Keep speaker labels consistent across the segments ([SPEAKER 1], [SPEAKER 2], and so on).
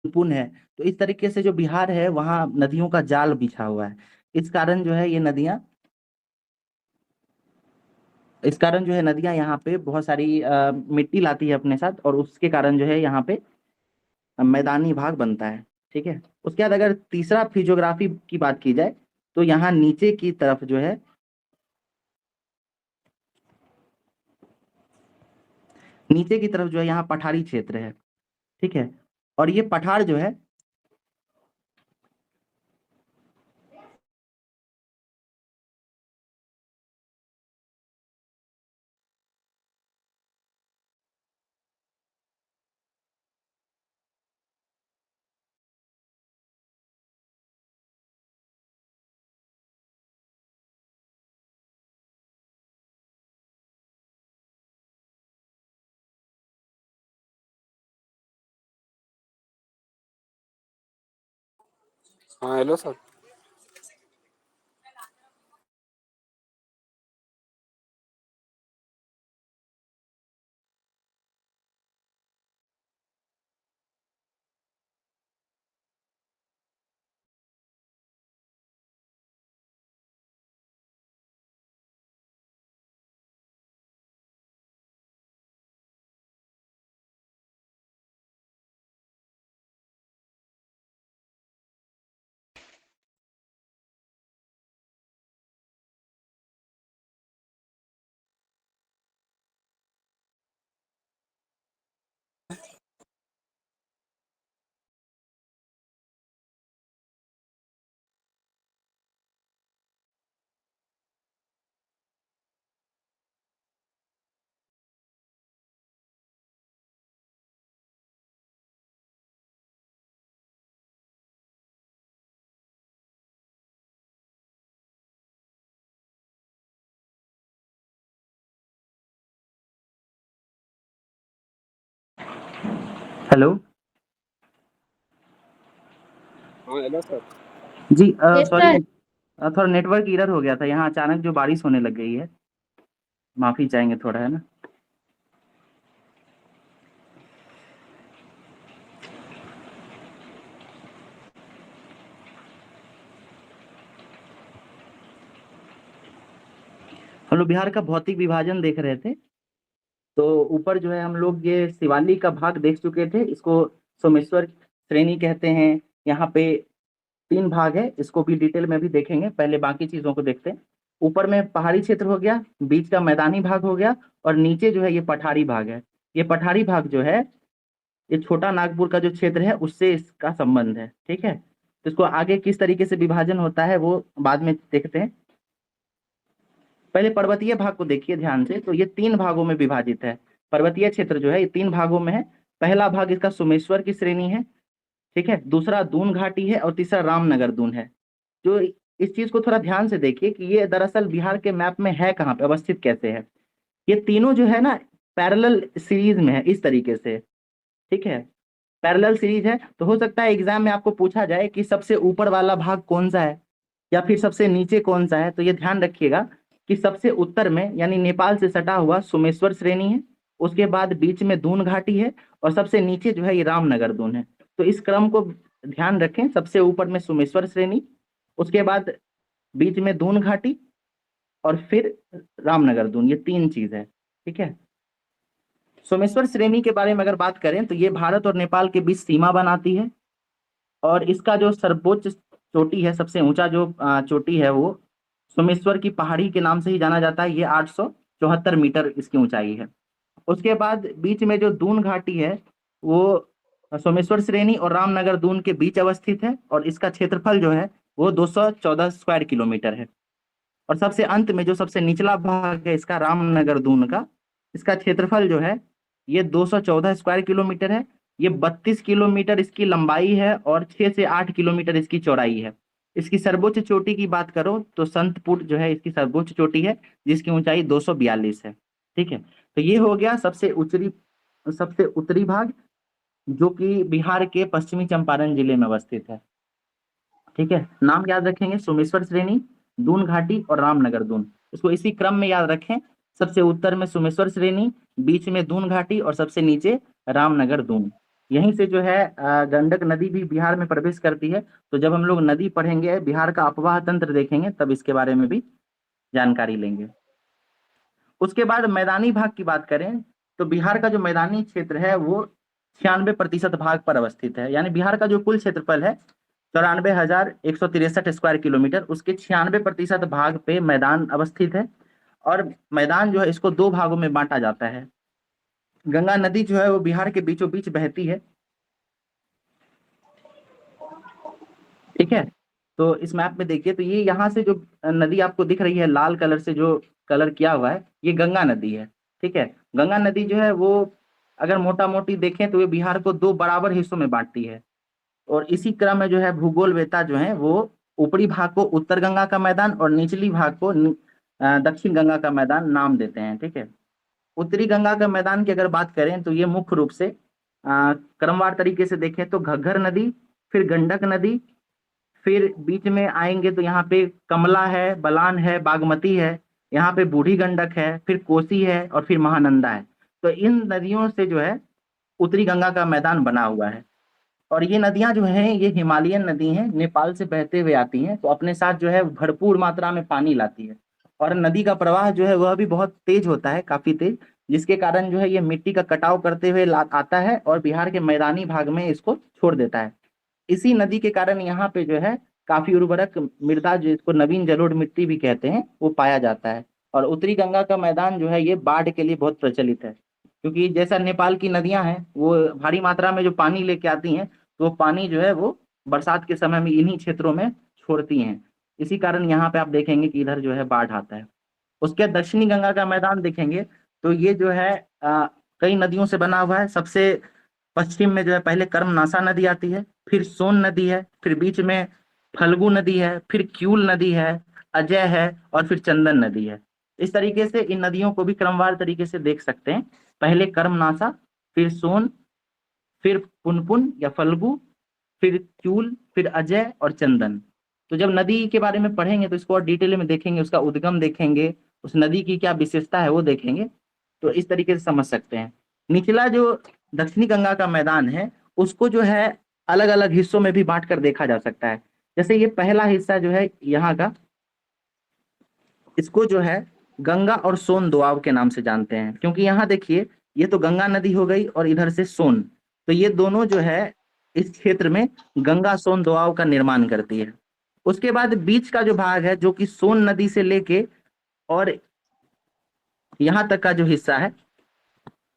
[SPEAKER 1] पुन है। तो इस तरीके से जो बिहार है वहाँ नदियों का जाल बिछा हुआ है। इस कारण जो है ये नदियाँ इस कारण जो है नदियाँ यहाँ पे बहुत सारी मिट्टी लाती है अपने साथ, और उसके कारण जो है यहाँ पे मैदानी भाग बनता है। ठीक है। उसके बाद अगर तीसरा फिजियोग्राफी की बात की जाए तो यहाँ नीचे की तरफ जो है यहाँ पठारी क्षेत्र है। ठीक है। और ये पठार जो है
[SPEAKER 2] हाँ हेलो सर।
[SPEAKER 1] हेलो।
[SPEAKER 2] हाँ हेलो सर।
[SPEAKER 1] जी
[SPEAKER 3] यस
[SPEAKER 1] सॉरी,
[SPEAKER 3] सर।
[SPEAKER 1] थोड़ा नेटवर्क एरर हो गया था यहाँ, अचानक जो बारिश होने लग गई है। माफी चाहेंगे थोड़ा, है ना। हम लोग बिहार का भौतिक विभाजन देख रहे थे। तो ऊपर जो है हम लोग ये शिवालिक का भाग देख चुके थे, इसको सोमेश्वर श्रेणी कहते हैं। यहाँ पे 3 भाग है, इसको भी डिटेल में भी देखेंगे, पहले बाकी चीजों को देखते हैं। ऊपर में पहाड़ी क्षेत्र हो गया, बीच का मैदानी भाग हो गया, और नीचे जो है ये पठारी भाग है। ये पठारी भाग जो है ये छोटा नागपुर का जो क्षेत्र है उससे इसका संबंध है। ठीक है। तो इसको आगे किस तरीके से विभाजन होता है वो बाद में देखते हैं। पहले पर्वतीय भाग को देखिए ध्यान से, तो ये 3 भागों में विभाजित है। पर्वतीय क्षेत्र जो है ये 3 भागों में है। पहला भाग इसका सोमेश्वर की श्रेणी है। ठीक है। दूसरा दून घाटी है, और तीसरा रामनगर दून है। जो इस चीज को थोड़ा ध्यान से देखिए कि ये दरअसल बिहार के मैप में है कहाँ पे, अवस्थित कैसे है। ये तीनों जो है ना पैरेलल सीरीज में है, इस तरीके से। ठीक है। पैरेलल सीरीज है, तो हो सकता है एग्जाम में आपको पूछा जाए कि सबसे ऊपर वाला भाग कौन सा है या फिर सबसे नीचे कौन सा है। तो ये ध्यान रखिएगा कि सबसे उत्तर में यानी नेपाल से सटा हुआ सोमेश्वर श्रेणी है, उसके बाद बीच में दून घाटी है, और सबसे नीचे जो है ये रामनगर दून है। तो इस क्रम को ध्यान रखें, सबसे ऊपर में सोमेश्वर श्रेणी, उसके बाद बीच में दून घाटी, और फिर रामनगर दून, ये 3 चीज है। ठीक है। सोमेश्वर श्रेणी के बारे में अगर बात करें तो ये भारत और नेपाल के बीच सीमा बनाती है, और इसका जो सर्वोच्च चोटी है, सबसे ऊंचा जो चोटी है वो सोमेश्वर की पहाड़ी के नाम से ही जाना जाता है। ये 874 मीटर इसकी ऊंचाई है। उसके बाद बीच में जो दून घाटी है वो सोमेश्वर श्रेणी और रामनगर दून के बीच अवस्थित है, और इसका क्षेत्रफल जो है वो 214 स्क्वायर किलोमीटर है। और सबसे अंत में जो सबसे निचला भाग है इसका रामनगर दून का, इसका क्षेत्रफल जो है ये 214 स्क्वायर किलोमीटर है। ये 32 किलोमीटर इसकी लंबाई है, और 6 से 8 किलोमीटर इसकी चौड़ाई है। इसकी सर्वोच्च चोटी की बात करो तो संतपुर जो है इसकी सर्वोच्च चोटी है, जिसकी ऊंचाई 242 है। ठीक है। तो ये हो गया सबसे उत्तरी भाग, जो कि बिहार के पश्चिमी चंपारण जिले में अवस्थित है। ठीक है। नाम याद रखेंगे, सोमेश्वर श्रेणी, दून घाटी और रामनगर दून। इसको इसी क्रम में याद रखें। सबसे उत्तर में सोमेश्वर श्रेणी, बीच में दून घाटी, और सबसे नीचे रामनगर दून। यहीं से जो है गंडक नदी भी बिहार में प्रवेश करती है। तो जब हम लोग नदी पढ़ेंगे, बिहार का अपवाह तंत्र देखेंगे, तब इसके बारे में भी जानकारी लेंगे। उसके बाद मैदानी भाग की बात करें तो बिहार का जो मैदानी क्षेत्र है वो 96% भाग पर अवस्थित है। यानी बिहार का जो कुल क्षेत्रफल है 94,163 स्क्वायर किलोमीटर, उसके 96% भाग पे मैदान अवस्थित है। और मैदान जो है इसको दो भागों में बांटा जाता है। गंगा नदी जो है वो बिहार के बीचों बीच बहती है। ठीक है, तो इस मैप में देखिए तो ये यहाँ से जो नदी आपको दिख रही है लाल कलर से जो कलर किया हुआ है, ये गंगा नदी है। ठीक है, गंगा नदी जो है वो अगर मोटा मोटी देखें तो ये बिहार को दो बराबर हिस्सों में बांटती है। और इसी क्रम में जो है भूगोल वेता जो है वो ऊपरी भाग को उत्तर गंगा का मैदान और निचली भाग को दक्षिण गंगा का मैदान नाम देते हैं। ठीक है, उत्तरी गंगा का मैदान की अगर बात करें तो ये मुख्य रूप से क्रमवार तरीके से देखें तो घग्घर नदी, फिर गंडक नदी, फिर बीच में आएंगे तो यहाँ पे कमला है, बलान है, बागमती है, यहाँ पे बूढ़ी गंडक है, फिर कोसी है और फिर महानंदा है। तो इन नदियों से जो है उत्तरी गंगा का मैदान बना हुआ है। और ये नदियां जो हैं ये हिमालयन नदी हैं, नेपाल से बहते हुए आती हैं, तो अपने साथ जो है भरपूर मात्रा में पानी लाती है। और नदी का प्रवाह जो है वह भी बहुत तेज होता है, काफी तेज, जिसके कारण जो है ये मिट्टी का कटाव करते हुए आता है और बिहार के मैदानी भाग में इसको छोड़ देता है। इसी नदी के कारण यहाँ पे जो है काफी उर्वरक मृदा, जिसको नवीन जलोढ़ मिट्टी भी कहते हैं, वो पाया जाता है। और उत्तरी गंगा का मैदान जो है ये बाढ़ के लिए बहुत प्रचलित है, क्योंकि जैसा नेपाल की नदियां हैं वो भारी मात्रा में जो पानी लेके आती हैं, तो वो पानी जो है वो बरसात के समय में इन्हीं क्षेत्रों में छोड़ती हैं। इसी कारण यहाँ पे आप देखेंगे कि इधर जो है बाढ़ आता है। उसके दक्षिणी गंगा का मैदान देखेंगे तो ये जो है कई नदियों से बना हुआ है। सबसे पश्चिम में जो है पहले कर्मनासा नदी आती है, फिर सोन नदी है, फिर बीच में फल्गु नदी है, फिर क्यूल नदी है, अजय है और फिर चंदन नदी है। इस तरीके से इन नदियों को भी क्रमवार तरीके से देख सकते हैं। पहले कर्मनासा, फिर सोन, फिर पुनपुन या फल्गु, फिर क्यूल, फिर अजय और चंदन। तो जब नदी के बारे में पढ़ेंगे तो इसको और डिटेल में देखेंगे, उसका उद्गम देखेंगे, उस नदी की क्या विशेषता है वो देखेंगे, तो इस तरीके से समझ सकते हैं। निचला जो दक्षिणी गंगा का मैदान है उसको जो है अलग अलग हिस्सों में भी बांट कर देखा जा सकता है। जैसे ये पहला हिस्सा जो है यहाँ का, इसको जो है गंगा और सोन दोआब के नाम से जानते हैं, क्योंकि यहाँ देखिए ये तो गंगा नदी हो गई और इधर से सोन, तो ये दोनों जो है इस क्षेत्र में गंगा सोन दोआब का निर्माण करती है। उसके बाद बीच का जो भाग है जो कि सोन नदी से लेके और यहाँ तक का जो हिस्सा है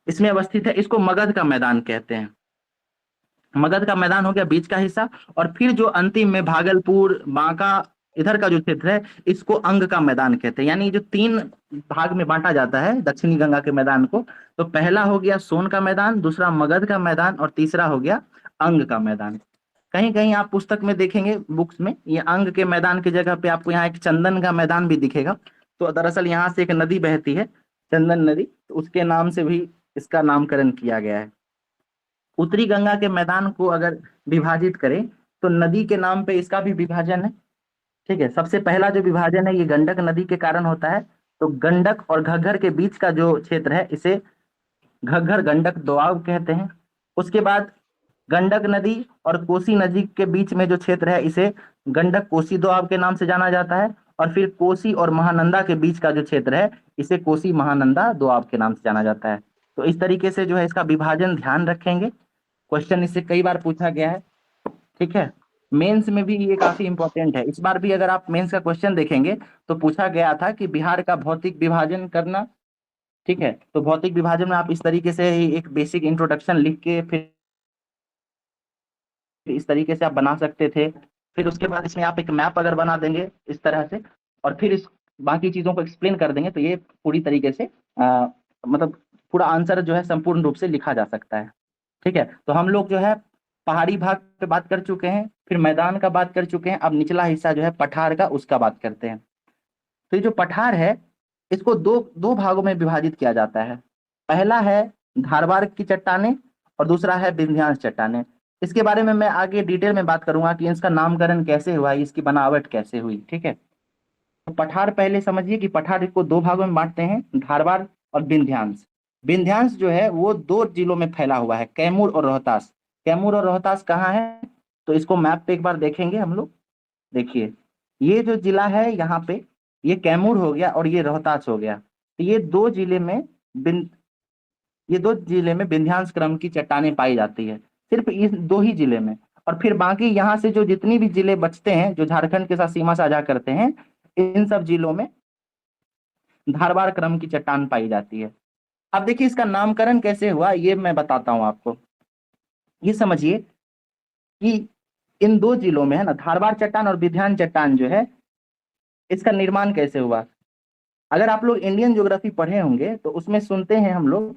[SPEAKER 1] इसमें अवस्थित है, इसको मगध का मैदान कहते हैं। मगध का मैदान हो गया बीच का हिस्सा। और फिर जो अंतिम में भागलपुर, बांका, इधर का जो क्षेत्र है इसको अंग का मैदान कहते हैं। यानी जो तीन भाग में बांटा जाता है दक्षिणी गंगा के मैदान को, तो पहला हो गया सोन का मैदान, दूसरा मगध का मैदान और तीसरा हो गया अंग का मैदान। कहीं कहीं आप पुस्तक में देखेंगे, बुक्स में, ये अंग के मैदान की जगह पे आपको यहाँ एक चंदन का मैदान भी दिखेगा। तो दरअसल यहाँ से एक नदी बहती है, चंदन नदी, तो उसके नाम से भी इसका नामकरण किया गया है। उत्तरी गंगा के मैदान को अगर विभाजित करें तो नदी के नाम पे इसका भी विभाजन है। ठीक है, सबसे पहला जो विभाजन है ये गंडक नदी के कारण होता है। तो गंडक और घग्घर के बीच का जो क्षेत्र है इसे घग्घर गंडक दोआब कहते हैं। उसके बाद गंडक नदी और कोसी नदी के बीच में जो क्षेत्र है इसे गंडक कोसी दोआब के नाम से जाना जाता है। और फिर कोसी और महानंदा के बीच का जो क्षेत्र है इसे कोसी महानंदा दोआब के नाम से जाना जाता है। तो इस तरीके से जो है इसका विभाजन ध्यान रखेंगे, क्वेश्चन इससे कई बार पूछा गया है। ठीक है, मेंस में भी ये काफी इंपॉर्टेंट है। इस बार भी अगर आप मेंस का क्वेश्चन देखेंगे तो पूछा गया था कि बिहार का भौतिक विभाजन करना। ठीक है, तो भौतिक विभाजन में आप इस तरीके से ही एक बेसिक इंट्रोडक्शन लिख के फिर इस तरीके से आप बना सकते थे। फिर उसके बाद इसमें आप एक मैप अगर बना देंगे इस तरह से और फिर इस बाकी चीजों को एक्सप्लेन कर देंगे तो ये पूरी तरीके से मतलब पूरा आंसर जो है संपूर्ण रूप से लिखा जा सकता है। ठीक है, तो हम लोग जो है पहाड़ी भाग पे बात कर चुके हैं, फिर मैदान का बात कर चुके हैं, अब निचला हिस्सा जो है पठार का, उसका बात करते हैं। तो ये जो पठार है इसको दो दो भागों में विभाजित किया जाता है। पहला है धारवाड़ की चट्टानें और दूसरा है विंध्यांश चट्टानें। इसके बारे में मैं आगे डिटेल में बात करूंगा कि इसका नामकरण कैसे हुआ, इसकी बनावट कैसे हुई। ठीक है, तो पठार पहले समझिए कि पठार को दो भागों में बांटते हैं, धारवाड़ और विंध्यांश। विंध्यांश जो है वो दो जिलों में फैला हुआ है, कैमूर और रोहतास। कैमूर और रोहतास कहाँ है, तो इसको मैप पे एक बार देखेंगे हम लोग। देखिए, ये जो जिला है यहाँ पे, ये कैमूर हो गया और ये रोहतास हो गया। तो बिन ये दो जिले में विंध्यांश क्रम की चट्टानें पाई जाती है, सिर्फ इस दो ही जिले में। और फिर बाकी यहाँ से जो जितनी भी जिले बचते हैं, जो झारखंड के साथ सीमा साझा करते हैं, इन सब जिलों में धारवाड़ क्रम की चट्टान पाई जाती है। अब देखिए, इसका नामकरण कैसे हुआ ये मैं बताता हूँ आपको। ये समझिए कि इन दो जिलों में है ना, धारवाड़ चट्टान और विंध्यान चट्टान जो है, इसका निर्माण कैसे हुआ। अगर आप लोग इंडियन ज्योग्राफी पढ़े होंगे तो उसमें सुनते हैं हम लोग।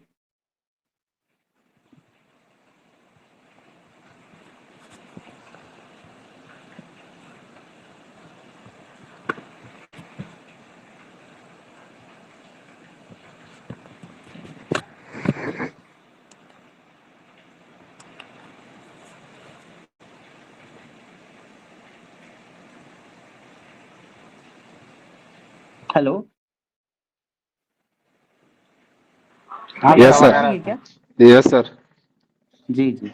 [SPEAKER 1] हेलो,
[SPEAKER 2] हाँ
[SPEAKER 1] मेरी
[SPEAKER 2] यस
[SPEAKER 1] आवाज
[SPEAKER 2] सर।
[SPEAKER 1] आ रही है क्या?
[SPEAKER 2] Yes sir.
[SPEAKER 1] जी जी।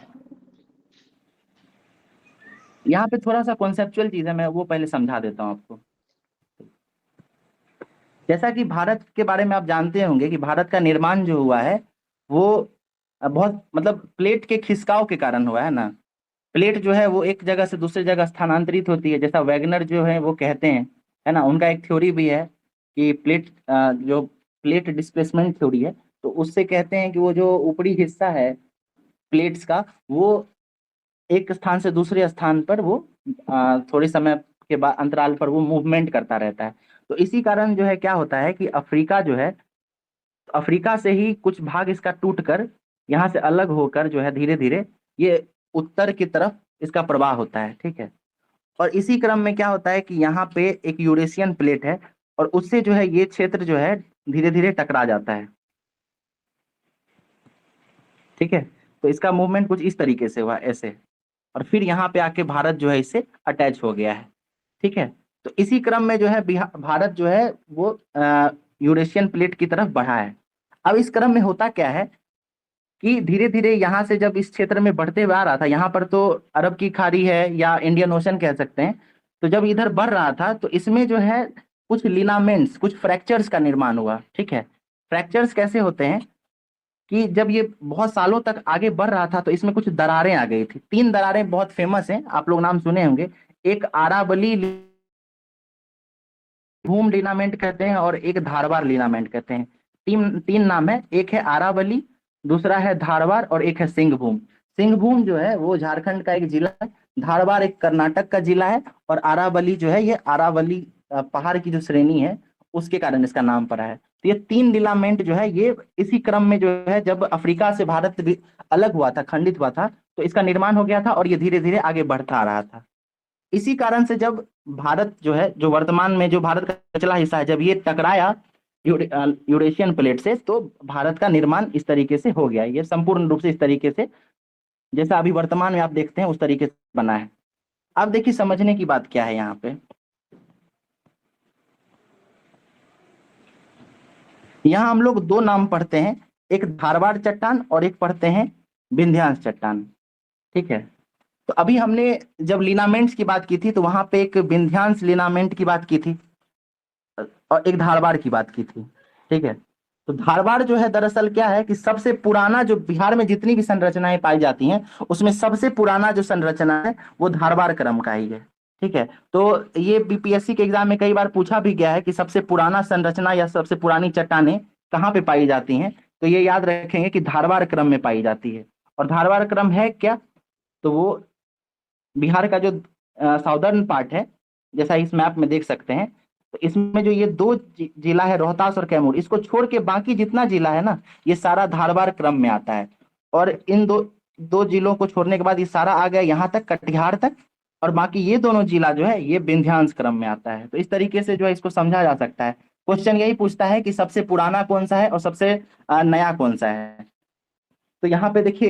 [SPEAKER 1] यहाँ पे थोड़ा सा कॉन्सेप्चुअल चीज है, मैं वो पहले समझा देता हूँ आपको। जैसा कि भारत के बारे में आप जानते होंगे कि भारत का निर्माण जो हुआ है वो बहुत मतलब प्लेट के खिसकाव के कारण हुआ है ना। प्लेट जो है वो एक जगह से दूसरी जगह स्थानांतरित होती है, जैसा वैगनर जो है वो कहते हैं, है ना। उनका एक थ्योरी भी है कि जो प्लेट डिस्प्लेसमेंट थ्योरी है, तो उससे कहते हैं कि वो जो ऊपरी हिस्सा है प्लेट्स का, वो एक स्थान से दूसरे स्थान पर वो थोड़े समय के बाद अंतराल पर वो मूवमेंट करता रहता है। तो इसी कारण जो है क्या होता है कि अफ्रीका जो है, अफ्रीका से ही कुछ भाग इसका टूट कर यहाँ से अलग होकर जो है धीरे धीरे ये उत्तर की तरफ इसका प्रवाह होता है, ठीक है। और इसी क्रम में क्या होता है कि यहाँ पे एक यूरेशियन प्लेट है, और उससे जो है ये क्षेत्र जो है धीरे धीरे टकरा जाता है, ठीक है। तो इसका मूवमेंट कुछ इस तरीके से हुआ, ऐसे। और फिर यहाँ पे आके भारत जो है इससे अटैच हो गया है, ठीक है। तो इसी क्रम में जो है भारत जो है वो यूरेशियन प्लेट की तरफ बढ़ा है। अब इस क्रम में होता क्या है कि धीरे धीरे यहाँ से जब इस क्षेत्र में बढ़ते हुए आ रहा था, यहाँ पर तो अरब की खाड़ी है या इंडियन ओशन कह सकते हैं, तो जब इधर बढ़ रहा था तो इसमें जो है कुछ लिनामेंट्स, कुछ फ्रैक्चर्स का निर्माण हुआ, ठीक है। फ्रैक्चर्स कैसे होते हैं कि जब ये बहुत सालों तक आगे बढ़ रहा था तो इसमें कुछ दरारें आ गई थी। तीन दरारें बहुत फेमस हैं, आप लोग नाम सुने होंगे। एक आरावली भूम लिनामेंट कहते हैं और एक धारवाड़ लिनामेंट कहते हैं। तीन तीन नाम है, एक है आरावली, दूसरा है धारवाड़ और एक है सिंहभूम। सिंहभूम जो है वो झारखंड का एक जिला है, धारवाड़ एक कर्नाटक का जिला है, और आरावली जो है ये आरावली पहाड़ की जो श्रेणी है उसके कारण इसका नाम पड़ा है। तो ये तीन लिनामेंट जो है ये इसी क्रम में जो है जब अफ्रीका से भारत भी अलग हुआ था, खंडित हुआ था, तो इसका निर्माण हो गया था और ये धीरे धीरे आगे बढ़ता आ रहा था। इसी कारण से जब भारत जो है, जो वर्तमान में जो भारत का निचला हिस्सा है, जब ये टकराया यूरेशियन प्लेट से, तो भारत का निर्माण इस तरीके से हो गया। ये संपूर्ण रूप से इस तरीके से जैसा अभी वर्तमान में आप देखते हैं उस तरीके से बना है। अब देखिए, समझने की बात क्या है यहाँ पे। यहाँ हम लोग दो नाम पढ़ते हैं, एक धारवाड़ चट्टान और एक पढ़ते हैं विंध्यांश चट्टान, ठीक है। तो अभी हमने जब लिनामेंट्स की बात की थी तो वहां पे एक विंध्यांश लिनामेंट की बात की थी और एक धारवाड़ की बात की थी, ठीक है। तो धारवाड़ जो है दरअसल क्या है कि सबसे पुराना, जो बिहार में जितनी भी संरचनाएं पाई जाती हैं उसमें सबसे पुराना जो संरचना है वो धारवाड़ क्रम का ही है, ठीक है। तो ये बीपीएससी के एग्जाम में कई बार पूछा भी गया है कि सबसे पुराना संरचना या सबसे पुरानी चट्टानें कहाँ पे पाई जाती हैं, तो ये याद रखेंगे कि धारवाड़ क्रम में पाई जाती है। और धारवाड़ क्रम है क्या, तो वो बिहार का जो साउदर्न पार्ट है, जैसा इस मैप में देख सकते हैं, तो इसमें जो ये दो जिला है रोहतास और कैमूर, इसको छोड़ के बाकी जितना जिला है ना, ये सारा धारवाड़ क्रम में आता है। और इन दो दो जिलों को छोड़ने के बाद ये सारा आ गया यहाँ तक, कटिहार तक। और बाकी ये दोनों जिला जो है ये विंध्यांश क्रम में आता है। तो इस तरीके से जो है इसको समझा जा सकता है। क्वेश्चन यही पूछता है कि सबसे पुराना कौन सा है और सबसे नया कौन सा है। तो यहाँ पे देखिए,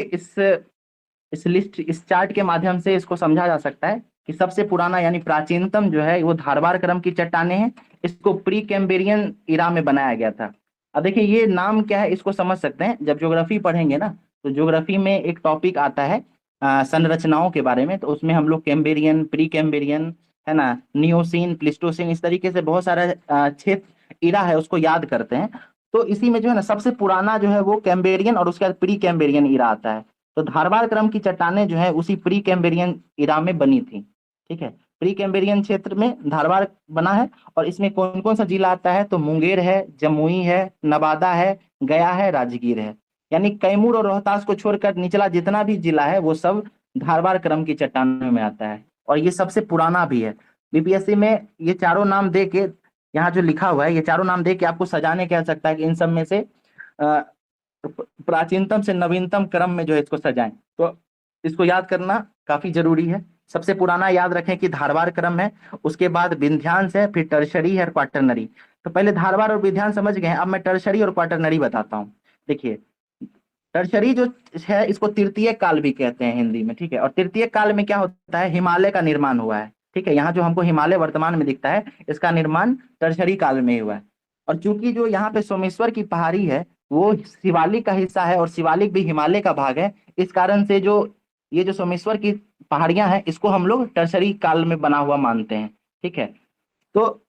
[SPEAKER 1] इस चार्ट के माध्यम से इसको समझा जा सकता है कि सबसे पुराना यानी प्राचीनतम जो है वो धारवाड़ क्रम की चट्टानें हैं। इसको प्री कैम्ब्रियन इरा में बनाया गया था। अब देखिए, ये नाम क्या है इसको समझ सकते हैं जब ज्योग्राफी पढ़ेंगे ना। तो ज्योग्राफी में एक टॉपिक आता है संरचनाओं के बारे में, तो उसमें हम लोग कैम्ब्रियन, प्री कैम्ब्रियन, है ना, नियोसीन, प्लिस्टोसीन, इस तरीके से बहुत सारा क्षेत्र इरा है उसको याद करते हैं। तो इसी में जो है ना सबसे पुराना जो है वो कैम्ब्रियन और उसके बाद प्री कैम्ब्रियन इरा आता है। तो धारवाड़ क्रम की चट्टानें जो है उसी प्री कैम्ब्रियन इरा में बनी थी। ठीक है, प्री कैम्ब्रियन क्षेत्र में धारवाड़ बना है। और इसमें कौन कौन सा जिला आता है, तो मुंगेर है, जमुई है, नवादा है, गया है, राजगीर है। यानी कैमूर और रोहतास को छोड़कर निचला जितना भी जिला है वो सब धारवाड़ क्रम की चट्टानों में आता है, और ये सबसे पुराना भी है। बीपीएससी में ये चारों नाम दे के, यहाँ जो लिखा हुआ है ये चारों नाम दे के आपको सजाने कह सकता है कि इन सब में से प्राचीनतम से नवीनतम क्रम में जो है इसको सजाएं। तो इसको याद करना काफी जरूरी है। सबसे पुराना याद रखें कि धारवाड़ क्रम है, उसके बाद विंध्यांश है, फिर टर्शरी है और क्वाटरनरी। तो पहले धारवाड़ और विंध्यांश समझ गए हैं, अब मैं टर्शरी और क्वाटरनरी बताता हूँ। देखिए, टर्शरी जो है इसको तृतीय काल भी कहते हैं हिंदी में। ठीक है, और तृतीय काल में क्या होता है, हिमालय का निर्माण हुआ है। ठीक है, यहाँ जो हमको हिमालय वर्तमान में दिखता है इसका निर्माण टर्शरी काल में ही हुआ है। और चूंकि जो यहाँ पे सोमेश्वर की पहाड़ी है वो शिवालिक का हिस्सा है और शिवालिक भी हिमालय का भाग है, इस कारण से जो ये जो सोमेश्वर की पहाड़ियां हैं इसको हम लोग टर्शरी काल में बना हुआ मानते हैं। ठीक है, तो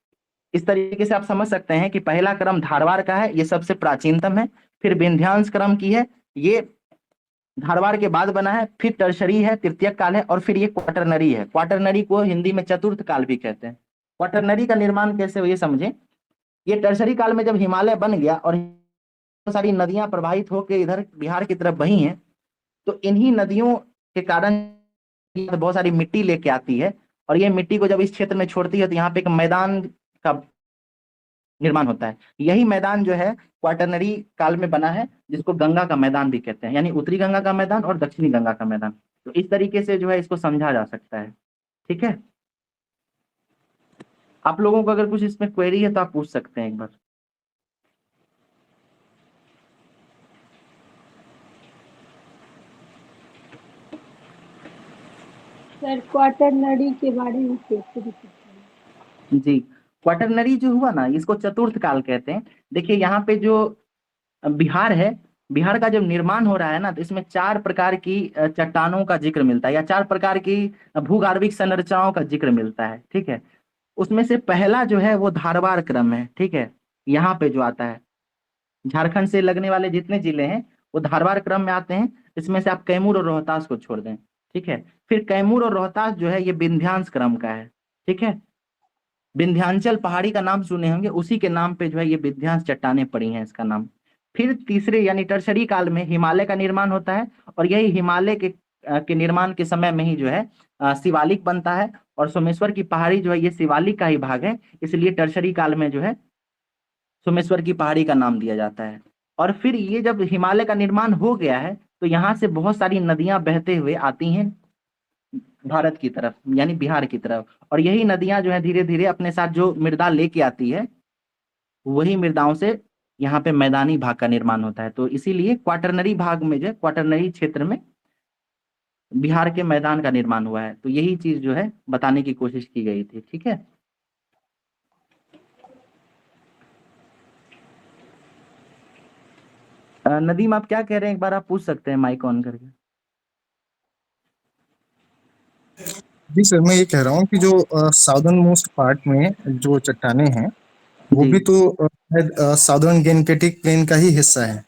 [SPEAKER 1] इस तरीके से आप समझ सकते हैं कि पहला क्रम धारवाड़ का है, ये सबसे प्राचीनतम है। फिर विंध्यांश क्रम की है, ये धारवाड़ के बाद बना है। फिर टर्शरी है, तृतीय काल है। और फिर ये क्वाटरनरी है, क्वाटरनरी को हिंदी में चतुर्थ काल भी कहते हैं। क्वाटरनरी का निर्माण कैसे हुआ ये समझे। ये टर्शरी काल में जब हिमालय बन गया और बहुत सारी नदियां प्रवाहित होकर इधर बिहार की तरफ बही हैं, तो इन्हीं नदियों के कारण बहुत सारी मिट्टी लेके आती है, और ये मिट्टी को जब इस क्षेत्र में छोड़ती है तो यहाँ पे एक मैदान का निर्माण होता है। यही मैदान जो है क्वाटरनरी काल में बना है, जिसको गंगा का मैदान भी कहते हैं, यानी उत्तरी गंगा का मैदान और दक्षिणी गंगा का मैदान। तो इस तरीके से जो है इसको समझा जा सकता है। ठीक है, आप लोगों को अगर कुछ इसमें क्वेरी है तो आप पूछ सकते हैं एक बार।
[SPEAKER 3] सर क्वाटरनरी के बारे में कैसे बताएं?
[SPEAKER 1] जी, क्वाटरनरी जो हुआ ना इसको चतुर्थ काल कहते हैं। देखिए यहाँ पे जो बिहार है, बिहार का जब निर्माण हो रहा है ना तो इसमें चार प्रकार की चट्टानों का जिक्र मिलता है, या चार प्रकार की भूगर्भिक संरचनाओं का जिक्र मिलता है। ठीक है, उसमें से पहला जो है वो धारवाड़ क्रम है। ठीक है, यहाँ पे जो आता है झारखंड से लगने वाले जितने जिले हैं वो धारवाड़ क्रम में आते हैं। इसमें से आप कैमूर और रोहतास को छोड़ दें। ठीक है, फिर कैमूर और रोहतास जो है ये विंध्यांश क्रम का है। ठीक है, विंध्यांचल पहाड़ी का नाम सुने होंगे, उसी के नाम पे जो है ये विंध्यांश चट्टानें पड़ी हैं इसका नाम। फिर तीसरे यानी टर्शरी काल में हिमालय का निर्माण होता है, और यही हिमालय के निर्माण के समय में ही जो है शिवालिक बनता है। और सोमेश्वर की पहाड़ी जो है ये शिवालिक का ही भाग है, इसलिए टर्शरी काल में जो है सोमेश्वर की पहाड़ी का नाम दिया जाता है। और फिर ये जब हिमालय का निर्माण हो गया है तो यहाँ से बहुत सारी नदियां बहते हुए आती हैं भारत की तरफ, यानी बिहार की तरफ। और यही नदियां जो है धीरे धीरे अपने साथ जो मृदा लेके आती है, वही मृदाओं से यहाँ पे मैदानी भाग का निर्माण होता है। तो इसीलिए क्वाटरनरी भाग में जो है, क्वाटरनरी क्षेत्र में बिहार के मैदान का निर्माण हुआ है। तो यही चीज जो है बताने की कोशिश की गई थी। ठीक है, नदीम आप क्या कह रहे हैं, एक बार आप पूछ सकते हैं माइक ऑन करके।
[SPEAKER 4] जी सर, मैं ये कह रहा हूँ कि जो साउदर्न मोस्ट पार्ट में जो चट्टानें हैं वो
[SPEAKER 1] जी।
[SPEAKER 4] भी तो साउदर्न गेनकेटिक प्लेन का ही हिस्सा है।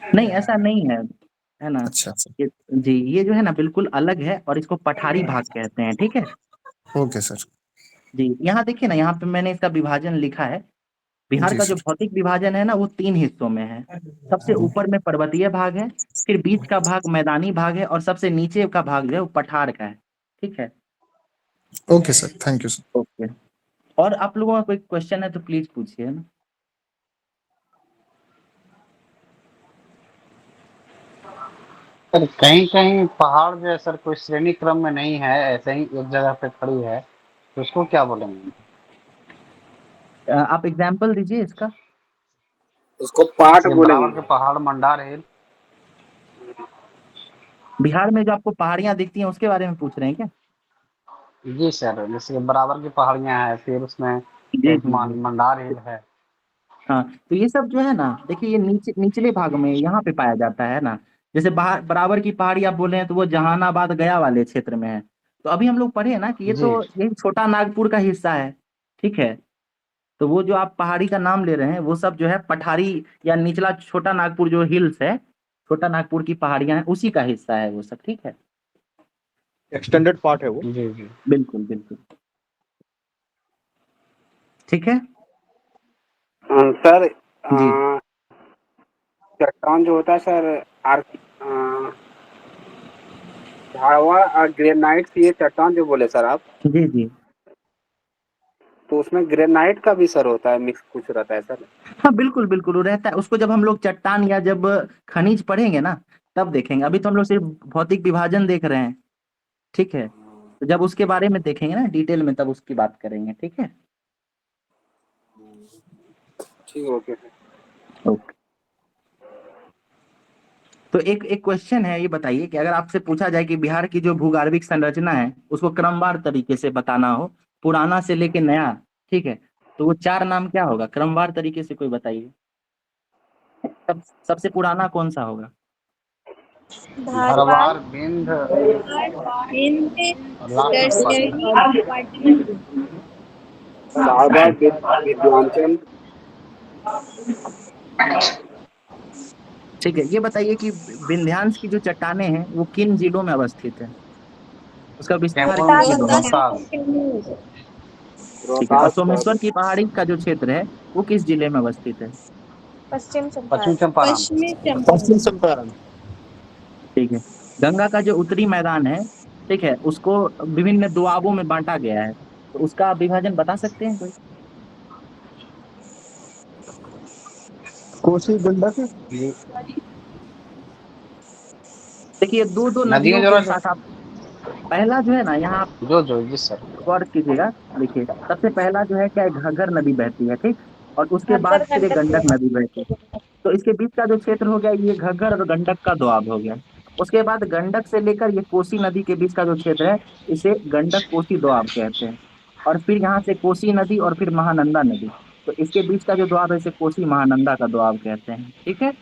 [SPEAKER 1] नहीं, ऐसा नहीं है ना।
[SPEAKER 4] अच्छा सर,
[SPEAKER 1] जी, ये जो है ना बिल्कुल अलग है, और इसको पठारी भाग कहते हैं। ठीक है
[SPEAKER 4] ओके सर।
[SPEAKER 1] जी, यहाँ देखिए ना, यहाँ पे मैंने इसका विभाजन लिखा है। बिहार
[SPEAKER 4] जी
[SPEAKER 1] का जो
[SPEAKER 4] सर।
[SPEAKER 1] भौतिक विभाजन है ना वो तीन हिस्सों में है। सबसे ऊपर में पर्वतीय भाग है, फिर बीच का भाग मैदानी भाग है, और सबसे नीचे का भाग जो है वो पठार का है। ठीक है,
[SPEAKER 4] okay sir, thank you sir.
[SPEAKER 1] Okay. और आप लोगों का कोई क्वेश्चन है तो प्लीज पूछिए ना।
[SPEAKER 2] सर कहीं कहीं पहाड़ जो है सर कोई श्रेणी क्रम में नहीं है, ऐसे ही एक जगह पे खड़ी है, तो उसको क्या बोलेंगे?
[SPEAKER 1] आप एग्जाम्पल दीजिए इसका।
[SPEAKER 5] उसको पाठ
[SPEAKER 2] जैसे बराबर
[SPEAKER 5] बोलेंगे।
[SPEAKER 2] के पहाड़ मंडार हिल।
[SPEAKER 1] बिहार में जो आपको पहाड़ियां दिखती हैं उसके बारे में पूछ रहे हैं क्या?
[SPEAKER 2] जी सर, जैसे बराबर की पहाड़ियां हैं, फिर उसमें
[SPEAKER 1] जी
[SPEAKER 2] एक
[SPEAKER 1] जी जी।
[SPEAKER 2] मंडार हिल है।
[SPEAKER 1] हाँ, तो ये सब जो है ना, देखिए ये नीचे निचले भाग में यहाँ पे पाया जाता है ना। जैसे बराबर की पहाड़ी आप बोल रहे हैं तो वो जहानाबाद गया वाले क्षेत्र में है। तो अभी हम लोग पढ़े ना कि ये
[SPEAKER 2] जी
[SPEAKER 1] तो यही छोटा नागपुर का हिस्सा है, ठीक है। तो वो जो आप पहाड़ी का नाम ले रहे हैं वो सब जो है पठारी या निचला छोटा नागपुर जो हिल्स है, छोटा नागपुर की पहाड़ियां हैं, उसी का हिस्सा है वो सब, ठीक है।
[SPEAKER 5] एक्सटेंडेड पार्ट है वो।
[SPEAKER 2] जी जी।
[SPEAKER 1] बिल्कुल बिल्कुल, ठीक है
[SPEAKER 5] सर
[SPEAKER 1] जी।
[SPEAKER 5] चट्टान जो होता है सर, झाड़वा और ग्रेनाइट ये चट्टान जो बोले सर आप,
[SPEAKER 1] जी जी,
[SPEAKER 5] तो उसमें ग्रेनाइट का भी सर होता है, मिक्स कुछ रहता है सर।
[SPEAKER 1] हाँ बिल्कुल बिल्कुल, वो रहता है। उसको जब हम लोग चट्टान या जब खनिज पढ़ेंगे ना तब देखेंगे। अभी तो हम लोग सिर्फ भौतिक विभाजन देख रहे हैं, ठीक है। तो जब उसके बारे में देखेंगे ना डिटेल में तब उसकी बात करेंगे, ठीक है।
[SPEAKER 5] ठीक, ओके सर।
[SPEAKER 1] ओके। तो एक एक क्वेश्चन है, ये बताइए कि अगर आपसे पूछा जाए कि बिहार की जो भूगर्भिक संरचना है उसको क्रमवार तरीके से बताना हो, पुराना से लेके नया, ठीक है, तो वो 4 नाम क्या होगा क्रमवार तरीके से, कोई बताइए। सबसे पुराना कौन सा होगा?
[SPEAKER 2] धारवाड़, बिंद,
[SPEAKER 3] हिंद,
[SPEAKER 2] और लास्ट में
[SPEAKER 3] टर्सरी,
[SPEAKER 2] पटना।
[SPEAKER 3] क्वार्टरनरी।
[SPEAKER 5] धारवाड़, विंध्याचल।
[SPEAKER 1] ठीक है, ये बताइए कि विंध्यांश की जो चट्टानें हैं वो किन जिलों में अवस्थित है, उसका विस्तार किन
[SPEAKER 2] कैमूर,
[SPEAKER 1] जिलों में?
[SPEAKER 2] रोहतास।
[SPEAKER 1] ठीक है। और
[SPEAKER 5] रोहतास सर।
[SPEAKER 1] सोमेश्वर की पहाड़ी का जो क्षेत्र है वो किस जिले में अवस्थित है?
[SPEAKER 2] पश्चिम चंपारण।
[SPEAKER 3] पश्चिमी
[SPEAKER 5] पश्चिम
[SPEAKER 3] चंपारण।
[SPEAKER 5] चंपारण।
[SPEAKER 1] ठीक है। गंगा का जो उत्तरी मैदान है, ठीक है, उसको विभिन्न दोआबों में बांटा गया है, तो उसका विभाजन बता सकते हैं कोई?
[SPEAKER 5] कोसी, गंडक।
[SPEAKER 1] देखिए दो दो
[SPEAKER 2] नदियों
[SPEAKER 1] नदियों
[SPEAKER 2] जरा
[SPEAKER 1] के साथ आप, पहला जो है ना यहाँ आप
[SPEAKER 2] जो जी सर।
[SPEAKER 1] गौर कीजिएगा। देखिए सबसे पहला जो है क्या है, घग्गर नदी बहती है, ठीक। और उसके बाद फिर ये गंडक नदी बहती है। तो इसके बीच का जो क्षेत्र हो गया ये घग्गर और गंडक का दोआब हो गया। उसके बाद गंडक से लेकर ये कोसी नदी के बीच का जो क्षेत्र है इसे गंडक कोसी दोआब कहते हैं। और फिर यहाँ से कोसी नदी और फिर महानंदा नदी, तो इसके बीच का जो दोआब है इसे कोसी महानंदा का दोआब कहते हैं, ठीक है।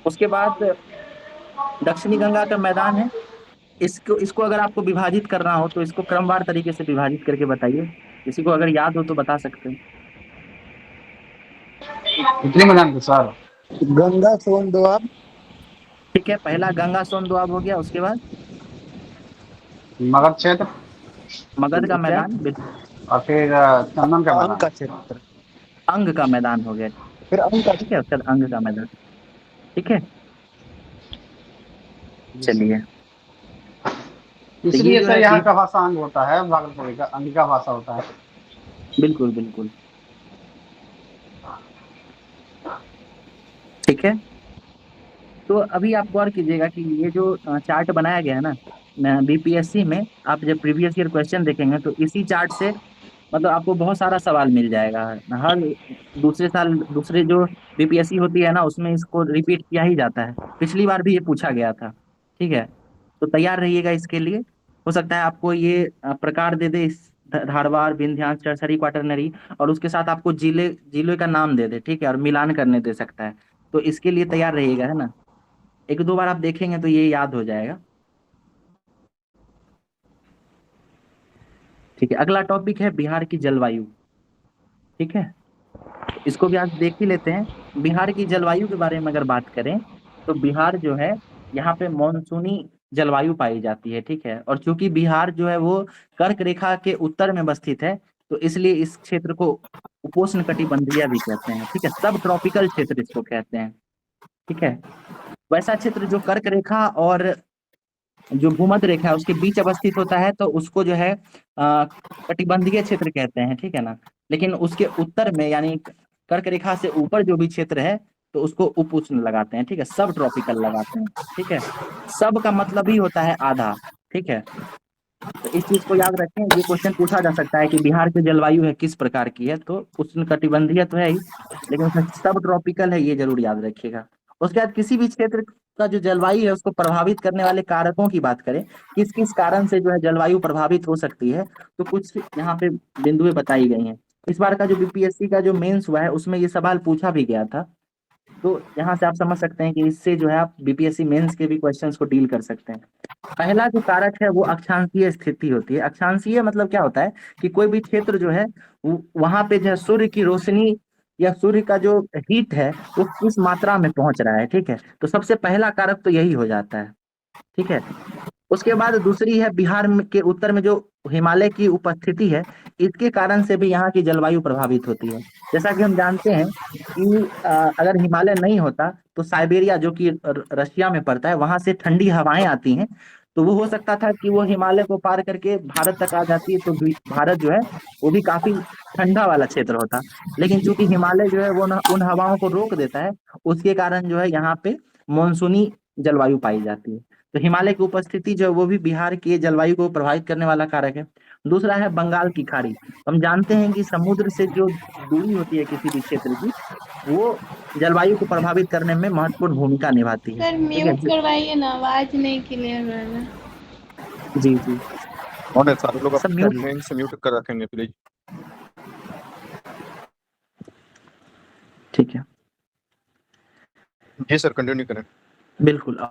[SPEAKER 1] उसके बाद दक्षिणी गंगा का मैदान है। इसको इसको अगर आपको विभाजित करना हो तो इसको क्रमवार तरीके से विभाजित करके बताइए। किसी को अगर याद हो तो बता सकते हैं।
[SPEAKER 2] कितने मैदान थे सर?
[SPEAKER 5] गंगा सोन दोआब।
[SPEAKER 1] ठीक है, पहला गंगा सोन दोआब हो गया। उसके बाद
[SPEAKER 2] मगध क्षेत्र,
[SPEAKER 1] मगध का
[SPEAKER 5] ठीक है।
[SPEAKER 1] मैदान,
[SPEAKER 2] और फिर चंदन का
[SPEAKER 5] अंग
[SPEAKER 2] मैदान।
[SPEAKER 5] का क्षेत्र।
[SPEAKER 1] अंग का मैदान हो गया।
[SPEAKER 5] फिर अंग का
[SPEAKER 1] ठीक है, उसके बाद अंग का मैदान, ठीक है।
[SPEAKER 2] जी सर।
[SPEAKER 1] चलिए, तो ये
[SPEAKER 2] इसलिए
[SPEAKER 1] जो
[SPEAKER 2] सर
[SPEAKER 1] है
[SPEAKER 2] यहाँ
[SPEAKER 1] कि
[SPEAKER 2] का भाषा अंग होता है, भागलपुर का अंगिका भाषा होता है।
[SPEAKER 1] बिल्कुल बिल्कुल, ठीक है। तो अभी आप गौर कीजिएगा कि ये जो चार्ट बनाया गया है ना बीपीएससी में, आप जब प्रीवियस ईयर क्वेश्चन देखेंगे तो इसी चार्ट से मतलब आपको बहुत सारा सवाल मिल जाएगा। हर दूसरे साल दूसरे जो बीपीएससी होती है ना उसमें इसको रिपीट किया ही जाता है। पिछली बार भी ये पूछा गया था, ठीक है। तो तैयार रहिएगा इसके लिए। हो सकता है आपको ये प्रकार दे दे इस धारवाड़, विंध्यांचल, टर्सरी, क्वाटरनरी, और उसके साथ आपको जिले जिले का नाम दे दे, ठीक है, और मिलान करने दे सकता है। तो इसके लिए तैयार रहिएगा, है ना। एक दो बार आप देखेंगे तो ये याद हो जाएगा, ठीक है। अगला टॉपिक है बिहार की जलवायु, ठीक है। इसको भी आज देख ही लेते हैं। बिहार की जलवायु के बारे में अगर बात करें तो बिहार जो है यहाँ पे मानसूनी जलवायु पाई जाती है, ठीक है। और चूंकि बिहार जो है वो कर्क रेखा के उत्तर में अवस्थित है तो इसलिए इस क्षेत्र को उपोष्ण कटिबंधीय भी कहते हैं, ठीक है। सब ट्रॉपिकल क्षेत्र इसको कहते हैं, ठीक है। वैसा क्षेत्र जो कर्क रेखा और जो भूमध्य रेखा है उसके बीच अवस्थित होता है तो उसको जो है कटिबंधीय क्षेत्र कहते हैं, ठीक है ना। लेकिन उसके उत्तर में यानी कर्क रेखा से ऊपर जो भी क्षेत्र है तो उसको उप उष्ण लगाते हैं, ठीक है, सब ट्रॉपिकल लगाते हैं, ठीक है। सब का मतलब ही होता है आधा, ठीक है। तो इस चीज को याद रखें। ये क्वेश्चन पूछा जा सकता है कि बिहार की जलवायु है किस प्रकार की है, तो उष्ण कटिबंधीय तो है ही लेकिन उसमें सब ट्रॉपिकल है, ये जरूर याद रखिएगा। उसके बाद किसी भी क्षेत्र का जो जलवायु है उसको प्रभावित करने वाले कारकों की बात करें, किस किस कारण से जो है जलवायु प्रभावित हो सकती है, तो कुछ यहाँ पे बिंदुएं बताई गई हैं। इस बार का जो बीपीएससी का जो मेंस हुआ है उसमें ये सवाल पूछा भी गया था, तो यहाँ से आप समझ सकते हैं कि इससे जो है आप बीपीएससी मेंस के भी क्वेश्चंस को डील कर सकते हैं। पहला जो कारक है वो अक्षांशीय स्थिति होती है। अक्षांशीय मतलब क्या होता है कि कोई भी क्षेत्र जो है वहां पे जो है सूर्य की रोशनी या सूर्य का जो हीट है वो किस मात्रा में पहुंच रहा है, ठीक है। तो सबसे पहला कारक तो यही हो जाता है, ठीक है। उसके बाद दूसरी है बिहार के उत्तर में जो हिमालय की उपस्थिति है, इसके कारण से भी यहाँ की जलवायु प्रभावित होती है। जैसा कि हम जानते हैं कि अगर हिमालय नहीं होता तो साइबेरिया जो कि रशिया में पड़ता है, वहां से ठंडी हवाएं आती हैं, तो वो हो सकता था कि वो हिमालय को पार करके भारत तक आ जाती है, तो भारत जो है वो भी काफी ठंडा वाला क्षेत्र होता। लेकिन चूंकि हिमालय जो है वो उन हवाओं को रोक देता है, उसके कारण जो है यहाँ पे मानसूनी जलवायु पाई जाती है। तो हिमालय की उपस्थिति जो है वो भी बिहार के जलवायु को प्रभावित करने वाला कारक है। दूसरा है बंगाल की खाड़ी। हम जानते हैं कि समुद्र से जो दूरी होती है किसी भी क्षेत्र की, वो जलवायु को प्रभावित करने में महत्वपूर्ण भूमिका निभाती है,
[SPEAKER 6] सर
[SPEAKER 1] ठीक है।
[SPEAKER 6] म्यूट करवाइए ना, आवाज नहीं क्लियर आ रहा।
[SPEAKER 1] जी जी,
[SPEAKER 7] कौन है सारे लोग
[SPEAKER 1] सब
[SPEAKER 7] अपने
[SPEAKER 1] म्यूट।
[SPEAKER 7] अपने end से म्यूट कर रखेंगे प्लीज।
[SPEAKER 1] ठीक है,
[SPEAKER 7] जी सर, कंटिन्यू करें।
[SPEAKER 1] बिल्कुल।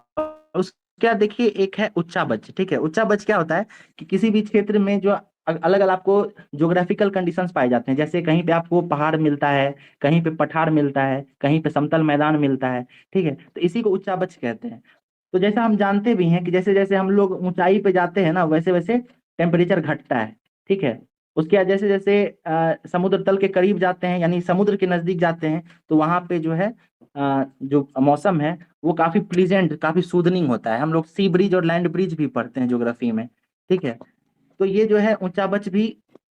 [SPEAKER 1] उसका देखिए एक है उच्चा बच, ठीक है। उच्चा बच क्या होता है कि किसी भी क्षेत्र में जो अलग अलग आपको ज्योग्राफिकल कंडीशंस पाए जाते हैं, जैसे कहीं पे आपको पहाड़ मिलता है, कहीं पे पठार मिलता है, कहीं पे समतल मैदान मिलता है, ठीक है। तो इसी को उच्चा बच कहते हैं। तो जैसा हम जानते भी हैं कि जैसे जैसे हम लोग ऊंचाई पे जाते हैं ना, वैसे वैसे टेम्परेचर घटता है, ठीक है। उसके बाद जैसे जैसे समुद्र तल के करीब जाते हैं, यानी समुद्र के नजदीक जाते हैं, तो वहां पे जो है जो मौसम है वो काफी प्लीजेंट, काफी सूदनिंग होता है। हम लोग सी ब्रिज और लैंड ब्रिज भी पढ़ते हैं ज्योग्राफी में, ठीक है। तो ये जो है ऊंचा बच भी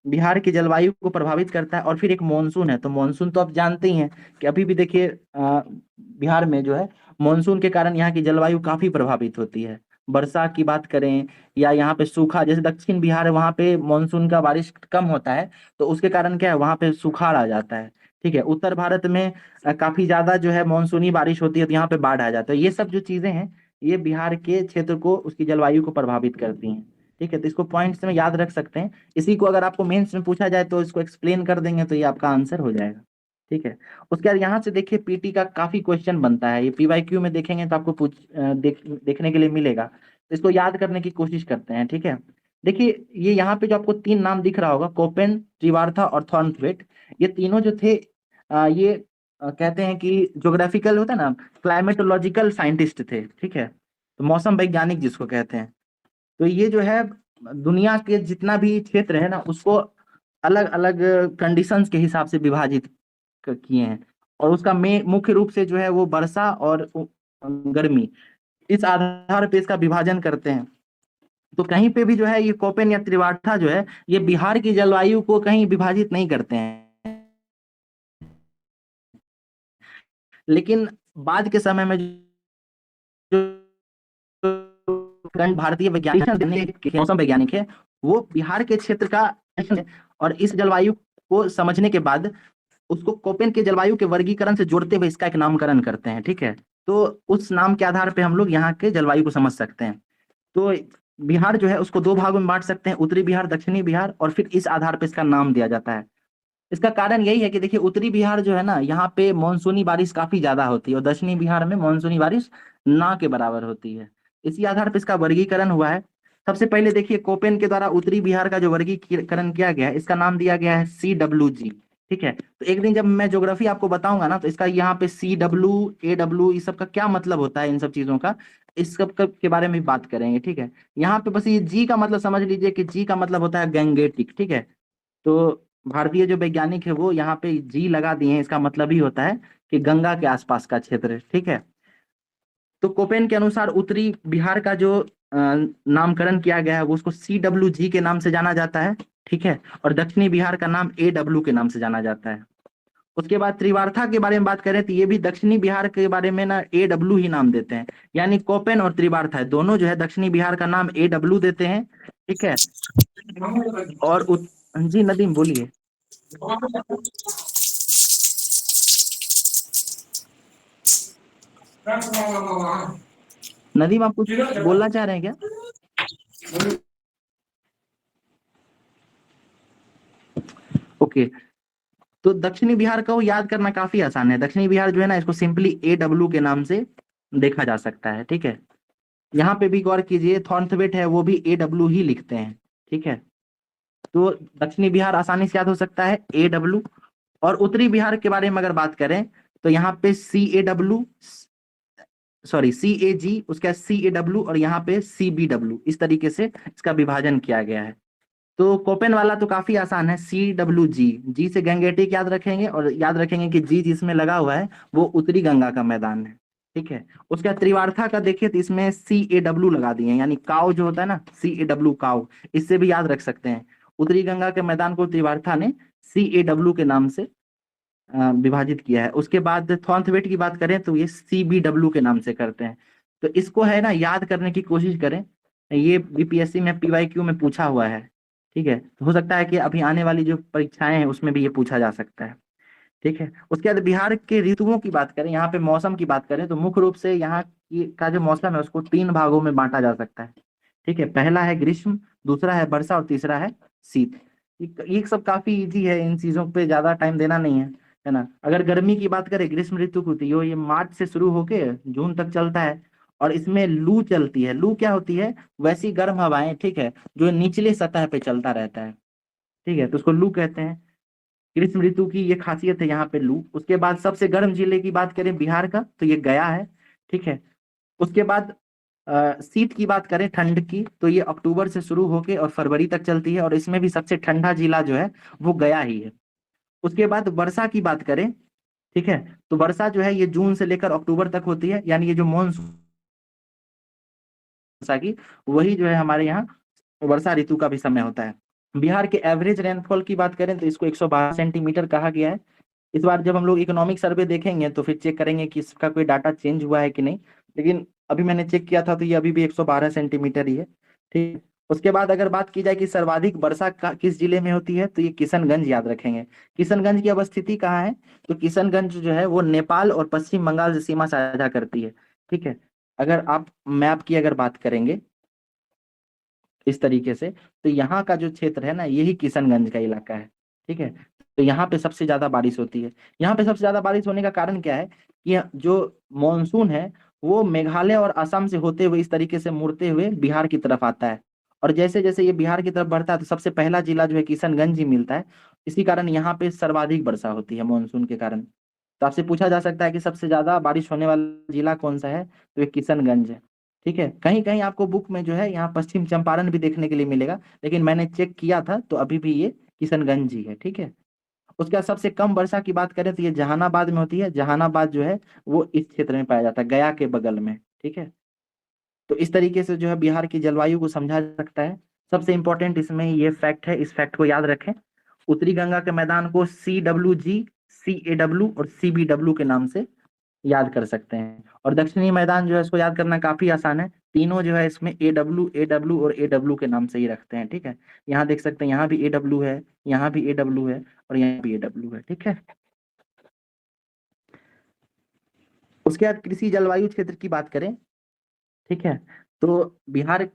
[SPEAKER 1] बिहार की जलवायु को प्रभावित करता है। और फिर एक मानसून है, तो मानसून तो आप जानते ही हैं कि अभी भी देखिए बिहार में जो है मानसून के कारण यहाँ की जलवायु काफी प्रभावित होती है। वर्षा की बात करें या यहाँ पे सूखा, जैसे दक्षिण बिहार है वहाँ पे मानसून का बारिश कम होता है, तो उसके कारण क्या है वहाँ पे सुखाड़ आ जाता है, ठीक है। उत्तर भारत में काफी ज्यादा जो है मानसूनी बारिश होती है, तो यहाँ पे बाढ़ आ जाता है। ये सब जो चीजें हैं ये बिहार के क्षेत्र को, उसकी जलवायु को प्रभावित करती हैं, ठीक है। तो इसको पॉइंट्स में याद रख सकते हैं। इसी को अगर आपको मेंस में पूछा जाए तो इसको एक्सप्लेन कर देंगे तो ये आपका आंसर हो जाएगा, ठीक है। उसके बाद यहाँ से देखिए पीटी का काफी क्वेश्चन बनता है, ये पीवाईक्यू में देखेंगे तो आपको देखने के लिए मिलेगा। तो इसको याद करने की कोशिश करते हैं, ठीक है। देखिए ये यहाँ पे जो आपको तीन नाम दिख रहा होगा, कोपेन, त्रिवार्था और थॉर्नथवेट, ये तीनों जो थे ये कहते हैं कि ज्योग्राफिकल होता है ना, क्लाइमेटोलॉजिकल साइंटिस्ट थे, ठीक है। तो मौसम वैज्ञानिक जिसको कहते हैं। तो ये जो है दुनिया के जितना भी क्षेत्र है ना उसको अलग अलग कंडीशंस के हिसाब से विभाजित किए हैं, और उसका मुख्य रूप से जो है वो वर्षा और गर्मी, इस आधार पे इसका विभाजन करते हैं। तो कहीं पे भी जो है ये कोपेन या त्रिवार्था जो है ये बिहार की जलवायु को कहीं विभाजित नहीं करते हैं, लेकिन बाद के समय में जो भारतीय वैज्ञानिक मौसम वैज्ञानिक है वो बिहार के क्षेत्र का और इस जलवायु को समझने के बाद उसको कोपेन के जलवायु के वर्गीकरण से जोड़ते हुए इसका एक नामकरण करते हैं, ठीक है। तो उस नाम के आधार पे हम लोग यहाँ के जलवायु को समझ सकते हैं। तो बिहार जो है उसको दो भागों में बांट सकते हैं, उत्तरी बिहार, दक्षिणी बिहार, और फिर इस आधार पे इसका नाम दिया जाता है। इसका कारण यही है कि देखिए उत्तरी बिहार जो है ना यहाँ पे मानसूनी बारिश काफी ज्यादा होती है, और दक्षिणी बिहार में मानसूनी बारिश ना के बराबर होती है। इसी आधार पर इसका वर्गीकरण हुआ है। सबसे पहले देखिए कोपेन के द्वारा उत्तरी बिहार का जो वर्गीकरण किया गया है इसका नाम दिया गया है CWG, ठीक है। तो एक दिन जब मैं ज्योग्राफी आपको बताऊंगा ना तो इसका यहाँ पे CW AW इस सब का क्या मतलब होता है, इन सब चीजों का, इस सब के बारे में भी बात करेंगे, ठीक है। यहाँ पे बस ये जी का मतलब समझ लीजिए कि जी का मतलब होता है गैंगेटिक, ठीक है। तो भारतीय जो वैज्ञानिक है वो यहाँ पे जी लगा दिए हैं, इसका मतलब ही होता है कि गंगा के आसपास का क्षेत्र, ठीक है। तो कोपेन के अनुसार उत्तरी बिहार का जो नामकरण किया गया है वो उसको CWG के नाम से जाना जाता है, ठीक है। और दक्षिणी बिहार का नाम AW के नाम से जाना जाता है। उसके बाद त्रिवार्था के बारे में बात करें तो ये भी दक्षिणी बिहार के बारे में ना AW ही नाम देते हैं, यानी कोपेन और त्रिवार्था दोनों जो है दक्षिणी बिहार का नाम AW देते हैं, ठीक है। और जी नदीम बोलिए। नदीम आप कुछ बोलना चाह रहे हैं क्या? ओके। तो दक्षिणी बिहार को याद करना काफी आसान है। दक्षिणी बिहार जो है ना, इसको सिंपली AW के नाम से देखा जा सकता है, ठीक है। यहाँ पे भी गौर कीजिए, थॉर्नथवेट है वो भी AW ही लिखते हैं, ठीक है। तो दक्षिणी बिहार आसानी से याद हो सकता है AW। और उत्तरी बिहार के बारे में अगर बात करें तो यहाँ पे CAW, सॉरी CAG, उसका CAW और यहाँ पे CBW, इस तरीके से इसका विभाजन किया गया है। तो कोपेन वाला तो काफी आसान है, CWG, जी से गंगेटिक याद रखेंगे और याद रखेंगे कि जी जिसमें लगा हुआ है वो उत्तरी गंगा का मैदान है, ठीक है। उसका त्रिवार्था का देखिए तो इसमें CAW लगा दिए, यानी काव जो होता है ना, CAW काव, इससे भी याद रख सकते हैं। उत्तरी गंगा के मैदान को त्रिवार्था ने CAW के नाम से विभाजित किया है। उसके बाद थॉर्नथवेट की बात करें तो ये CBW के नाम से करते हैं। तो इसको है ना याद करने की कोशिश करें, ये BPSC में PYQ में पूछा हुआ है, ठीक है। तो हो सकता है कि अभी आने वाली जो परीक्षाएं हैं उसमें भी ये पूछा जा सकता है, ठीक है। उसके बाद बिहार के ऋतुओं की बात करें, यहाँ पे मौसम की बात करें तो मुख्य रूप से यहाँ की का जो मौसम है उसको 3 भागों में बांटा जा सकता है, ठीक है। पहला है ग्रीष्म, दूसरा है वर्षा और तीसरा है शीत। ये सब काफी इजी है, इन चीजों पे ज्यादा टाइम देना नहीं है ना। अगर गर्मी की बात करें, ग्रीष्म ऋतु होती है ये मार्च से शुरू होके जून तक चलता है, और इसमें लू चलती है। लू क्या होती है? वैसी गर्म हवाएं, ठीक है, जो निचले सतह पे चलता रहता है, ठीक है, तो उसको लू कहते हैं। ग्रीष्म ऋतु की ये खासियत है यहाँ पे लू। उसके बाद सबसे गर्म जिले की बात करें बिहार का तो ये गया है, ठीक है। उसके बाद शीत की बात करें, ठंड की, तो ये अक्टूबर से शुरू होके और फरवरी तक चलती है, और इसमें भी सबसे ठंडा जिला जो है वो गया ही है। उसके बाद वर्षा की बात करें, ठीक है, तो वर्षा जो है ये जून से लेकर अक्टूबर तक होती है, यानी ये जो मानसून वर्षा की, वही जो है हमारे यहाँ वर्षा ऋतु का भी समय होता है। बिहार के एवरेज रेनफॉल की बात करें तो इसको 112 सेंटीमीटर कहा गया है। इस बार जब हम लोग इकोनॉमिक सर्वे देखेंगे तो फिर चेक करेंगे कि इसका कोई डाटा चेंज हुआ है कि नहीं, लेकिन अभी मैंने चेक किया था तो ये अभी भी 112 सेंटीमीटर ही है, ठीक। उसके बाद अगर बात की जाए कि सर्वाधिक वर्षा किस जिले में होती है तो ये किशनगंज याद रखेंगे। किशनगंज की अवस्थिति कहाँ है? तो किशनगंज जो है वो नेपाल और पश्चिम बंगाल से सीमा साझा करती है, ठीक है। अगर आप मैप की अगर बात करेंगे इस तरीके से, तो यहाँ का जो क्षेत्र है ना, यही किशनगंज का इलाका है, ठीक है। तो यहाँ पे सबसे ज्यादा बारिश होती है। यहाँ पे सबसे ज्यादा बारिश होने का कारण क्या है कि जो मॉनसून है वो मेघालय और असम से होते हुए इस तरीके से मुड़ते हुए बिहार की तरफ आता है, और जैसे जैसे ये बिहार की तरफ बढ़ता है तो सबसे पहला जिला जो है किशनगंज ही मिलता है। इसी कारण यहाँ पे सर्वाधिक वर्षा होती है मॉनसून के कारण। तो आपसे पूछा जा सकता है कि सबसे ज्यादा बारिश होने वाला जिला कौन सा है, तो ये किशनगंज है, ठीक है। कहीं कहीं आपको बुक में जो है यहाँ पश्चिम चंपारण भी देखने के लिए मिलेगा, लेकिन मैंने चेक किया था तो अभी भी ये किशनगंज ही है, ठीक है। उसके बाद सबसे कम वर्षा की बात करें तो ये जहानाबाद में होती है। जहानाबाद जो है वो इस क्षेत्र में पाया जाता है, गया के बगल में, ठीक है। तो इस तरीके से जो है बिहार की जलवायु को समझा जा सकता है। सबसे इंपॉर्टेंट इसमें ये फैक्ट है, इस फैक्ट को याद रखें। उत्तरी गंगा के मैदान को CWG, CAW और CBW के नाम से याद कर सकते हैं। और दक्षिणी मैदान जो है इसको याद करना काफी आसान है। तीनों जो है इसमें AW, AW और AW के नाम से ही रखते हैं, ठीक है। यहाँ देख सकते हैं, यहाँ भी AW है, यहाँ भी AW है और यहाँ भी AW है, ठीक है। उसके बाद कृषि जलवायु क्षेत्र की बात करें, ठीक है, तो बिहार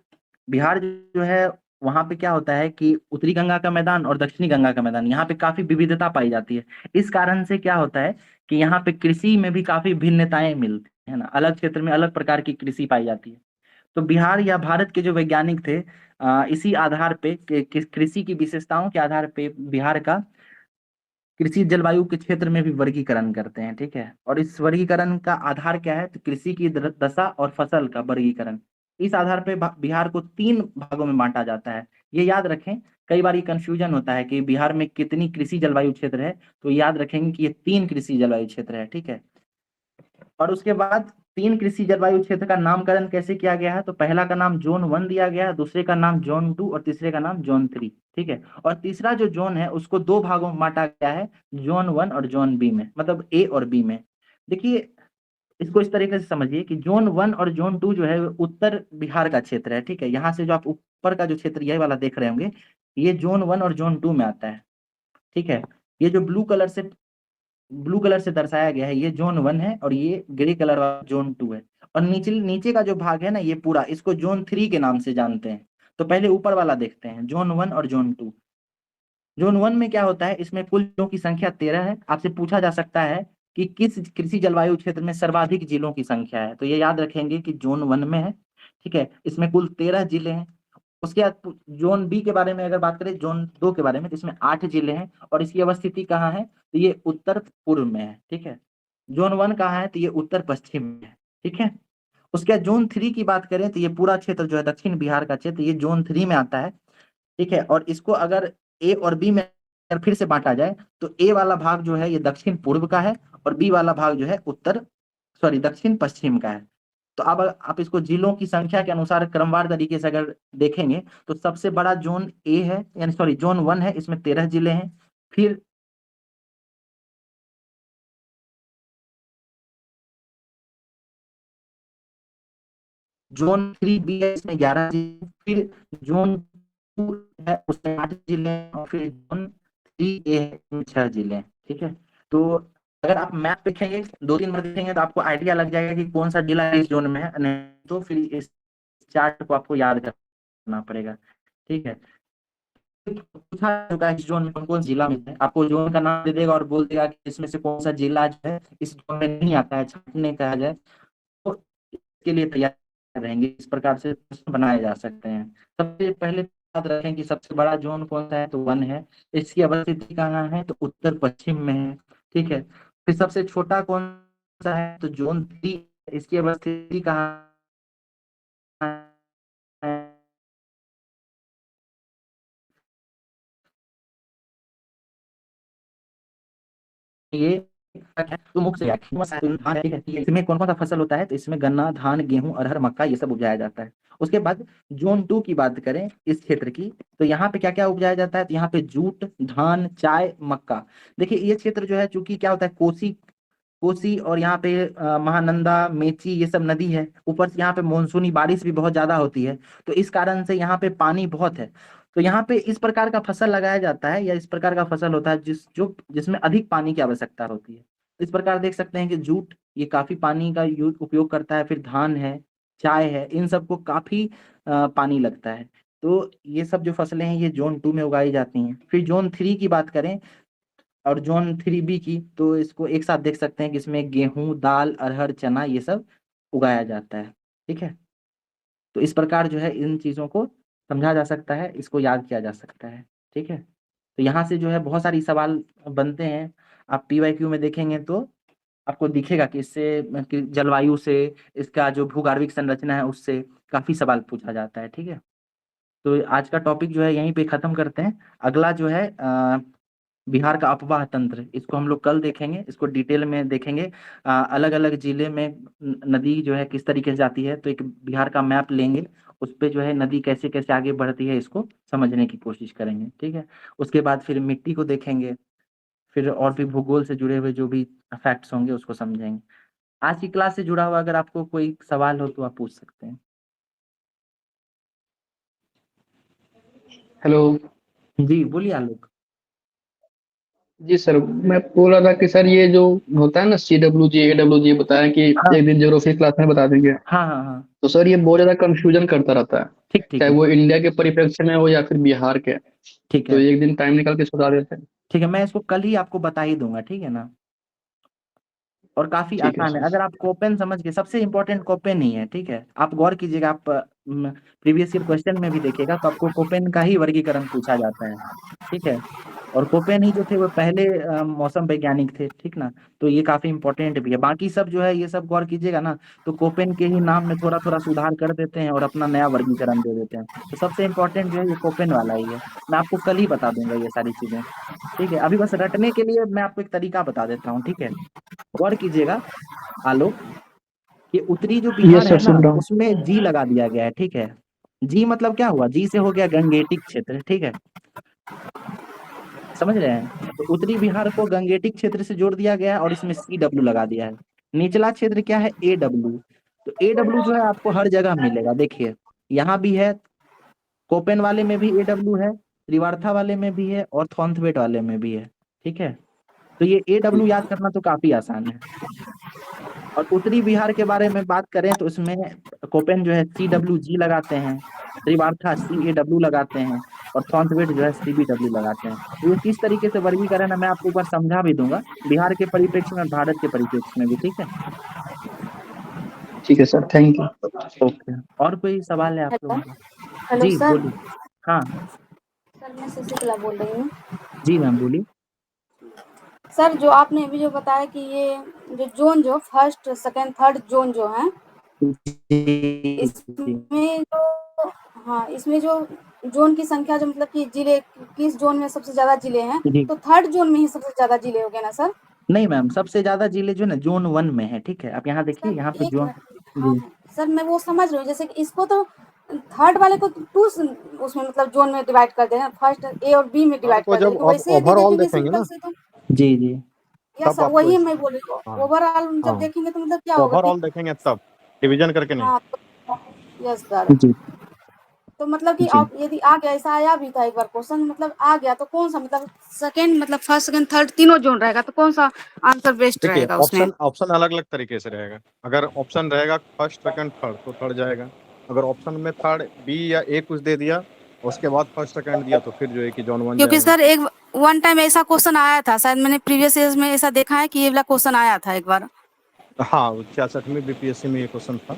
[SPEAKER 1] बिहार जो है वहां पे क्या होता है कि उत्तरी गंगा का मैदान और दक्षिणी गंगा का मैदान, यहाँ पे काफी विविधता पाई जाती है। इस कारण से क्या होता है कि यहाँ पे कृषि में भी काफी भिन्नताएं मिलती है ना, अलग क्षेत्र में अलग प्रकार की कृषि पाई जाती है। तो बिहार या भारत के जो वैज्ञानिक थे इसी आधार पे कृषि की विशेषताओं के आधार पे बिहार का कृषि जलवायु के क्षेत्र में भी वर्गीकरण करते हैं, ठीक है। और इस वर्गीकरण का आधार क्या है? तो कृषि की दशा और फसल का वर्गीकरण। इस आधार पे बिहार को 3 भागों में बांटा जाता है। ये याद रखें, कई बार ये कंफ्यूजन होता है कि बिहार में कितनी कृषि जलवायु क्षेत्र है, तो याद रखेंगे कि ये 3 कृषि जलवायु क्षेत्र है, ठीक है। और उसके बाद 3 कृषि जलवायु क्षेत्र का नामकरण कैसे किया गया है? तो पहला का नाम जोन 1 दिया गया है, दूसरे का नाम जोन 2 और तीसरे का नाम जोन 3, ठीक है। और तीसरा जो जोन है उसको 2 भागों में बांटा गया है, जोन 1 और जोन बी में, मतलब ए और बी में। देखिए इसको इस तरीके से समझिए कि जोन 1 और जोन 2 जो है उत्तर बिहार का क्षेत्र है, ठीक है। यहाँ से जो आप ऊपर का जो क्षेत्र यही वाला देख रहे होंगे, ये जोन 1 और जोन 2 में आता है, ठीक है। ये जो ब्लू कलर से दर्शाया गया है ये जोन 1 है, और ये ग्रे कलर वाला जोन 2 है। और नीचे का जो भाग है ना, ये पूरा इसको जोन 3 के नाम से जानते हैं। तो पहले ऊपर वाला देखते हैं, जोन 1 और जोन 2। जोन 1 में क्या होता है, इसमें कुल जिलों की संख्या 13 है। आपसे पूछा जा सकता है कि किस कृषि जलवायु क्षेत्र में सर्वाधिक जिलों की संख्या है, तो ये याद रखेंगे कि जोन 1 में है। ठीक है, इसमें कुल 13 जिले हैं। उसके बाद जोन बी के बारे में अगर बात करें, जोन 2 के बारे में, तो इसमें 8 जिले हैं और इसकी अवस्थिति कहाँ है, तो ये उत्तर पूर्व में है। ठीक है, जोन 1 कहाँ है, तो ये उत्तर पश्चिम में है। ठीक है, उसके बाद जोन 3 की बात करें तो ये पूरा क्षेत्र जो है दक्षिण बिहार का क्षेत्र, ये जोन 3 में आता है। ठीक है, और इसको अगर ए और बी में अगर फिर से बांटा जाए तो ए वाला भाग जो है ये दक्षिण पूर्व का है और बी वाला भाग जो है दक्षिण पश्चिम का है। तो अब आप इसको जिलों की संख्या के अनुसार क्रमवार तरीके से अगर देखेंगे तो सबसे बड़ा जोन ए है, यानी जोन 1 है, इसमें 13 जिले हैं। फिर जोन 3 बी है, इसमें 11 जिले। फिर जोन 2 है, उसमें 8 जिले हैं और फिर जोन 3 ए है, इसमें 6 जिले हैं। ठीक है, तो अगर आप मैप देखेंगे 2-3 बार देखेंगे तो आपको आइडिया लग जाएगा कि कौन सा जिला इस जोन में है, नहीं तो फिर इस चार्ट को आपको याद करना पड़ेगा। ठीक है, पूछा चुका है इस जोन में कौन कौन जिला में है, आपको जोन का नाम दे देगा और बोल देगा कि इसमें से कौन सा जिला जो है इस जोन में नहीं आता है, छाटने कहा जाए तो इसके लिए तैयार रहेंगे। इस प्रकार से प्रश्न बनाए जा सकते हैं। सबसे पहले याद रखें कि सबसे बड़ा जोन कौन सा है, तो 1 है। इसकी अवस्थिति कहाँ है, तो उत्तर पश्चिम में है। ठीक है, फिर सबसे छोटा कौन सा है, तो जोन 3, इसकी अवस्थिति कहाँ है, ये तो मुख्य इसमें कौन कौन सा फसल होता है, तो इसमें गन्ना, धान, गेहूं, अरहर, मक्का ये सब उपजाया जाता है। उसके बाद जोन 2 की बात करें इस क्षेत्र की, तो यहाँ पे क्या क्या उपजाया जाता है, तो यहाँ पे जूट, धान, चाय, मक्का। देखिए ये क्षेत्र जो है चूंकि क्या होता है, कोसी कोसी और यहाँ पे महानंदा, मेची ये सब नदी है, ऊपर से यहाँ पे मानसूनी बारिश भी बहुत ज्यादा होती है, तो इस कारण से यहाँ पे पानी बहुत है। तो यहाँ पे इस प्रकार का फसल लगाया जाता है या इस प्रकार का फसल होता है जिसमें अधिक पानी की आवश्यकता होती है। इस प्रकार देख सकते हैं कि जूट ये काफी पानी का उपयोग करता है, फिर धान है, चाय है, इन सबको काफी पानी लगता है। तो ये सब जो फसलें हैं ये जोन 2 में उगाई जाती हैं। फिर जोन 3 की बात करें और जोन 3 बी की, तो इसको एक साथ देख सकते हैं कि इसमें गेहूं, दाल, अरहर, चना ये सब उगाया जाता है। ठीक है, तो इस प्रकार जो है इन चीजों को समझा जा सकता है, इसको याद किया जा सकता है। ठीक है, तो यहाँ से जो है बहुत सारी सवाल बनते हैं। आप PYQ में देखेंगे तो आपको दिखेगा कि इससे कि जलवायु से, इसका जो भूगर्भिक संरचना है उससे काफी सवाल पूछा जाता है। ठीक है, तो आज का टॉपिक जो है यहीं पे खत्म करते हैं। अगला जो है बिहार का अफवाह तंत्र, इसको हम लोग कल देखेंगे, इसको डिटेल में देखेंगे। अलग अलग जिले में नदी जो है किस तरीके से जाती है, तो एक बिहार का मैप लेंगे, उस पे जो है नदी कैसे कैसे आगे बढ़ती है इसको समझने की कोशिश करेंगे। ठीक है, उसके बाद फिर मिट्टी को देखेंगे, फिर और भी भूगोल से जुड़े हुए जो भी फैक्ट्स होंगे उसको समझेंगे। आज की क्लास से जुड़ा हुआ अगर आपको कोई सवाल हो तो आप पूछ सकते हैं।
[SPEAKER 8] हेलो।
[SPEAKER 1] जी बोलिए आलोक।
[SPEAKER 8] जी सर, मैं बोल रहा था कि सर ये जो होता है ना CWG AWG बताया कि
[SPEAKER 1] हाँ
[SPEAKER 8] एक दिन ज्योग्राफी क्लास में बता देंगे।
[SPEAKER 1] हाँ हाँ हाँ,
[SPEAKER 8] तो सर ये बहुत ज्यादा कंफ्यूजन करता रहता है,
[SPEAKER 1] ठीक ठीक
[SPEAKER 8] चाहे
[SPEAKER 1] है,
[SPEAKER 8] वो इंडिया के परिप्रेक्ष्य में हो या फिर बिहार के।
[SPEAKER 1] ठीक
[SPEAKER 8] तो
[SPEAKER 1] है,
[SPEAKER 8] एक दिन टाइम निकाल के बता देते हैं।
[SPEAKER 1] ठीक है, मैं इसको कल ही आपको बता ही दूंगा। ठीक है ना, और काफी
[SPEAKER 8] ठीक है
[SPEAKER 1] आसान है
[SPEAKER 8] सर।
[SPEAKER 1] अगर आप कोपेन समझ के, सबसे इंपॉर्टेंट कोपेन ही है। ठीक है, आप गौर कीजिएगा, आप प्रीवियस ईयर क्वेश्चन में भी देखिएगा तो आपको कोपेन का ही वर्गीकरण पूछा जाता है। ठीक है, और कोपेन ही जो थे वो पहले मौसम वैज्ञानिक थे। ठीक ना, तो ये काफी इंपॉर्टेंट भी है। बाकी सब जो है ये सब गौर कीजिएगा ना, तो कोपेन के ही नाम में थोड़ा थोड़ा सुधार कर देते हैं और अपना नया वर्गीकरण दे देते हैं। तो सबसे इंपॉर्टेंट जो है ये कोपेन वाला ही है। मैं आपको कल ही बता दूंगा ये सारी चीजें। ठीक है, अभी बस रटने के लिए मैं आपको एक तरीका बता देता हूँ। ठीक है, गौर कीजिएगा आलोक, कि उत्तरी जो बिहार
[SPEAKER 8] यस
[SPEAKER 1] है
[SPEAKER 8] सर,
[SPEAKER 1] ना
[SPEAKER 8] सुन रहा हूँ।
[SPEAKER 1] उसमें जी लगा दिया गया है। ठीक है, जी मतलब क्या हुआ, जी से हो गया गंगेटिक क्षेत्र। ठीक है, समझ रहे हैं, तो उत्तरी बिहार को गंगेटिक क्षेत्र से जोड़ दिया गया है और इसमें CW लगा दिया है। निचला क्षेत्र क्या है, AW। तो AW जो है आपको हर जगह मिलेगा, देखिए यहाँ भी है, कोपेन वाले में भी AW है, त्रिवार्था वाले में भी है और थॉन्थवेट वाले में भी है। ठीक है, तो ये AW याद करना तो काफी आसान है। और उत्तरी बिहार के बारे में बात करें तो इसमें कोपेन जो है CWG लगाते हैं, त्रिवार्था CAW लगाते हैं, और सॉन्थवेट जो है CBW लगाते हैं। तो ये किस तरीके से वर्गीकरण है मैं आपको एक बार समझा भी दूंगा, बिहार के परिप्रेक्ष्य में और भारत के परिप्रेक्ष्य में भी, ठीक है।
[SPEAKER 8] ठीक है सर, थैंक यू।
[SPEAKER 1] ओके, और कोई सवाल है आप
[SPEAKER 9] हेलो
[SPEAKER 1] लोगों का?
[SPEAKER 9] हेलो
[SPEAKER 1] जी
[SPEAKER 9] सर।
[SPEAKER 1] बोलिए। हाँ
[SPEAKER 9] सर मैं शशिकला बोल रही हूँ।
[SPEAKER 1] जी मैम बोलिए।
[SPEAKER 9] सर जो आपने अभी जो बताया कि ये जो जोन जो फर्स्ट सेकंड थर्ड जोन जो है
[SPEAKER 1] जी
[SPEAKER 9] इसमें जो हाँ इसमें जो जोन की संख्या जो मतलब कि जिले किस जोन में सबसे ज्यादा जिले हैं,
[SPEAKER 1] जी
[SPEAKER 9] तो थर्ड जोन में ही सबसे ज्यादा जिले हो गए ना सर?
[SPEAKER 1] नहीं मैम, सबसे ज्यादा जिले जो है ना जोन 1 में है, ठीक है। आप यहाँ देखिए, यहाँ पे
[SPEAKER 9] एक
[SPEAKER 1] जोन।
[SPEAKER 9] मिनट, हाँ
[SPEAKER 1] जी
[SPEAKER 9] सर मैं वो समझ रही हूँ, जैसे कि इसको तो थर्ड वाले को टू उसमें मतलब जोन में डिवाइड कर देना, फर्स्ट ए और बी में डिवाइड
[SPEAKER 7] आपको
[SPEAKER 9] कर देना,
[SPEAKER 7] जब
[SPEAKER 9] लेकिन
[SPEAKER 7] आप
[SPEAKER 9] वैसे यदि
[SPEAKER 7] ओवरऑल
[SPEAKER 9] देखेंगे
[SPEAKER 7] देखेंगे
[SPEAKER 9] सिंपल
[SPEAKER 7] ना,
[SPEAKER 9] से तो
[SPEAKER 1] जी जी
[SPEAKER 9] यस
[SPEAKER 7] तब
[SPEAKER 9] सर
[SPEAKER 7] आपको
[SPEAKER 9] वही
[SPEAKER 7] इस
[SPEAKER 9] मैं बोल रही हूँ।
[SPEAKER 7] हाँ
[SPEAKER 9] ओवरऑल जब
[SPEAKER 7] हाँ
[SPEAKER 9] देखेंगे तो मतलब क्या होगा कि
[SPEAKER 7] ओवरऑल देखेंगे तब, डिवीजन करके नहीं।
[SPEAKER 9] हाँ तो यस सर,
[SPEAKER 1] जी
[SPEAKER 9] तो मतलब कि
[SPEAKER 1] जी
[SPEAKER 9] आप यदि आ गया, ऐसा आया भी था एक बार क्वेश्चन, मतलब आ गया तो कौन सा मतलब सेकंड मतलब फर्स्ट सेकंड थर्ड तीनों जोन रहेगा, तो कौन सा आंसर बेस्ट
[SPEAKER 7] देखिए
[SPEAKER 9] रहेगा उसमें?
[SPEAKER 7] ऑप्शन ऑप्शन अलग अलग तरीके से रहेगा। अगर ऑप्शन रहेगा फर्स्ट सेकंड थर्ड तो थर्ड जाएगा। अगर ऑप्शन में थर्ड बी या ए कुछ दे दिया, उसके बाद फर्स्ट सेकंड दिया, तो फिर जो है कि जॉन 1
[SPEAKER 9] क्योंकि
[SPEAKER 7] जाएगा।
[SPEAKER 9] सर एक वन टाइम ऐसा क्वेश्चन आया था, शायद मैंने प्रीवियस ईयर्स में ऐसा देखा है कि ये वाला क्वेश्चन आया था एक बार।
[SPEAKER 7] हाँ 66वीं बीपीएससी में ये क्वेश्चन था।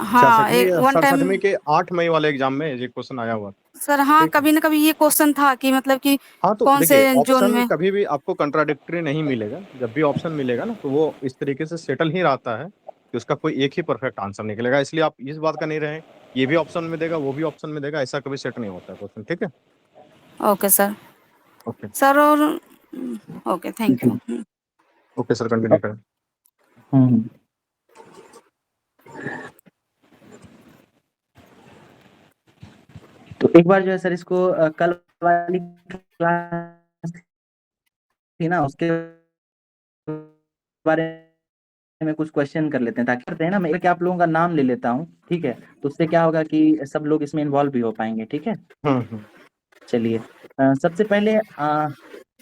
[SPEAKER 9] हाँ
[SPEAKER 7] 66वीं
[SPEAKER 9] एक
[SPEAKER 7] या
[SPEAKER 9] वन टाइम
[SPEAKER 7] 67वीं के 8 मई वाले एग्जाम में ये क्वेश्चन आया हुआ था।
[SPEAKER 9] सर, हाँ
[SPEAKER 7] ठीक है।
[SPEAKER 9] कभी ना कभी ये क्वेश्चन था कि मतलब कि
[SPEAKER 7] हाँ तो
[SPEAKER 9] कौन से
[SPEAKER 7] देखिए
[SPEAKER 9] जोन
[SPEAKER 7] ऑप्शन
[SPEAKER 9] में।
[SPEAKER 7] कभी भी आपको कंट्राडिक्टरी नहीं मिलेगा। जब भी ऑप्शन मिलेगा ना तो वो इस तरीके से सेटल ही रहता है कि उसका कोई एक ही परफेक्ट आंसर निकलेगा। इसलिए आप इस बात का नहीं रहे ये भी ऑप्शन में देगा वो भी ऑप्शन में देगा, ऐसा कभी सेट नहीं होता है क्वेश्चन। ठीक है।
[SPEAKER 9] Okay sir.
[SPEAKER 7] ओके
[SPEAKER 9] सर और ओके थैंक
[SPEAKER 1] जी
[SPEAKER 9] यू।
[SPEAKER 7] ओके सर, कंटिन्यू करें।
[SPEAKER 1] हम्म। तो एक बार जो है सर इसको कल वाली क्लास थी ना, उसके बारे में कुछ क्वेश्चन कर लेते हैं, ताकि करते हैं ना, मैं आप लोगों का नाम ले लेता हूँ, ठीक है। तो उससे क्या होगा कि सब लोग इसमें इन्वॉल्व भी हो पाएंगे, ठीक है।
[SPEAKER 7] हम्म।
[SPEAKER 1] चलिए सबसे पहले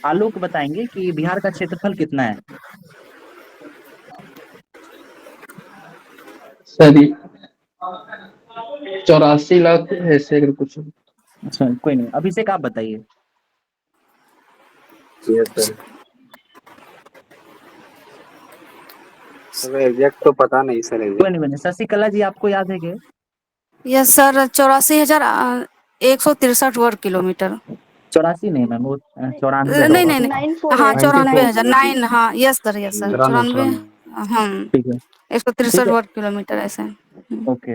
[SPEAKER 1] आलोक बताएंगे कि बिहार का क्षेत्रफल कितना है।
[SPEAKER 8] सर 84 लाख ऐसे अगर कुछ।
[SPEAKER 1] अच्छा कोई नहीं, अभिषेक आप बताइए।
[SPEAKER 5] सर एग्जैक्ट तो पता नहीं सर,
[SPEAKER 1] कोई
[SPEAKER 5] एग्जैक्ट।
[SPEAKER 1] नहीं, शशिकला जी आपको याद है क्या?
[SPEAKER 9] यस सर 84,163 वर्ग किलोमीटर।
[SPEAKER 1] 84 नहीं मैम, वो 94
[SPEAKER 9] नहीं
[SPEAKER 1] होगा।
[SPEAKER 9] नहीं नहीं, हाँ
[SPEAKER 2] 94
[SPEAKER 9] 94,000 9, हाँ यस सर 94,
[SPEAKER 2] 94
[SPEAKER 9] हम
[SPEAKER 1] ठीक है
[SPEAKER 9] 163
[SPEAKER 1] ठीक है।
[SPEAKER 9] वर्ग किलोमीटर ऐसे।
[SPEAKER 1] ओके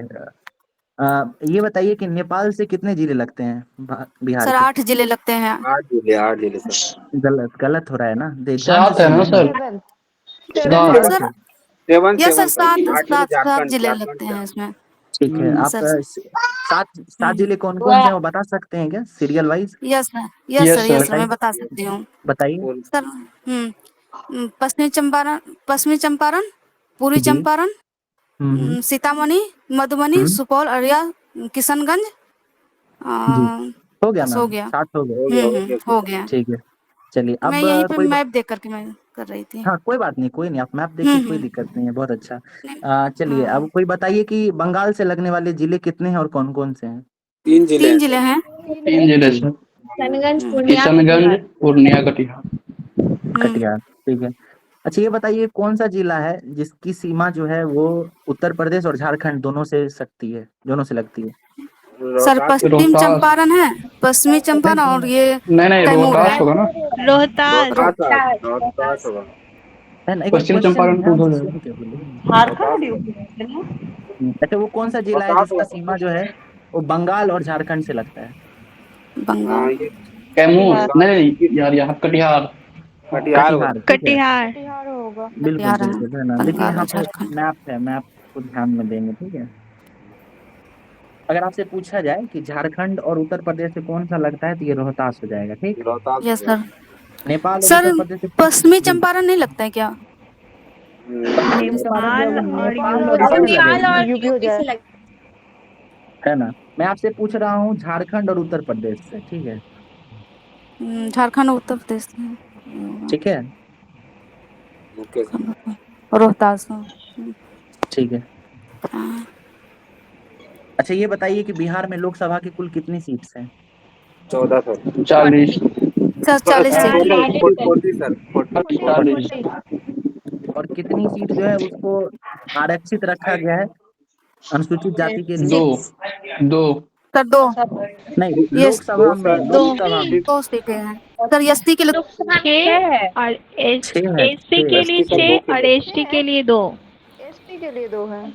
[SPEAKER 1] ये बताइए कि नेपाल से कितने जिले लगते हैं बिहार
[SPEAKER 9] सर
[SPEAKER 1] के?
[SPEAKER 9] 8 जिले लगते हैं।
[SPEAKER 5] 8 जिले सर।
[SPEAKER 1] गलत गलत हो रहा है ना, ध्यान से
[SPEAKER 8] 7 है ना
[SPEAKER 1] सुनिए ना।
[SPEAKER 8] Sir? 7।
[SPEAKER 9] Sir
[SPEAKER 5] 7
[SPEAKER 9] yes sir
[SPEAKER 5] 7 sir, 8 जिले
[SPEAKER 9] 7
[SPEAKER 5] झारखंड,
[SPEAKER 9] जिले
[SPEAKER 5] झारखंड
[SPEAKER 9] लगते
[SPEAKER 5] से।
[SPEAKER 9] हैं इसमें।
[SPEAKER 1] ठीक है, आप
[SPEAKER 9] सर
[SPEAKER 1] सात जिले कौन कौन से हैं वो बता सकते हैं क्या, serial wise?
[SPEAKER 9] Yes sir
[SPEAKER 8] yes
[SPEAKER 9] yes
[SPEAKER 8] sir.
[SPEAKER 9] Sir मैं
[SPEAKER 1] बताइए
[SPEAKER 9] बता सकती हूँ
[SPEAKER 1] बताइए।
[SPEAKER 9] सर। पश्चिमी चंपारण, पूर्वी
[SPEAKER 1] जी
[SPEAKER 9] चंपारण,
[SPEAKER 1] हम्म।
[SPEAKER 9] सीतामढ़ी, मधुबनी,
[SPEAKER 1] हम्म,
[SPEAKER 9] सुपौल, अररिया, किशनगंज,
[SPEAKER 1] जी हो गया
[SPEAKER 9] बस
[SPEAKER 1] मैम,
[SPEAKER 9] हो गया।
[SPEAKER 1] 7 हो गए।
[SPEAKER 5] हो गया
[SPEAKER 9] हो गया।
[SPEAKER 1] ठीक है चलिए,
[SPEAKER 9] मैं
[SPEAKER 1] अब
[SPEAKER 9] यहीं पे
[SPEAKER 1] कोई
[SPEAKER 9] मैप देख करके मैं कर रही थी।
[SPEAKER 1] हाँ कोई बात नहीं, कोई नहीं, आप मैप देखिए, कोई दिक्कत नहीं है, बहुत अच्छा। चलिए
[SPEAKER 9] हाँ
[SPEAKER 1] अब कोई बताइए कि बंगाल से लगने वाले जिले कितने हैं और कौन कौन से हैं?
[SPEAKER 5] 3 जिले
[SPEAKER 9] 3
[SPEAKER 5] हैं
[SPEAKER 9] जिले
[SPEAKER 5] सर।
[SPEAKER 9] हैं।
[SPEAKER 8] 3 जिले
[SPEAKER 1] जी
[SPEAKER 8] सर।
[SPEAKER 6] किशनगंज, पूर्णिया,
[SPEAKER 8] किशनगंज, पूर्णिया, कटिहार।
[SPEAKER 1] कटिहार, ठीक है। अच्छा ये बताइए कौन सा जिला है जिसकी सीमा जो है वो उत्तर प्रदेश और झारखंड दोनों से सकती है, दोनों से लगती है?
[SPEAKER 9] सर
[SPEAKER 5] रोहतास जिले।
[SPEAKER 9] पश्चिम
[SPEAKER 8] रोहतास।
[SPEAKER 9] चंपारण है, पश्चिमी चंपारण और ये
[SPEAKER 8] नहीं नहीं,
[SPEAKER 9] कैमूर है।
[SPEAKER 8] रोहतास होगा ना?
[SPEAKER 6] रोहतास।
[SPEAKER 5] रोहतास होगा।
[SPEAKER 1] एक बार
[SPEAKER 8] पश्चिम
[SPEAKER 1] क्वेश्चन
[SPEAKER 8] चंपारण तो
[SPEAKER 1] ध्यान से
[SPEAKER 8] उधर है।
[SPEAKER 1] सुन के बोलिए।
[SPEAKER 5] रोहतास
[SPEAKER 1] अच्छा वो कौन सा जिला है
[SPEAKER 5] रोहतास
[SPEAKER 1] जिसका
[SPEAKER 5] होगा।
[SPEAKER 1] सीमा जो है वो बंगाल और झारखंड से लगता है?
[SPEAKER 9] बंगाल।
[SPEAKER 5] हाँ ये
[SPEAKER 8] कैमूर
[SPEAKER 5] बंगाल,
[SPEAKER 8] नहीं यार, यहाँ कटिहार।
[SPEAKER 5] कटिहार होगा
[SPEAKER 1] कटिहार,
[SPEAKER 5] सर।
[SPEAKER 1] ठीक है।
[SPEAKER 6] कटिहार।
[SPEAKER 1] बिल्कुल
[SPEAKER 9] कटिहार है,
[SPEAKER 1] बिल्कुल, है ना, देखिए
[SPEAKER 9] बंगाल
[SPEAKER 1] यहाँ
[SPEAKER 9] और
[SPEAKER 1] पे
[SPEAKER 9] झारखंड।
[SPEAKER 1] मैप है, मैप को ध्यान में देंगे, ठीक है। अगर आपसे पूछा जाए कि झारखंड और उत्तर प्रदेश से कौन सा लगता है तो ये रोहतास हो जाएगा, ठीक।
[SPEAKER 5] रोहतास हो
[SPEAKER 9] यस
[SPEAKER 5] गया।
[SPEAKER 9] सर।
[SPEAKER 1] नेपाल और
[SPEAKER 9] सर
[SPEAKER 1] उत्तर प्रदेश से
[SPEAKER 9] पश्चिमी
[SPEAKER 1] जी
[SPEAKER 9] चंपारण नहीं लगता है क्या?
[SPEAKER 1] पश्चिम चंपारण जो है
[SPEAKER 6] नेपाल
[SPEAKER 1] वो
[SPEAKER 6] और
[SPEAKER 1] नेपाल और
[SPEAKER 6] यूपी,
[SPEAKER 1] इधर से
[SPEAKER 6] बंगाल
[SPEAKER 1] लगेगी,
[SPEAKER 6] और यूपी से लग।
[SPEAKER 1] है ना। मैं आपसे पूछ रहा हूँ झारखंड और उत्तर प्रदेश से, ठीक है।
[SPEAKER 9] झारखंड उत्तर प्रदेश से ये होगा।
[SPEAKER 1] ठीक है
[SPEAKER 5] ओके सर।
[SPEAKER 9] रोहतास।
[SPEAKER 1] ठीक है। अच्छा ये बताइए कि बिहार में लोकसभा की कुल कितनी सीट्स हैं?
[SPEAKER 5] 14 सर
[SPEAKER 8] 40
[SPEAKER 9] सर 40 सीट।
[SPEAKER 5] 40 सर 40
[SPEAKER 8] 40
[SPEAKER 1] और कितनी सीट जो है उसको आरक्षित रखा गया है अनुसूचित जाति के लिए?
[SPEAKER 8] 2
[SPEAKER 9] सर 2
[SPEAKER 1] नहीं,
[SPEAKER 9] ये
[SPEAKER 1] लोकसभा में,
[SPEAKER 6] दो।
[SPEAKER 1] लोकसभा में
[SPEAKER 9] 2 सीटें हैं सर। एसटी के लिए
[SPEAKER 6] लोकसभा 6 और
[SPEAKER 1] 6 है,
[SPEAKER 6] एससी के लिए 6 और एसटी के लिए 2।
[SPEAKER 3] एसटी के लिए 2 है।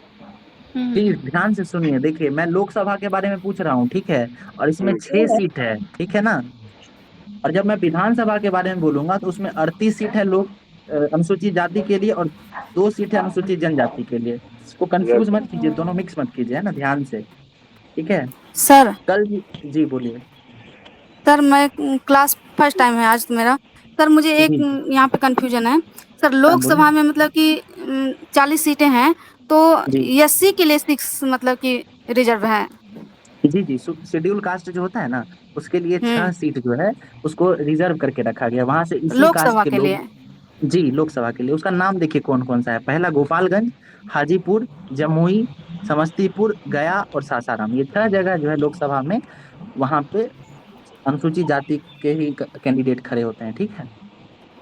[SPEAKER 1] प्लीज ध्यान से सुनिए। देखिए, मैं लोकसभा के बारे में पूछ रहा हूँ, ठीक है, और इसमें 6 सीट है, ठीक है ना। और जब मैं विधानसभा के बारे में बोलूंगा तो उसमें 38 सीट है लोक अनुसूचित जाति के लिए और 2 सीट है अनुसूचित जनजाति के लिए। इसको कंफ्यूज मत कीजिए, दोनों मिक्स मत कीजिए, है ना, ध्यान से, ठीक है।
[SPEAKER 9] सर।
[SPEAKER 1] कल जी बोलिए।
[SPEAKER 9] सर मैं क्लास फर्स्ट टाइम है आज मेरा। सर मुझे एक
[SPEAKER 1] जी
[SPEAKER 9] यहाँ पे कंफ्यूजन है सर।
[SPEAKER 1] हाँ,
[SPEAKER 9] लोकसभा
[SPEAKER 1] बोलिए।
[SPEAKER 9] में मतलब कि 40 सीटें हैं तो
[SPEAKER 1] जी
[SPEAKER 9] एससी के लिए 6 मतलब कि रिजर्व है।
[SPEAKER 1] जी जी शेड्यूल कास्ट जो होता है ना, उसके लिए 6 सीट जो है उसको रिजर्व करके रखा गया, वहां से इसी कास्ट
[SPEAKER 9] लोकसभा
[SPEAKER 1] के
[SPEAKER 9] के
[SPEAKER 1] लोग।
[SPEAKER 9] लिए।
[SPEAKER 1] जी लोकसभा के लिए उसका नाम देखिए कौन कौन सा है। पहला गोपालगंज, हाजीपुर, जमुई, समस्तीपुर, गया और सासाराम, ये 6 जगह जो है लोकसभा में, वहां पे अनुसूचित जाति के ही कैंडिडेट खड़े होते हैं, ठीक है।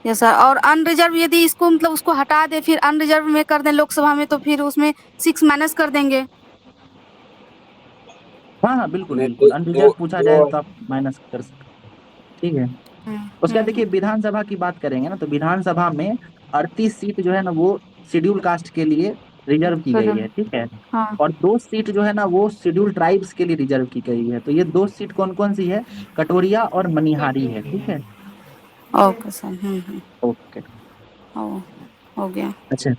[SPEAKER 9] Yes sir. और अनरिजर्व यदि इसको मतलब उसको हटा दे फिर अनरिजर्व में कर दें लोकसभा में तो फिर उसमें 6 माइनस कर देंगे।
[SPEAKER 1] हाँ हाँ बिल्कुल
[SPEAKER 5] नहीं
[SPEAKER 1] बिल्कुल,
[SPEAKER 5] तो
[SPEAKER 1] अनरिजर्व पूछा जाए तो आप माइनस कर सकते, ठीक है। उसका देखिए
[SPEAKER 9] हम्म।
[SPEAKER 1] विधानसभा की बात करेंगे ना, तो विधानसभा में 38 सीट जो है ना वो शेड्यूल कास्ट के लिए रिजर्व की गई है, ठीक है।
[SPEAKER 9] हाँ
[SPEAKER 1] और 2 सीट जो है ना वो शेड्यूल ट्राइब्स के लिए रिजर्व की गई है। तो ये 2 सीट कौन कौन सी है? कटोरिया और मनिहारी है, ठीक है।
[SPEAKER 9] Okay sir.
[SPEAKER 1] ओके।
[SPEAKER 9] हो गया।
[SPEAKER 1] अच्छा,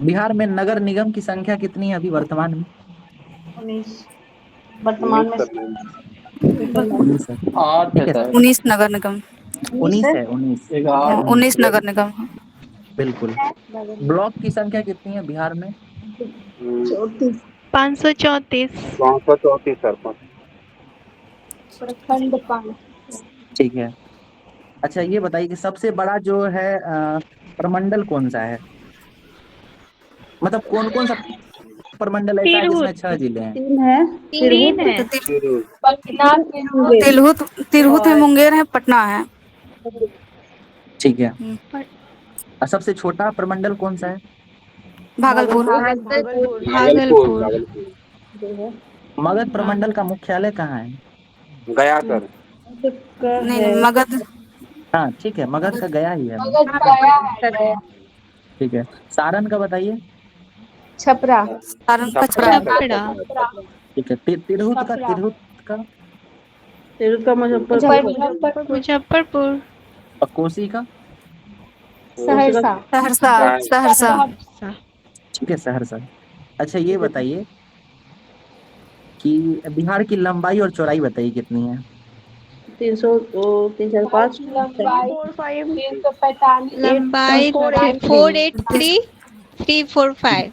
[SPEAKER 1] बिहार में नगर निगम की संख्या कितनी है अभी वर्तमान में?
[SPEAKER 3] 19 वर्तमान में
[SPEAKER 1] 19 है,
[SPEAKER 8] 8
[SPEAKER 1] ठीक
[SPEAKER 8] है
[SPEAKER 1] है।
[SPEAKER 8] शायद।
[SPEAKER 9] 19 नगर निगम।
[SPEAKER 1] 19 है, 19
[SPEAKER 8] 8
[SPEAKER 9] 19 नगर निगम।
[SPEAKER 1] बिल्कुल। ब्लॉक की संख्या कितनी है बिहार में?
[SPEAKER 3] 34
[SPEAKER 6] 534।
[SPEAKER 5] 534 सर
[SPEAKER 3] प्रखंड 5।
[SPEAKER 1] ठीक है। अच्छा ये बताइए कि सबसे बड़ा जो है प्रमंडल कौन सा है? मतलब कौन कौन सा प्रमंडल ऐसा है जिसमें
[SPEAKER 6] तिरहुत।
[SPEAKER 1] 6 जिले हैं?
[SPEAKER 3] 3 है।
[SPEAKER 6] 3 है।
[SPEAKER 3] पटना मुंगेर।
[SPEAKER 9] तिरहुत है, मुंगेर है, पटना है।
[SPEAKER 1] ठीक है। और सबसे छोटा प्रमंडल कौन सा है?
[SPEAKER 9] भागलपुर।
[SPEAKER 6] भागलपुर।
[SPEAKER 1] मगध प्रमंडल का मुख्यालय कहाँ है?
[SPEAKER 5] गया सर
[SPEAKER 9] नहीं मगध।
[SPEAKER 1] हाँ ठीक है, मगध का गया ही है। ठीक है। सारण का बताइए।
[SPEAKER 3] छपरा।
[SPEAKER 9] सारण कचरा।
[SPEAKER 6] छपरा।
[SPEAKER 1] ठीक है। तिरहुत का
[SPEAKER 6] मुजफ्फरपुर।
[SPEAKER 1] और कोसी का?
[SPEAKER 3] सहरसा।
[SPEAKER 9] सहरसा।
[SPEAKER 1] ठीक है, सहरसा। अच्छा ये बताइए कि बिहार की लंबाई और चौड़ाई बताइए कितनी है?
[SPEAKER 3] 305
[SPEAKER 6] लंबाई 483,345।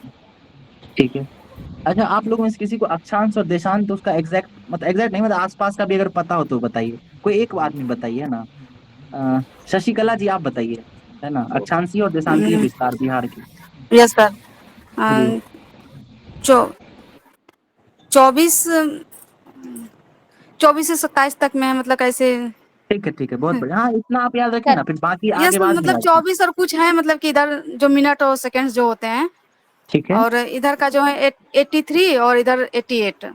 [SPEAKER 1] ठीक है। अच्छा आप लोग में से किसी को अक्षांश और देशांश तो उसका एग्जैक्ट नहीं, मतलब आसपास का भी अगर पता हो तो बताइए। कोई एक आदमी बताइए ना। शशिकला जी आप बताइए, है ना, अक्षांशीय और देशांतीय विस्तार बिहार की।
[SPEAKER 9] Yes sir.
[SPEAKER 1] जी
[SPEAKER 9] 24 से 27 तक में मतलब कैसे।
[SPEAKER 1] ठीक है, बहुत बढ़िया। हाँ इतना आप याद रखिए ना, फिर बाकी आगे बाद में
[SPEAKER 9] मतलब
[SPEAKER 1] याद।
[SPEAKER 9] 24 और कुछ है मतलब कि इधर जो मिनट और सेकंड्स जो होते हैं,
[SPEAKER 1] ठीक है।
[SPEAKER 9] और इधर का जो है 83 और इधर 88।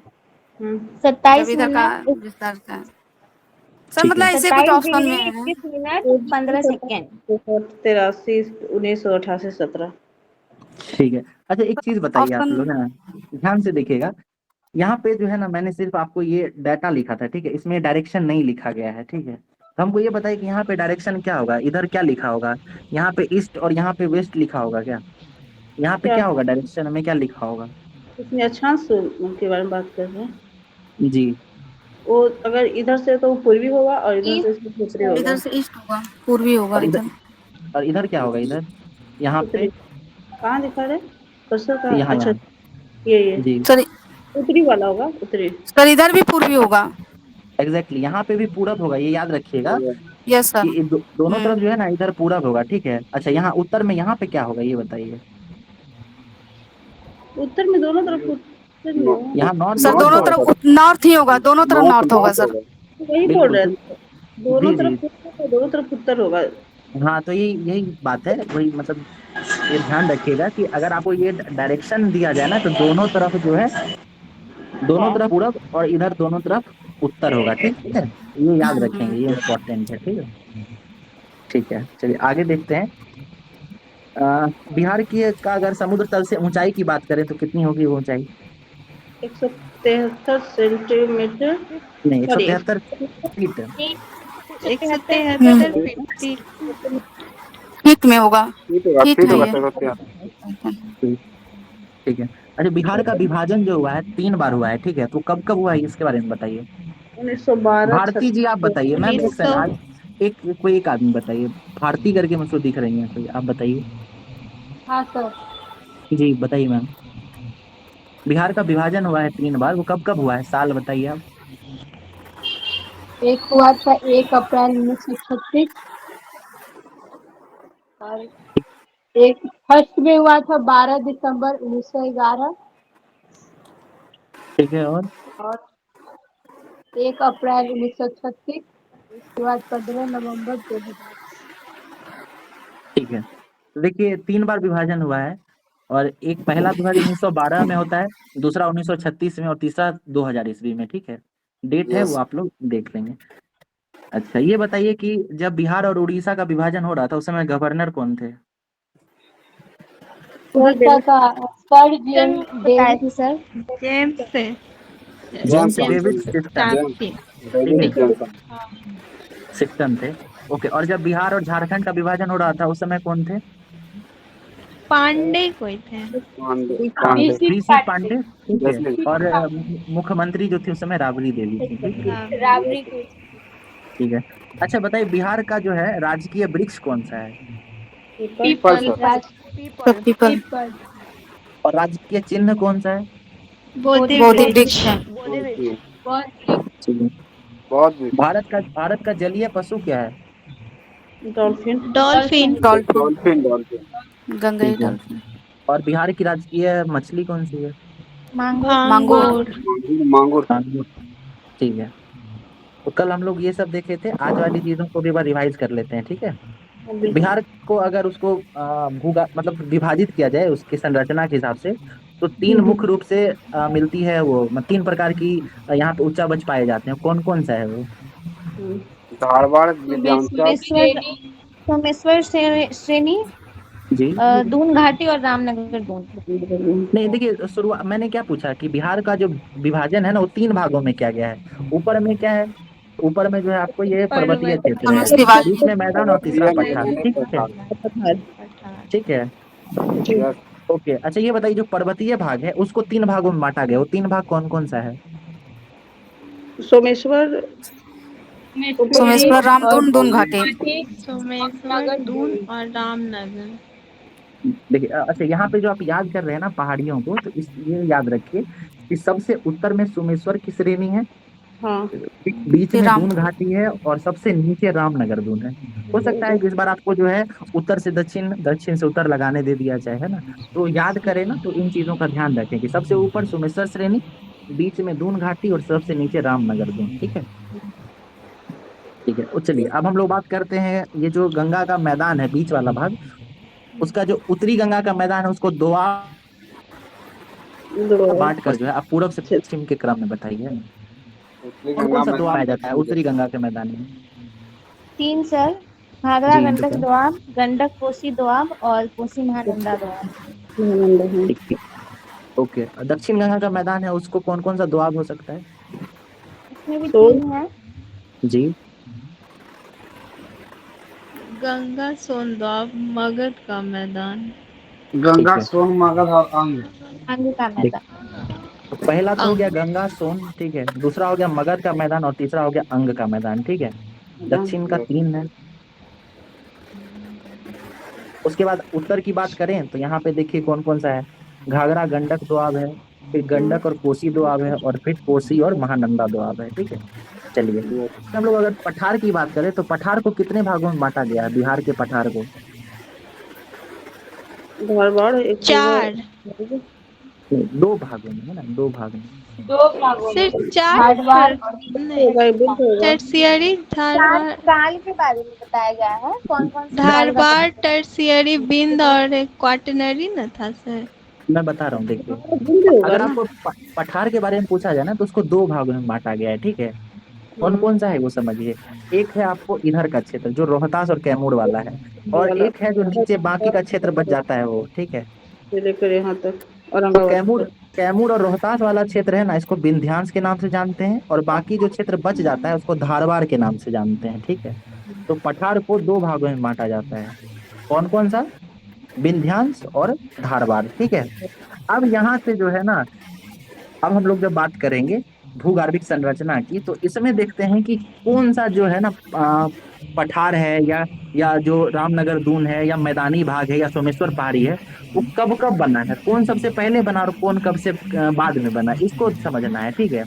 [SPEAKER 3] 27
[SPEAKER 9] इधर का
[SPEAKER 3] मिनट
[SPEAKER 9] विस्तार का सर,
[SPEAKER 1] ठीक
[SPEAKER 9] मतलब
[SPEAKER 1] है।
[SPEAKER 9] ऐसे कुछ ऑप्शन में है।
[SPEAKER 3] 21 मिनट 15 सेकेंड।
[SPEAKER 10] 83 1988 17।
[SPEAKER 1] ठीक है। अच्छा एक चीज बताइए आप
[SPEAKER 9] ऑप्शन।
[SPEAKER 1] लोग, है ना, ध्यान से देखिएगा। यहाँ पे जो है ना मैंने सिर्फ आपको ये डाटा लिखा था, ठीक है, इसमें डायरेक्शन नहीं लिखा गया है, ठीक है। तो हमको ये बताइए कि यहाँ पे डायरेक्शन क्या होगा, इधर क्या लिखा होगा? यहाँ पे ईस्ट और यहाँ पे वेस्ट लिखा होगा क्या? यहाँ पे
[SPEAKER 10] क्या
[SPEAKER 1] क्या होगा डायरेक्शन में, क्या लिखा होगा?
[SPEAKER 10] इसमें अक्षांश के बारे में बात कर रहे हैं।
[SPEAKER 1] जी
[SPEAKER 10] वो अगर इधर से तो पूर्वी होगा और इधर से उत्तरी होगा।
[SPEAKER 9] इधर से ईस्ट होगा, पूर्वी होगा।
[SPEAKER 1] और इधर क्या होगा? इधर यहाँ पे
[SPEAKER 10] कहाँ दिखा रहे कर्सर का?
[SPEAKER 1] यहाँ
[SPEAKER 10] अच्छा
[SPEAKER 1] यहाँ
[SPEAKER 10] ये
[SPEAKER 1] जी
[SPEAKER 9] सर।
[SPEAKER 10] उत्तरी वाला होगा, उत्तरी।
[SPEAKER 9] सर इधर भी पूर्वी होगा।
[SPEAKER 1] एग्जैक्टली, यहाँ पे भी पूरब होगा, ये याद रखिएगा
[SPEAKER 9] यस सर।
[SPEAKER 1] कि दोनों तरफ जो है ना इधर पूरब होगा, ठीक है। अच्छा यहाँ उत्तर में यहाँ पे क्या होगा ये बताइए?
[SPEAKER 10] उत्तर में दोनों तरफ
[SPEAKER 1] यहाँ नॉर्थ
[SPEAKER 9] सर दोनों तरफ नॉर्थ ही होगा, दोनों तरफ नॉर्थ होगा सर।
[SPEAKER 10] वही बोल
[SPEAKER 1] बिल्कुल।
[SPEAKER 10] रहे
[SPEAKER 1] तो
[SPEAKER 10] थे दोनों
[SPEAKER 1] जी
[SPEAKER 10] तरफ
[SPEAKER 1] जी
[SPEAKER 10] पूर्व, दोनों तरफ उत्तर होगा।
[SPEAKER 1] हाँ, तो यही बात है, वही मतलब ये ध्यान रखिएगा कि अगर आपको ये डायरेक्शन दिया जाए ना, तो दोनों तरफ जो है, दोनों
[SPEAKER 10] हाँ
[SPEAKER 1] तरफ पूरब और इधर दोनों तरफ उत्तर होगा, ठीक है। ये याद रखेंगे, ये इम्पोर्टेंट है, ठीक है। ठीक है, चलिए आगे देखते हैं। बिहार की का अगर समुद्र तल से ऊंचाई की बात करें तो कितनी होगी वो ऊंचाई?
[SPEAKER 10] 173 सेंटीमीटर,
[SPEAKER 1] नहीं,
[SPEAKER 10] सॉरी
[SPEAKER 1] 173 फीट।
[SPEAKER 6] 173 फीट।
[SPEAKER 9] फीट में होगा,
[SPEAKER 5] ठीक होगा,
[SPEAKER 9] फीट
[SPEAKER 5] ठीक
[SPEAKER 9] है
[SPEAKER 5] होगा
[SPEAKER 9] ये।
[SPEAKER 5] सर।
[SPEAKER 1] ठीक है। अच्छा, बिहार का विभाजन जो हुआ है 3 बार हुआ है, ठीक है, तो कब कब हुआ है इसके बारे में बताइए।
[SPEAKER 10] 1912,
[SPEAKER 1] भारती जी आप बताइए मैम, एक
[SPEAKER 6] 1900।
[SPEAKER 1] सेकंड आज, एक कोई एक आदमी बताइए, भारती करके मुझको दिख रही है कोई, आप बताइए।
[SPEAKER 3] हाँ सर।
[SPEAKER 1] जी बताइए मैम। बिहार का विभाजन हुआ है 3 बार, वो कब कब हुआ है, साल बताइए आप।
[SPEAKER 3] एक हुआ था 1 अप्रैल 1936 और एक फर्स्ट में हुआ था 12 दिसंबर 1911
[SPEAKER 1] ठीक है, और
[SPEAKER 3] 1 अप्रैल 1936, उसके बाद 15 नवंबर 2000।
[SPEAKER 1] ठीक है, तो देखिए 3 बार विभाजन हुआ है, और एक पहला विभाजन 1912 में होता है, दूसरा 1936 में, और तीसरा 2000 ईस्वी में, ठीक है। डेट है वो
[SPEAKER 5] यस।
[SPEAKER 1] आप लोग देख लेंगे। अच्छा, ये बताइए कि जब बिहार और उड़ीसा का विभाजन हो रहा था उस समय गवर्नर कौन थे?
[SPEAKER 3] उड़ीसा का सर जेम्स
[SPEAKER 6] बताए
[SPEAKER 3] डेविस।
[SPEAKER 6] थे सर, जेम्स से,
[SPEAKER 1] जेम्स
[SPEAKER 5] जॉनसन।
[SPEAKER 1] डेविड शिफ्टन,
[SPEAKER 6] टापी।
[SPEAKER 1] ठीक है,
[SPEAKER 5] डेविड जॉनसन।
[SPEAKER 1] शिफ्टन थे। ओके, और जब बिहार और झारखंड का विभाजन हो रहा था उस समय कौन थे?
[SPEAKER 6] पांडे कोई थे।
[SPEAKER 5] पांडे।
[SPEAKER 1] बीसी पांडे, ठीक है,
[SPEAKER 5] जैसे
[SPEAKER 1] और मुख्यमंत्री जो थी उस समय राबड़ी देवी थी, ठीक है।
[SPEAKER 3] राबड़ी की
[SPEAKER 1] ठीक है। अच्छा बताइए, बिहार का जो है राजकीय वृक्ष कौन सा है?
[SPEAKER 5] People sir.
[SPEAKER 6] पीपल।
[SPEAKER 9] पीपल।
[SPEAKER 1] और राजकीय चिन्ह कौन सा है?
[SPEAKER 6] बोधि
[SPEAKER 9] बोधि
[SPEAKER 6] वृक्ष।
[SPEAKER 9] वृक्ष है।
[SPEAKER 1] ठीक है।
[SPEAKER 5] बहुत भी।
[SPEAKER 1] भारत का जलीय पशु क्या है?
[SPEAKER 10] Dolphin.
[SPEAKER 6] Dolphin.
[SPEAKER 9] Dolphin,
[SPEAKER 5] dolphin. Dolphin.
[SPEAKER 9] Gangai
[SPEAKER 1] ठीक है।
[SPEAKER 9] डॉल्फिन।
[SPEAKER 1] और बिहार की राजकीय मछली कौन सी है?
[SPEAKER 9] मांगुर।
[SPEAKER 6] मांगुर।
[SPEAKER 5] मांगुर।
[SPEAKER 1] मांगुर। ठीक है। तो कल हम लोग ये सब देखे थे, आज वाली चीजों को भी बार रिवाइज कर लेते हैं, ठीक है। बिहार को अगर उसको भूगा मतलब विभाजित किया जाए उसकी संरचना के हिसाब से, तो 3 मुख्य रूप से मिलती है वो, 3 प्रकार की यहाँ पे उच्चावच पाए जाते हैं, कौन कौन सा है वो?
[SPEAKER 5] धारवाड़, विद्यांचल।
[SPEAKER 6] सोमेश्वर श्रेणी,
[SPEAKER 1] जी
[SPEAKER 6] दून घाटी और रामनगर दून।
[SPEAKER 1] नहीं, देखिए शुरुआत मैंने क्या पूछा कि बिहार का जो विभाजन है ना वो 3 भागों में किया गया है। ऊपर में क्या है? ऊपर में जो है आपको ये पर्वतीय क्षेत्र है,
[SPEAKER 9] समझती बात।
[SPEAKER 1] बीच में मैदान और तीसरा पठार, ठीक है। ठीक है।
[SPEAKER 5] यस।
[SPEAKER 1] ओके, अच्छा ये बताइए जो पर्वतीय भाग है उसको 3 भागों में बांटा गया, वो 3 भाग कौन कौन सा है?
[SPEAKER 10] सोमेश्वर,
[SPEAKER 9] सोमेश्वर, रामदून, दून घाटी।
[SPEAKER 6] सोमेश्वर, दून और रामनगर।
[SPEAKER 1] देखिए अच्छा यहाँ पे जो आप याद कर रहे हैं ना पहाड़ियों को, तो ये याद रखिए कि सबसे उत्तर में सोमेश्वर की श्रेणी है,
[SPEAKER 10] हाँ
[SPEAKER 1] बीच
[SPEAKER 9] फिर
[SPEAKER 1] में
[SPEAKER 9] राम।
[SPEAKER 1] दून घाटी है, और सबसे नीचे रामनगर दून है। हो सकता है कि इस बार आपको जो है उत्तर से दक्षिण, दक्षिण से उत्तर लगाने दे दिया जाए, है ना। तो याद करें ना, तो इन चीजों का ध्यान रखें कि सबसे ऊपर सोमेश्वर श्रेणी, बीच में दून घाटी, और सबसे नीचे रामनगर दून, ठीक है। ठीक है, तो चलिए अब हम लोग बात करते हैं, ये जो गंगा का मैदान है बीच वाला भाग, उसका जो उत्तरी गंगा का मैदान है उसको बांट कर जो है आप पूरब से पश्चिम के क्रम में बताइए, कौन कौन सा दोआ पाया जाता है उत्तरी गंगा के मैदान में?
[SPEAKER 6] 3 सर, घाघरा
[SPEAKER 1] जी
[SPEAKER 6] गंडक
[SPEAKER 1] बताइए।
[SPEAKER 6] दोआब, गंडक कोसी दोआब और कोसी महानंदा दोआब।
[SPEAKER 1] ठीक है। ओके, दक्षिण गंगा का मैदान है उसको कौन कौन सा दोआब हो सकता है?
[SPEAKER 6] इसमें भी 3 है।
[SPEAKER 1] जी
[SPEAKER 6] गंगा सोन दोआब, मगध का मैदान,
[SPEAKER 2] गंगा,
[SPEAKER 1] है।
[SPEAKER 2] सोन, मगध और अंग।
[SPEAKER 6] अंग का
[SPEAKER 1] देख,
[SPEAKER 6] मैदान।
[SPEAKER 1] तो पहला तो हो गया गंगा सोन, ठीक है, दूसरा हो गया मगध का मैदान, और तीसरा हो गया अंग का मैदान, ठीक है। दक्षिण का 3 है। उसके बाद उत्तर की बात करें तो यहाँ पे देखिए कौन कौन सा है, घाघरा गंडक दोआब है, फिर गंडक और कोसी दोआब है, और फिर कोसी और महानंदा दोआब है, ठीक है। चलिए हम लोग अगर पठार की बात करें तो पठार को कितने भागों में बांटा गया है, बिहार के पठार को?
[SPEAKER 10] धारवाड़, एक
[SPEAKER 6] 4।
[SPEAKER 1] दो भागों में है ना, दो भागों में।
[SPEAKER 3] दो भागों में
[SPEAKER 6] सिर्फ चार
[SPEAKER 3] धारवाड़ और
[SPEAKER 6] नहीं,
[SPEAKER 10] होगा बिल्ड होगा।
[SPEAKER 6] टर्सियरी
[SPEAKER 3] चार
[SPEAKER 6] धारवाड़
[SPEAKER 3] काल के बारे में बताया गया है, कौन कौन से काल
[SPEAKER 6] धारवाड़ टर्सियरी बिंद और क्वाटरनरी न था सर।
[SPEAKER 1] मैं बता रहा हूँ, देखिए
[SPEAKER 10] बिल्ड होगा
[SPEAKER 1] अगर
[SPEAKER 10] ना।
[SPEAKER 1] आपको पठार के बारे में पूछा जाए ना तो उसको दो भागों में बांटा गया है, ठीक है। कौन कौन सा है वो समझिए। एक है आपको इधर का क्षेत्र जो रोहतास और कैमूर वाला है, और
[SPEAKER 10] वाला
[SPEAKER 1] एक है जो नीचे बाकी का क्षेत्र बच जाता है वो, ठीक है।
[SPEAKER 10] से लेकर यहाँ तक
[SPEAKER 1] तो
[SPEAKER 10] औरंगाबाद
[SPEAKER 1] कैमूर
[SPEAKER 10] तक।
[SPEAKER 1] कैमूर और रोहतास वाला क्षेत्र है ना, इसको विंध्यांश के नाम से जानते हैं, और बाकी जो क्षेत्र बच जाता है उसको धारवाड़ के नाम से जानते हैं, ठीक है। तो पठार को दो भागों में बांटा जाता है। कौन कौन सा? विंध्यांश और धारवाड़, ठीक है। अब यहाँ से जो है ना, अब हम लोग जब बात करेंगे भूगर्भिक संरचना की, तो इसमें देखते हैं कि कौन सा जो है ना पठार है, या जो रामनगर दून है, या मैदानी भाग है, या सोमेश्वर पहाड़ी है, वो कब कब बना है, कौन सबसे पहले बना और कौन कब से बाद में बना, इसको समझना है, ठीक है।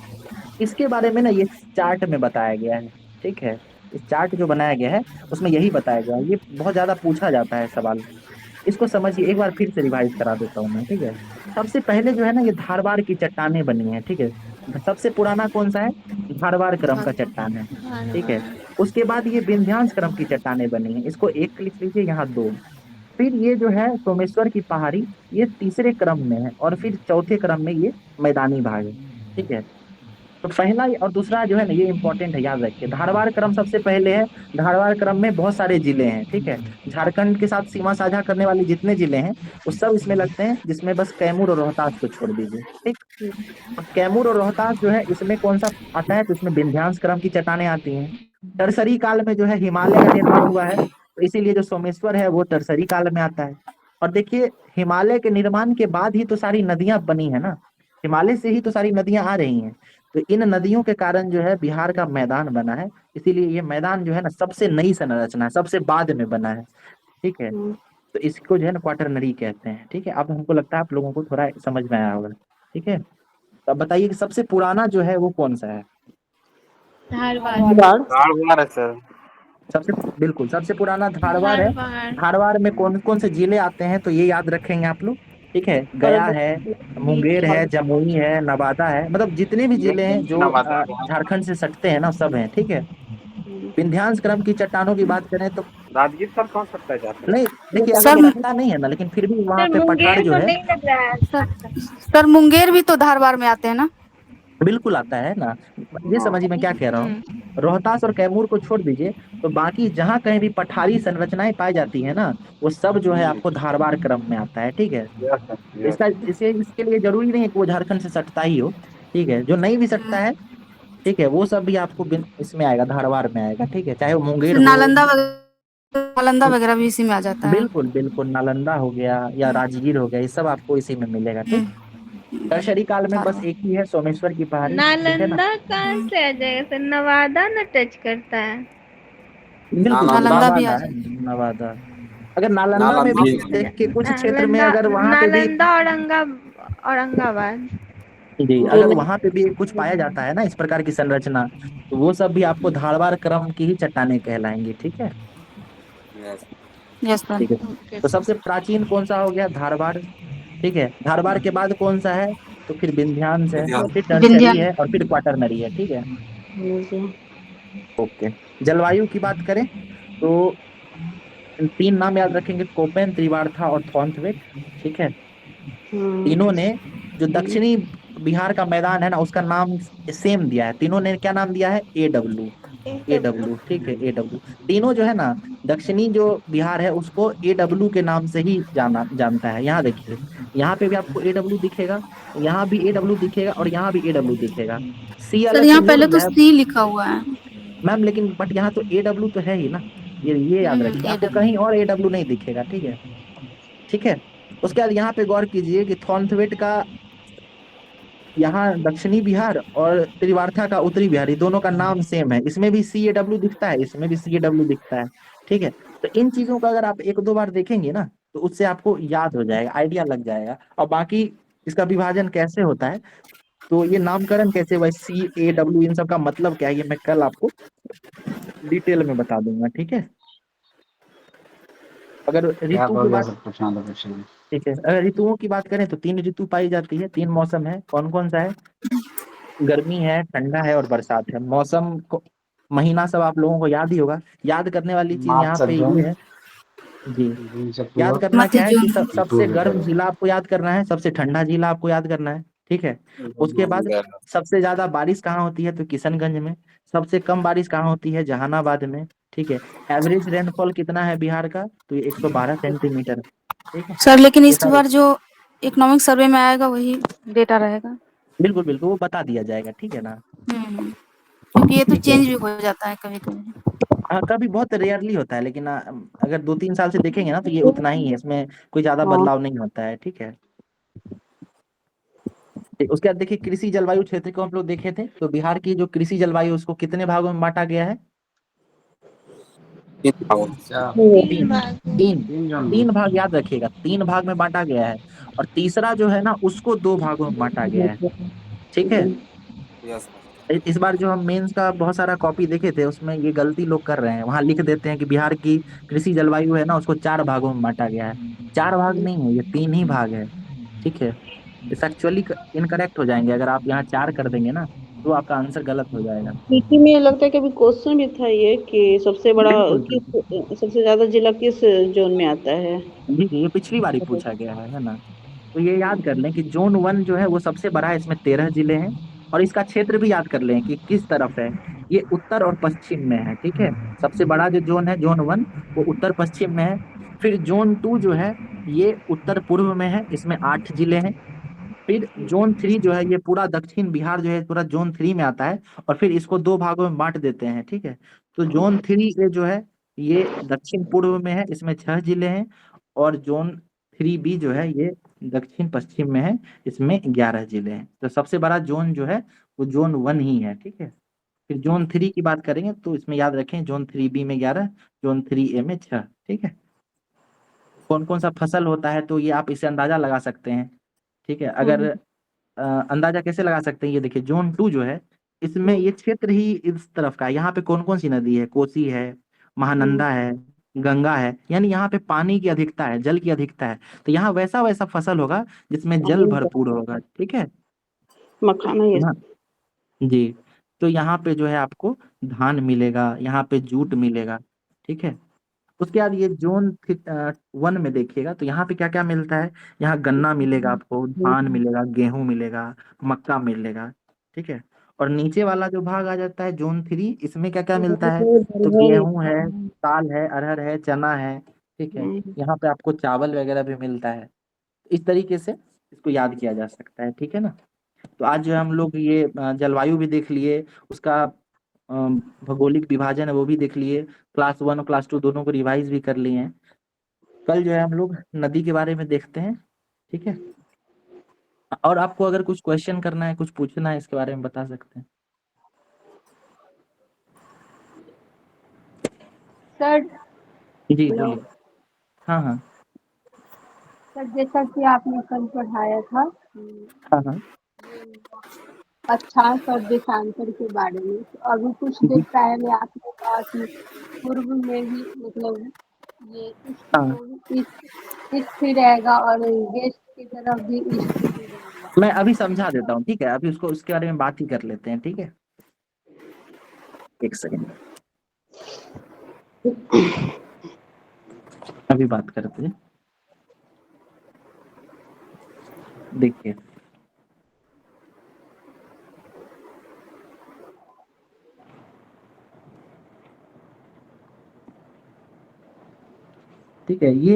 [SPEAKER 1] इसके बारे में ना ये चार्ट में बताया गया है, ठीक है। इस चार्ट जो बनाया गया है उसमें यही बताया गया है। ये बहुत ज्यादा पूछा जाता है सवाल, इसको समझिए। एक बार फिर से रिवाइज करा देता हूँ मैं, ठीक है। सबसे पहले जो है ना ये धारवाड़ की चट्टानें बनी है, ठीक है। सबसे पुराना कौन सा है? धारवाड़ क्रम का चट्टान है, ठीक है। उसके बाद ये विंध्यांश क्रम की चट्टानें बनी है, इसको एक लिख लीजिए, यहाँ दो। फिर ये जो है सोमेश्वर की पहाड़ी, ये तीसरे क्रम में है, और फिर चौथे क्रम में ये मैदानी भाग है, ठीक है। तो पहला और दूसरा जो है ना ये इंपॉर्टेंट है, याद रखिए। धारवाड़ क्रम सबसे पहले है। धारवाड़ क्रम में बहुत सारे जिले हैं, ठीक है। झारखंड के साथ सीमा साझा करने वाले जितने जिले हैं वो सब इसमें लगते हैं, जिसमें बस कैमूर और रोहतास को छोड़ दीजिए, ठीक। और कैमूर और रोहतास जो है इसमें कौन सा आता है? तो इसमें विंध्यांश क्रम की चट्टानें आती हैं। टरसरी काल में जो है हिमालय का निर्माण हुआ है, तो इसीलिए जो सोमेश्वर है वो टरसरी काल में आता है। और देखिए हिमालय के निर्माण के बाद ही तो सारी नदियां बनी है ना, हिमालय से ही तो सारी नदियां आ रही हैं। तो इन नदियों के कारण जो है बिहार का मैदान बना है, इसीलिए ये मैदान जो है ना सबसे नई संरचना है, सबसे बाद में बना है, ठीक है। तो इसको जो है ना क्वाटरनरी कहते हैं, ठीक है। अब हमको लगता है आप लोगों को थोड़ा समझ में आया होगा, ठीक है। तो अब बताइए कि सबसे पुराना जो है वो कौन सा है?
[SPEAKER 6] धारवाड़
[SPEAKER 5] धारवाड़ है सर।
[SPEAKER 1] बिल्कुल सबसे पुराना धारवाड़ है।
[SPEAKER 6] धारवाड़
[SPEAKER 1] धारवाड़ में कौन कौन से जिले आते हैं तो ये याद रखेंगे आप लोग, ठीक है। गया है, मुंगेर है, जमुई है, नवादा है, मतलब जितने भी जिले हैं जो
[SPEAKER 5] नवादा।
[SPEAKER 1] झारखंड से सटते हैं ना सब हैं, ठीक है। विंध्यांश क्रम की चट्टानों की बात करें तो
[SPEAKER 5] राजगीर सर कौन सकता है जाते?
[SPEAKER 1] नहीं, देखिए अगर
[SPEAKER 9] सर
[SPEAKER 1] लगता नहीं है ना, लेकिन फिर भी वहाँ पे पठार जो है
[SPEAKER 3] लग रहा है।
[SPEAKER 9] सर मुंगेर भी तो धारवाड़ में आते हैं ना।
[SPEAKER 1] बिल्कुल आता है ना। ये समझिए मैं क्या कह रहा हूँ। रोहतास और कैमूर को छोड़ दीजिए, तो बाकी जहाँ कहीं भी पठारी संरचनाएं पाई जाती है ना, वो सब जो है आपको धारवाड़ क्रम में आता है, ठीक है। इसके लिए जरूरी नहीं है कि वो झारखंड से सटता ही हो, ठीक है। जो नहीं भी सटता है, ठीक है, वो सब भी आपको इसमें आएगा, धारवाड़ में आएगा, ठीक है। चाहे वो मुंगेर हो,
[SPEAKER 9] नालंदा वगैरह भी इसी में आ जाता है।
[SPEAKER 1] बिल्कुल बिल्कुल, नालंदा हो गया या राजगीर हो गया, ये सब आपको इसी में मिलेगा, ठीक। टर्शरी काल में बस एक ही है, सोमेश्वर की पहाड़ी, ठीक है ना।
[SPEAKER 6] नालंदा कहाँ से आ जाएगा सर? नवादा न टच करता है।
[SPEAKER 1] बिल्कुल
[SPEAKER 9] नालंदा भी आ
[SPEAKER 1] नवादा है, नवादा। अगर नालंदा में भी देख के कुछ क्षेत्र में अगर वहां पे भी
[SPEAKER 6] नालंदा औरंगाबाद।
[SPEAKER 1] जी, अगर वहां पे भी कुछ पाया जाता है ना इस प्रकार की संरचना, तो वो सब भी आपको धारवाड़ क्रम की ही चट्टानें कहलाएंगी, ठीक है।
[SPEAKER 9] Yes sir.
[SPEAKER 1] ठीक है, तो सबसे प्राचीन कौन सा हो गया? धारवाड़, ठीक है। धारवाड़ के बाद कौन सा है? तो फिर विंध्यांश है, फिर टर्शरी है, और फिर क्वाटरनरी है, ठीक है। ओके, जलवायु की बात करें तो तीन नाम याद रखेंगे, कोपेन, त्रिवार्था और थॉर्नवेट, ठीक है। तीनों ने जो दक्षिणी बिहार का मैदान है ना उसका नाम सेम दिया है, तीनों ने क्या नाम दिया है? AW, ठीक है, AW। तीनों जो है ना दक्षिणी जो बिहार है उसको AW के नाम से ही जानता है। यहाँ देखिए, यहाँ पे भी आपको AW दिखेगा, यहाँ भी AW दिखेगा, और यहाँ भी AW दिखेगा। सी
[SPEAKER 9] सर
[SPEAKER 1] अलग
[SPEAKER 9] यहाँ
[SPEAKER 1] से
[SPEAKER 9] पहले
[SPEAKER 1] नहीं
[SPEAKER 9] तो
[SPEAKER 1] है
[SPEAKER 9] सी लिखा हुआ है
[SPEAKER 1] मैम, लेकिन बट यहाँ तो AW तो है ही ना, ये याद रखिए, आपको
[SPEAKER 9] AW।
[SPEAKER 1] कहीं और AW नहीं दिखेगा, ठीक है, ठीक है। उसके बाद यहाँ पे गौर कीजिए कि थॉर्नवेट का यहाँ दक्षिणी बिहार और त्रिवार्था का उत्तरी बिहार, ये दोनों का नाम सेम है, इसमें भी CAW दिखता है, इसमें भी CAW दिखता है, ठीक है। तो इन चीजों का अगर आप एक दो बार देखेंगे ना तो उससे आपको याद हो जाएगा, आइडिया लग जाएगा। और बाकी इसका विभाजन कैसे होता है, तो ये नामकरण कैसे हुआ, CAW, इन सब का मतलब क्या है, ये मैं कल आपको डिटेल में बता दूंगा, ठीक है। अगर
[SPEAKER 2] क्या
[SPEAKER 1] ऋतु
[SPEAKER 2] हो
[SPEAKER 1] की
[SPEAKER 2] गया
[SPEAKER 1] बात,
[SPEAKER 2] सब पूछना तो पूछिए।
[SPEAKER 1] ठीक है, अगर ऋतुओं की बात करें तो 3 ऋतु पाई जाती है, 3 मौसम है। कौन कौन सा है? गर्मी है, ठंडा है और बरसात है। मौसम को महीना सब आप लोगों को याद ही होगा। याद करने वाली चीज
[SPEAKER 2] मार्च
[SPEAKER 1] यहाँ
[SPEAKER 2] से
[SPEAKER 1] पे ये
[SPEAKER 2] जून,
[SPEAKER 1] है जी,
[SPEAKER 2] जून से
[SPEAKER 1] याद
[SPEAKER 2] अक्टूबर।
[SPEAKER 1] करना
[SPEAKER 9] मध्य
[SPEAKER 1] क्या है कि
[SPEAKER 9] जून।
[SPEAKER 1] सबसे गर्म जिला आपको याद करना है, सबसे ठंडा जिला आपको याद करना है। ठीक है, उसके बाद सबसे ज्यादा बारिश कहाँ होती है? तो किशनगंज में। सबसे कम बारिश कहाँ होती है? जहानाबाद में। ठीक है, एवरेज रेनफॉल कितना है बिहार का? तो ये 112 सेंटीमीटर। ठीक है,
[SPEAKER 9] सर लेकिन
[SPEAKER 1] ये
[SPEAKER 9] इस
[SPEAKER 1] सारे
[SPEAKER 9] बार जो इकोनॉमिक सर्वे में आएगा वही डेटा रहेगा।
[SPEAKER 1] बिल्कुल बिल्कुल वो बता दिया जाएगा। ठीक है ना।
[SPEAKER 9] क्योंकि ये तो
[SPEAKER 1] ठीक है,
[SPEAKER 9] चेंज भी हो जाता है कभी कभी।
[SPEAKER 1] हाँ कभी बहुत रेयरली होता है, लेकिन अगर 2-3 साल से देखेंगे ना तो ये उतना ही है, इसमें कोई ज्यादा
[SPEAKER 9] हाँ।
[SPEAKER 1] बदलाव नहीं होता है। ठीक है, उसके बाद देखिए कृषि जलवायु क्षेत्र को हम लोग देखे थे, तो बिहार की जो कृषि जलवायु उसको कितने भागों में बांटा गया है?
[SPEAKER 2] अच्छा,
[SPEAKER 6] तीन
[SPEAKER 1] तीन
[SPEAKER 6] भाग में।
[SPEAKER 1] तीन
[SPEAKER 2] तीन जून में।
[SPEAKER 1] 3 भाग याद रखिएगा, 3 भाग में बांटा गया है। और तीसरा जो है ना उसको 2 भागों में बांटा गया है। ठीक है, इस बार जो हम मेंस का बहुत सारा कॉपी देखे थे उसमें ये गलती लोग कर रहे हैं, वहां लिख देते हैं कि बिहार की कृषि जलवायु है ना उसको 4 भागों में बांटा गया है। 4 भाग नहीं है, ये 3 ही भाग है। ठीक है, इस एक्चुअली इनकरेक्ट हो जाएंगे, अगर आप यहाँ 4 कर देंगे ना तो आपका आंसर गलत हो जाएगा।
[SPEAKER 10] पीटी में लगता है कि अभी क्वेश्चन भी था ये कि सबसे बड़ा
[SPEAKER 1] बिल्कुल बिल्कुल,
[SPEAKER 10] किस सबसे ज्यादा जिला किस जोन में आता है।
[SPEAKER 1] जी जी, ये पिछली बार ही पूछा गया है ना। तो ये याद कर लें कि जोन 1 जो है वो सबसे बड़ा है, इसमें 13 जिले हैं। और इसका क्षेत्र भी याद कर लें कि किस तरफ है। ये उत्तर और पश्चिम में है। ठीक है, सबसे बड़ा जो जोन है जोन 1 वो उत्तर पश्चिम में है। फिर जोन 2 जो है ये उत्तर पूर्व में है, इसमें 8 जिले हैं। फिर जोन 3 जो है ये पूरा दक्षिण बिहार जो है पूरा जोन 3 में आता है। और फिर इसको 2 भागों में बांट देते हैं। ठीक है, तो जोन 3 ये जो है ये दक्षिण पूर्व में है, इसमें 6 जिले हैं। और जोन 3B जो है ये दक्षिण पश्चिम में है, इसमें 11 जिले हैं। तो सबसे बड़ा जोन जो है वो जोन 1 ही है। ठीक है, फिर जोन 3 की बात करेंगे तो इसमें याद रखें जोन 3B में 11, जोन 3A में 6। ठीक है, कौन कौन सा फसल होता है तो ये आप इसे अंदाजा लगा सकते हैं। ठीक है, अगर अंदाजा कैसे लगा सकते हैं, ये देखिए जोन 2 जो है इसमें ये क्षेत्र ही इस तरफ का है। यहाँ पे कौन कौन सी नदी है? कोसी है, महानंदा है, गंगा है, यानी यहाँ पे पानी की अधिकता है, जल की अधिकता है। तो यहाँ वैसा वैसा फसल होगा जिसमें जल भरपूर होगा। ठीक है,
[SPEAKER 10] मखाना ये
[SPEAKER 1] यहाँ जी, तो यहाँ पे जो है आपको धान मिलेगा, यहाँ पे जूट मिलेगा। ठीक है, उसके बाद ये जोन 1 में देखिएगा तो यहाँ पे क्या क्या मिलता है। यहाँ गन्ना मिलेगा आपको, धान मिलेगा, गेहूं मिलेगा, मक्का मिलेगा। ठीक है, और नीचे वाला जो भाग आ जाता है जोन 3, इसमें क्या क्या मिलता है? तो गेहूं है, दाल है, अरहर है, चना है। ठीक है, यहाँ पे आपको चावल वगैरह भी मिलता है। इस तरीके से इसको याद किया जा सकता है। ठीक है ना। तो आज जो है हम लोग ये जलवायु भी देख लिए, उसका भौगोलिक विभाजन है वो भी देख लिए, क्लास 1 और क्लास 2 दोनों को रिवाइज भी कर लिए हैं। कल जो है हम लोग नदी के बारे में देखते हैं। ठीक है, और आपको अगर कुछ क्वेश्चन करना है, कुछ पूछना है इसके बारे में बता सकते हैं।
[SPEAKER 3] सर
[SPEAKER 1] जी
[SPEAKER 3] हेलो
[SPEAKER 1] बोलिए। हाँ हाँ
[SPEAKER 3] सर, जैसा कि आपने कल पढ़ाया था
[SPEAKER 1] हाँ हाँ
[SPEAKER 3] अक्षांश और देशांतर के बारे में, तो अभी कुछ देर
[SPEAKER 1] जी
[SPEAKER 3] पहले आपने कहा कि पूर्व में भी मतलब ये
[SPEAKER 1] हाँ,
[SPEAKER 3] ईस्ट ही रहेगा और वेस्ट की तरफ भी ईस्ट ही रहेगा।
[SPEAKER 1] मैं अभी समझा देता हूँ। ठीक है, अभी उसको उसके बारे में बात ही कर लेते हैं। ठीक है, एक सेकंड, अभी बात करते हैं। देखिए ठीक है, ये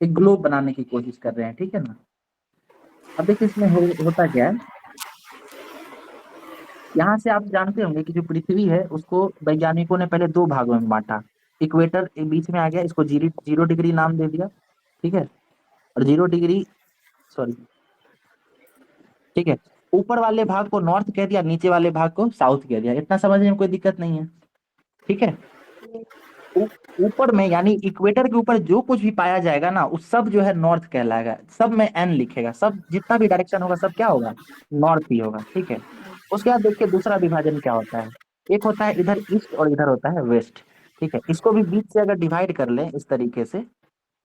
[SPEAKER 1] एक ग्लोब बनाने की कोशिश कर रहे हैं। ठीक है ना। अब देखिए इसमें होता क्या है, यहाँ से आप जानते होंगे कि जो पृथ्वी है उसको वैज्ञानिकों ने पहले 2 भागों में बांटा। इक्वेटर के बीच में आ गया, इसको 0 डिग्री नाम दे दिया। ठीक है, और 0 डिग्री, सॉरी, ठीक है, ऊपर वाले भाग को नॉर्थ कह दिया, नीचे वाले भाग को साउथ कह दिया। इतना समझने में कोई दिक्कत नहीं है। ठीक है, ऊपर में यानी इक्वेटर के ऊपर जो कुछ भी पाया जाएगा ना उस सब जो है नॉर्थ कहलाएगा। सब में एन लिखेगा, सब जितना भी डायरेक्शन होगा सब क्या होगा? नॉर्थ ही होगा। ठीक है, उसके बाद देखिए दूसरा विभाजन क्या होता है। एक होता है इधर ईस्ट और इधर होता है वेस्ट। ठीक है, इसको भी बीच से अगर डिवाइड कर लें इस तरीके से,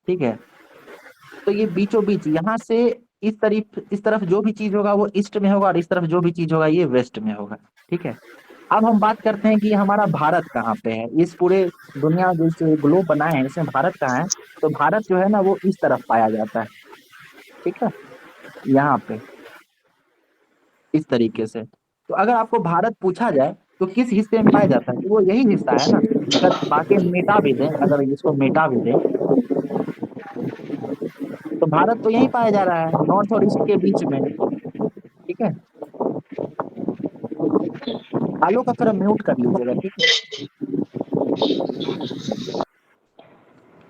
[SPEAKER 1] ठीक है, तो ये बीचों बीच यहाँ से इस तरफ जो भी चीज होगा वो ईस्ट में होगा, और इस तरफ जो भी चीज होगा ये वेस्ट में होगा। ठीक है, अब हम बात करते हैं कि हमारा भारत कहाँ पे है। इस पूरे दुनिया जो ग्लोब बना है इसमें भारत कहाँ है। तो भारत जो है ना वो इस तरफ पाया जाता है। ठीक है, यहाँ पे इस तरीके से। तो अगर आपको भारत पूछा जाए तो किस हिस्से में पाया जाता है, तो वो यही हिस्सा है ना। अगर बाकी मिटा भी दें, अगर इसको मिटा भी दें, तो भारत तो यहीं पाया जा रहा है, नॉर्थ और ईस्ट के बीच में। ठीक है, आलू का थोड़ा म्यूट कर लीजिएगा। ठीक है,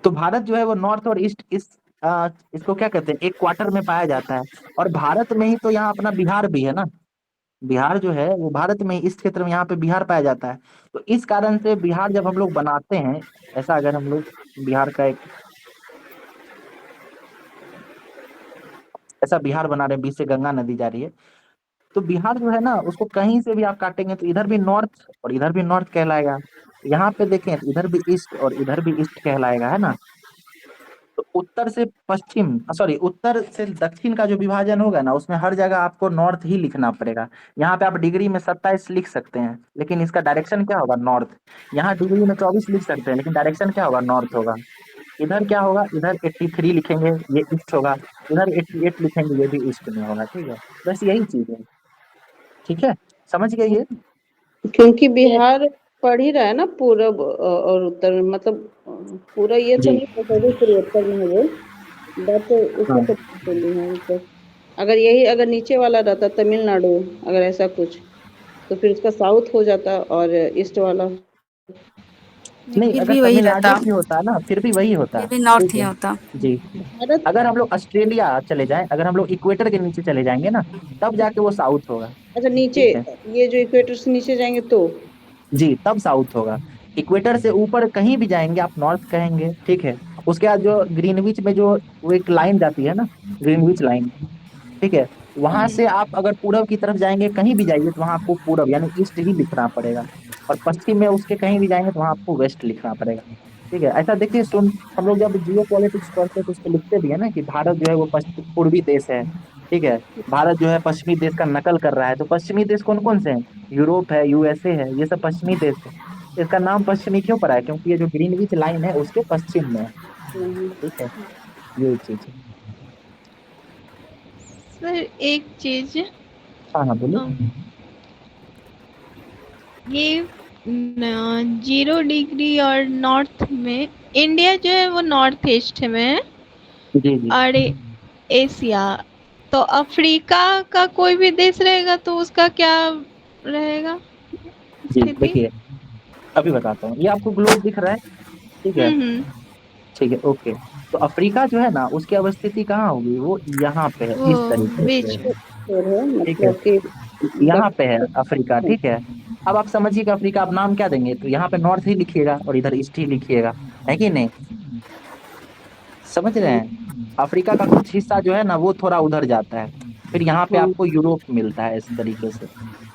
[SPEAKER 1] तो भारत जो है वो नॉर्थ और ईस्ट इसको क्या कहते हैं, एक क्वार्टर में पाया जाता है। और भारत में ही तो यहाँ अपना बिहार भी है ना। बिहार जो है वो भारत में इस क्षेत्र में यहाँ पे बिहार पाया जाता है। तो इस कारण से बिहार जब हम लोग बनाते हैं ऐसा, अगर हम लोग बिहार का एक ऐसा बिहार बना रहे हैं, बीच से गंगा नदी जा रही है, तो बिहार जो है ना उसको कहीं से भी आप काटेंगे तो इधर भी नॉर्थ और इधर भी नॉर्थ कहलाएगा। यहाँ पे देखें तो इधर भी ईस्ट और इधर भी ईस्ट कहलाएगा, है ना। तो उत्तर से पश्चिम, सॉरी, उत्तर से दक्षिण का जो विभाजन होगा ना उसमें हर जगह आपको नॉर्थ ही लिखना पड़ेगा। यहाँ पे आप डिग्री में 27 लिख सकते हैं, लेकिन इसका डायरेक्शन क्या होगा, नॉर्थ। यहाँ डिग्री में 24 लिख सकते हैं, लेकिन डायरेक्शन क्या होगा, नॉर्थ होगा। इधर क्या होगा, इधर 83 लिखेंगे, ये ईस्ट होगा। इधर 88 लिखेंगे, ये भी ईस्ट में होगा। ठीक है, बस यही चीज है। ठीक है, समझ गए ये।
[SPEAKER 10] क्योंकि बिहार पढ़ ही रहा है ना पूरब और उत्तर में, मतलब पूरा ये तो
[SPEAKER 1] जी।
[SPEAKER 10] नहीं पता कि पूर्वोत्तर में है वो, बट उसका तो बोली है। तो अगर नीचे वाला रहता तमिलनाडु, अगर ऐसा कुछ, तो फिर उसका साउथ हो जाता और ईस्ट वाला।
[SPEAKER 1] नहीं,
[SPEAKER 9] फिर
[SPEAKER 1] अगर
[SPEAKER 9] भी वही रहता,
[SPEAKER 1] तमिलनाडु भी होता ना फिर भी वही होता।
[SPEAKER 9] फिर भी नॉर्थ
[SPEAKER 1] ठीक
[SPEAKER 9] ही
[SPEAKER 1] है
[SPEAKER 9] होता।
[SPEAKER 1] जी।
[SPEAKER 10] भारत
[SPEAKER 1] अगर हम लोग ऑस्ट्रेलिया चले जाएं, अगर हम लोग इक्वेटर के नीचे चले जाएंगे ना, तब जाके वो साउथ होगा।
[SPEAKER 10] अच्छा नीचे,
[SPEAKER 1] ठीक है
[SPEAKER 10] ये जो इक्वेटर से नीचे जाएंगे तो
[SPEAKER 1] जी, तब साउथ होगा। इक्वेटर से ऊपर कहीं भी जाएंगे आप नॉर्थ कहेंगे। ठीक है, उसके बाद जो ग्रीनविच में जो वो एक लाइन जाती है ना, ग्रीनविच लाइन। ठीक है, वहां से आप अगर पूरब की तरफ जाएंगे, कहीं भी जाइए तो वहां आपको पूरब यानी ईस्ट ही लिखना पड़ेगा। और पश्चिम में उसके कहीं भी जाएंगे तो वहां आपको वेस्ट लिखना पड़ेगा। ठीक है, ऐसा देखिए, हम लोग जब जियो पॉलिटिक्स पढ़ते हैं तो उसको लिखते भी है ना कि भारत जो है वो पूर्वी देश है। ठीक है, भारत जो है पश्चिमी देश का नकल कर रहा है। तो पश्चिमी देश कौन कौन से हैं, यूरोप है, यूएसए है, ये सब पश्चिमी देश है। इसका नाम पश्चिमी क्यों पड़ा है, क्योंकि ये जो ग्रीनविच लाइन है उसके पश्चिम में है। ठीक है, ये चीज है।
[SPEAKER 6] सर एक चीज,
[SPEAKER 1] हाँ हाँ बोलिए।
[SPEAKER 6] ये 0 डिग्री और नॉर्थ में इंडिया जो है वो नॉर्थ ईस्ट में है,
[SPEAKER 1] जी जी
[SPEAKER 6] और एशिया, तो अफ्रीका का कोई भी देश रहेगा तो उसका क्या रहेगा
[SPEAKER 1] जी,
[SPEAKER 6] स्थिति?
[SPEAKER 1] देखिए अभी बताता हूँ, ये आपको ग्लोब दिख रहा है। ठीक है, ठीक है, ओके। तो अफ्रीका जो है ना उसकी अवस्थिति कहाँ होगी, वो यहाँ पे है,
[SPEAKER 6] वो
[SPEAKER 1] इस तरीके
[SPEAKER 6] बीच
[SPEAKER 1] से।
[SPEAKER 6] में।
[SPEAKER 1] ठीक है,
[SPEAKER 10] मतलब कि
[SPEAKER 1] यहाँ पे है अफ्रीका। ठीक है, अब आप समझिए कि अफ्रीका, आप नाम क्या देंगे, तो यहाँ पे नॉर्थ ही लिखिएगा और इधर ईस्ट ही लिखिएगा, है कि नहीं। समझ रहे हैं, अफ्रीका का कुछ हिस्सा जो है ना वो थोड़ा उधर जाता है, फिर यहाँ पे आपको यूरोप मिलता है इस तरीके से,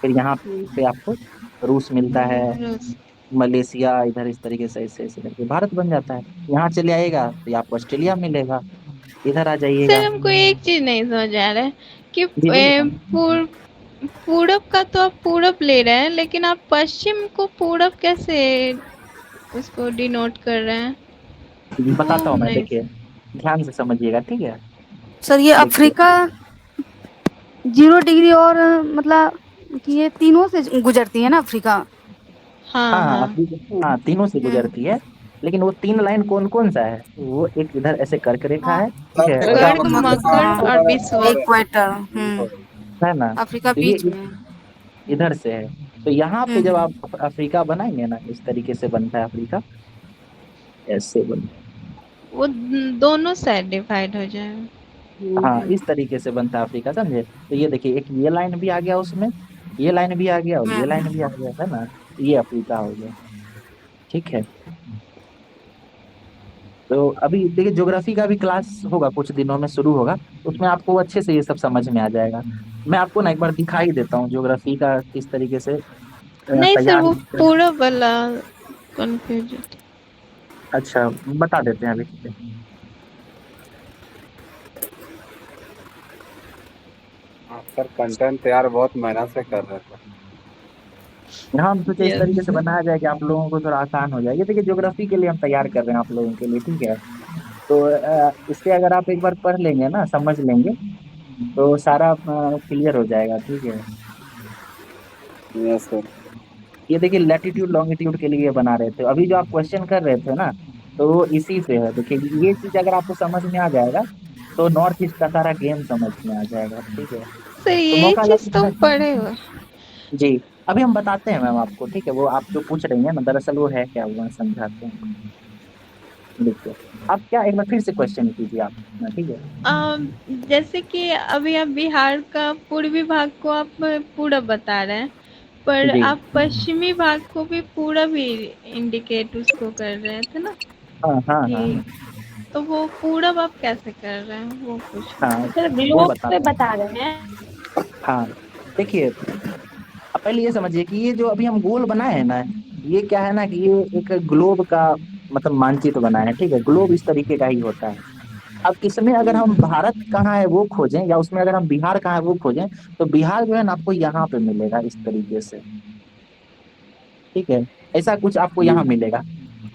[SPEAKER 1] फिर यहाँ पे आपको रूस मिलता है,
[SPEAKER 6] रूस।
[SPEAKER 1] मलेशिया, इधर इस तरीके से ऐसे ऐसे करके भारत बन जाता है। यहाँ चले आएगा तो आपको ऑस्ट्रेलिया मिलेगा, इधर आ जाइएगा।
[SPEAKER 6] सर हमको एक चीज नहीं समझ आ रहा है कि
[SPEAKER 1] जी बोलिए ना।
[SPEAKER 6] पूरब का तो आप पूरब ले रहे हैं, लेकिन आप पश्चिम को पूरब कैसे उसको डिनोट कर रहे हैं?
[SPEAKER 1] बताता हूँ मैं,
[SPEAKER 6] नहीं।
[SPEAKER 1] देखिए ध्यान से समझिएगा। ठीक है,
[SPEAKER 9] सर ये
[SPEAKER 1] देखिए।
[SPEAKER 9] अफ्रीका 0 डिग्री और मतलब कि ये तीनों से गुजरती है ना अफ्रीका।
[SPEAKER 6] हाँ
[SPEAKER 1] हाँ हाँ,
[SPEAKER 6] हाँ।
[SPEAKER 1] अफ्रीका हाँ तीनों से गुजरती है, लेकिन वो 3 लाइन कौन कौन सा है, वो एक इधर ऐसे कर्क रेखा है। ठीक है,
[SPEAKER 6] कर्क, मकर और विश्व।
[SPEAKER 9] इक्वेटर।
[SPEAKER 1] है ना।
[SPEAKER 9] अफ्रीका
[SPEAKER 1] तो ये
[SPEAKER 9] बीच में।
[SPEAKER 1] इधर से है। तो यहाँ पे जब
[SPEAKER 9] हम्म।
[SPEAKER 1] आप अफ्रीका बनाएंगे ना, इस तरीके से बनता है अफ्रीका, ऐसे बनता
[SPEAKER 6] वो दोनों साइड डिवाइड हो जाएगा।
[SPEAKER 1] है। हाँ, इस तरीके से बनता है अफ्रीका, समझे। तो ये देखिए, एक ये लाइन भी आ गया उसमें, ये लाइन भी आ गया और ये लाइन भी आ गया, है ना। ये अफ्रीका हो गया। ठीक है, तो अभी देखिए ज्योग्राफी का भी क्लास होगा, कुछ दिनों में शुरू होगा, उसमें आपको अच्छे से ये सब समझ में आ जाएगा। मैं आपको ना एक बार दिखाई देता हूँ ज्योग्राफी का किस तरीके से
[SPEAKER 6] नहीं सर,
[SPEAKER 1] तैयार।
[SPEAKER 6] वो पूरब वाला कंफ्यूज।
[SPEAKER 1] अच्छा, बता देते हैं अभी।
[SPEAKER 5] सर कंटेंट तैयार बहुत मेहनत से कर रहे थे।
[SPEAKER 1] हाँ, हम सोचे इस तरीके से
[SPEAKER 6] यस
[SPEAKER 1] बनाया जाए कि आप लोगों को थोड़ा आसान हो जाए। ये देखिए ज्योग्राफी के लिए हम तैयार कर रहे हैं आप लोगों के लिए, ठीक है। तो इससे अगर आप एक बार पढ़ लेंगे ना, समझ लेंगे, तो सारा क्लियर हो जाएगा, ठीक है।
[SPEAKER 5] Yes sir.
[SPEAKER 1] ये देखिए लैटिट्यूड लॉन्गिट्यूड के लिए बना रहे थे, अभी जो आप क्वेश्चन कर रहे थे ना, तो वो इसी पे है। देखिए ये चीज अगर आपको समझ में आ जाएगा तो नॉर्थ ईस्ट का सारा गेम समझ में आ जाएगा, ठीक है।
[SPEAKER 6] सर,
[SPEAKER 1] तो
[SPEAKER 6] ये
[SPEAKER 1] मौका
[SPEAKER 6] चीज तो
[SPEAKER 1] लगा
[SPEAKER 6] पढ़े हो।
[SPEAKER 1] जी। अभी हम बताते हैं मैम आपको, ठीक है। वो आप जो पूछ रही हैं ना, दरअसल वो है क्या, वो समझाते हैं। देखिए आप क्या, एक बार फिर से क्वेश्चन कीजिए आप, ठीक है।
[SPEAKER 6] जैसे कि अभी आप बिहार का पूर्वी भाग को आप पूरा बता रहे हैं, पर
[SPEAKER 1] जी
[SPEAKER 6] आप पश्चिमी भाग को भी पूरा भी इंडिकेट उसको कर रहे थे ना
[SPEAKER 1] हाँ हाँ
[SPEAKER 6] कि,
[SPEAKER 1] हाँ
[SPEAKER 6] तो वो पूरब आप कैसे कर रहे हैं वो पूछ रहे
[SPEAKER 1] हाँ,
[SPEAKER 6] हैं।
[SPEAKER 3] सर
[SPEAKER 1] वो
[SPEAKER 3] ग्लोब पे
[SPEAKER 1] बताते हैं।
[SPEAKER 3] बता रहे हैं।
[SPEAKER 1] हाँ देखिए, आप पहले ये समझिए कि ये जो अभी हम गोल बनाए हैं ना, ये क्या है ना कि ये एक ग्लोब का मतलब मानचित्र बनाए हैं, ठीक है। ग्लोब इस तरीके का ही होता है। अब इसमें अगर हम भारत कहाँ है वो खोजें, या उसमें अगर हम बिहार कहाँ है वो खोजें, तो बिहार जो है ना आपको यहाँ पे मिलेगा इस तरीके से, ठीक है। ऐसा कुछ आपको यहाँ मिलेगा।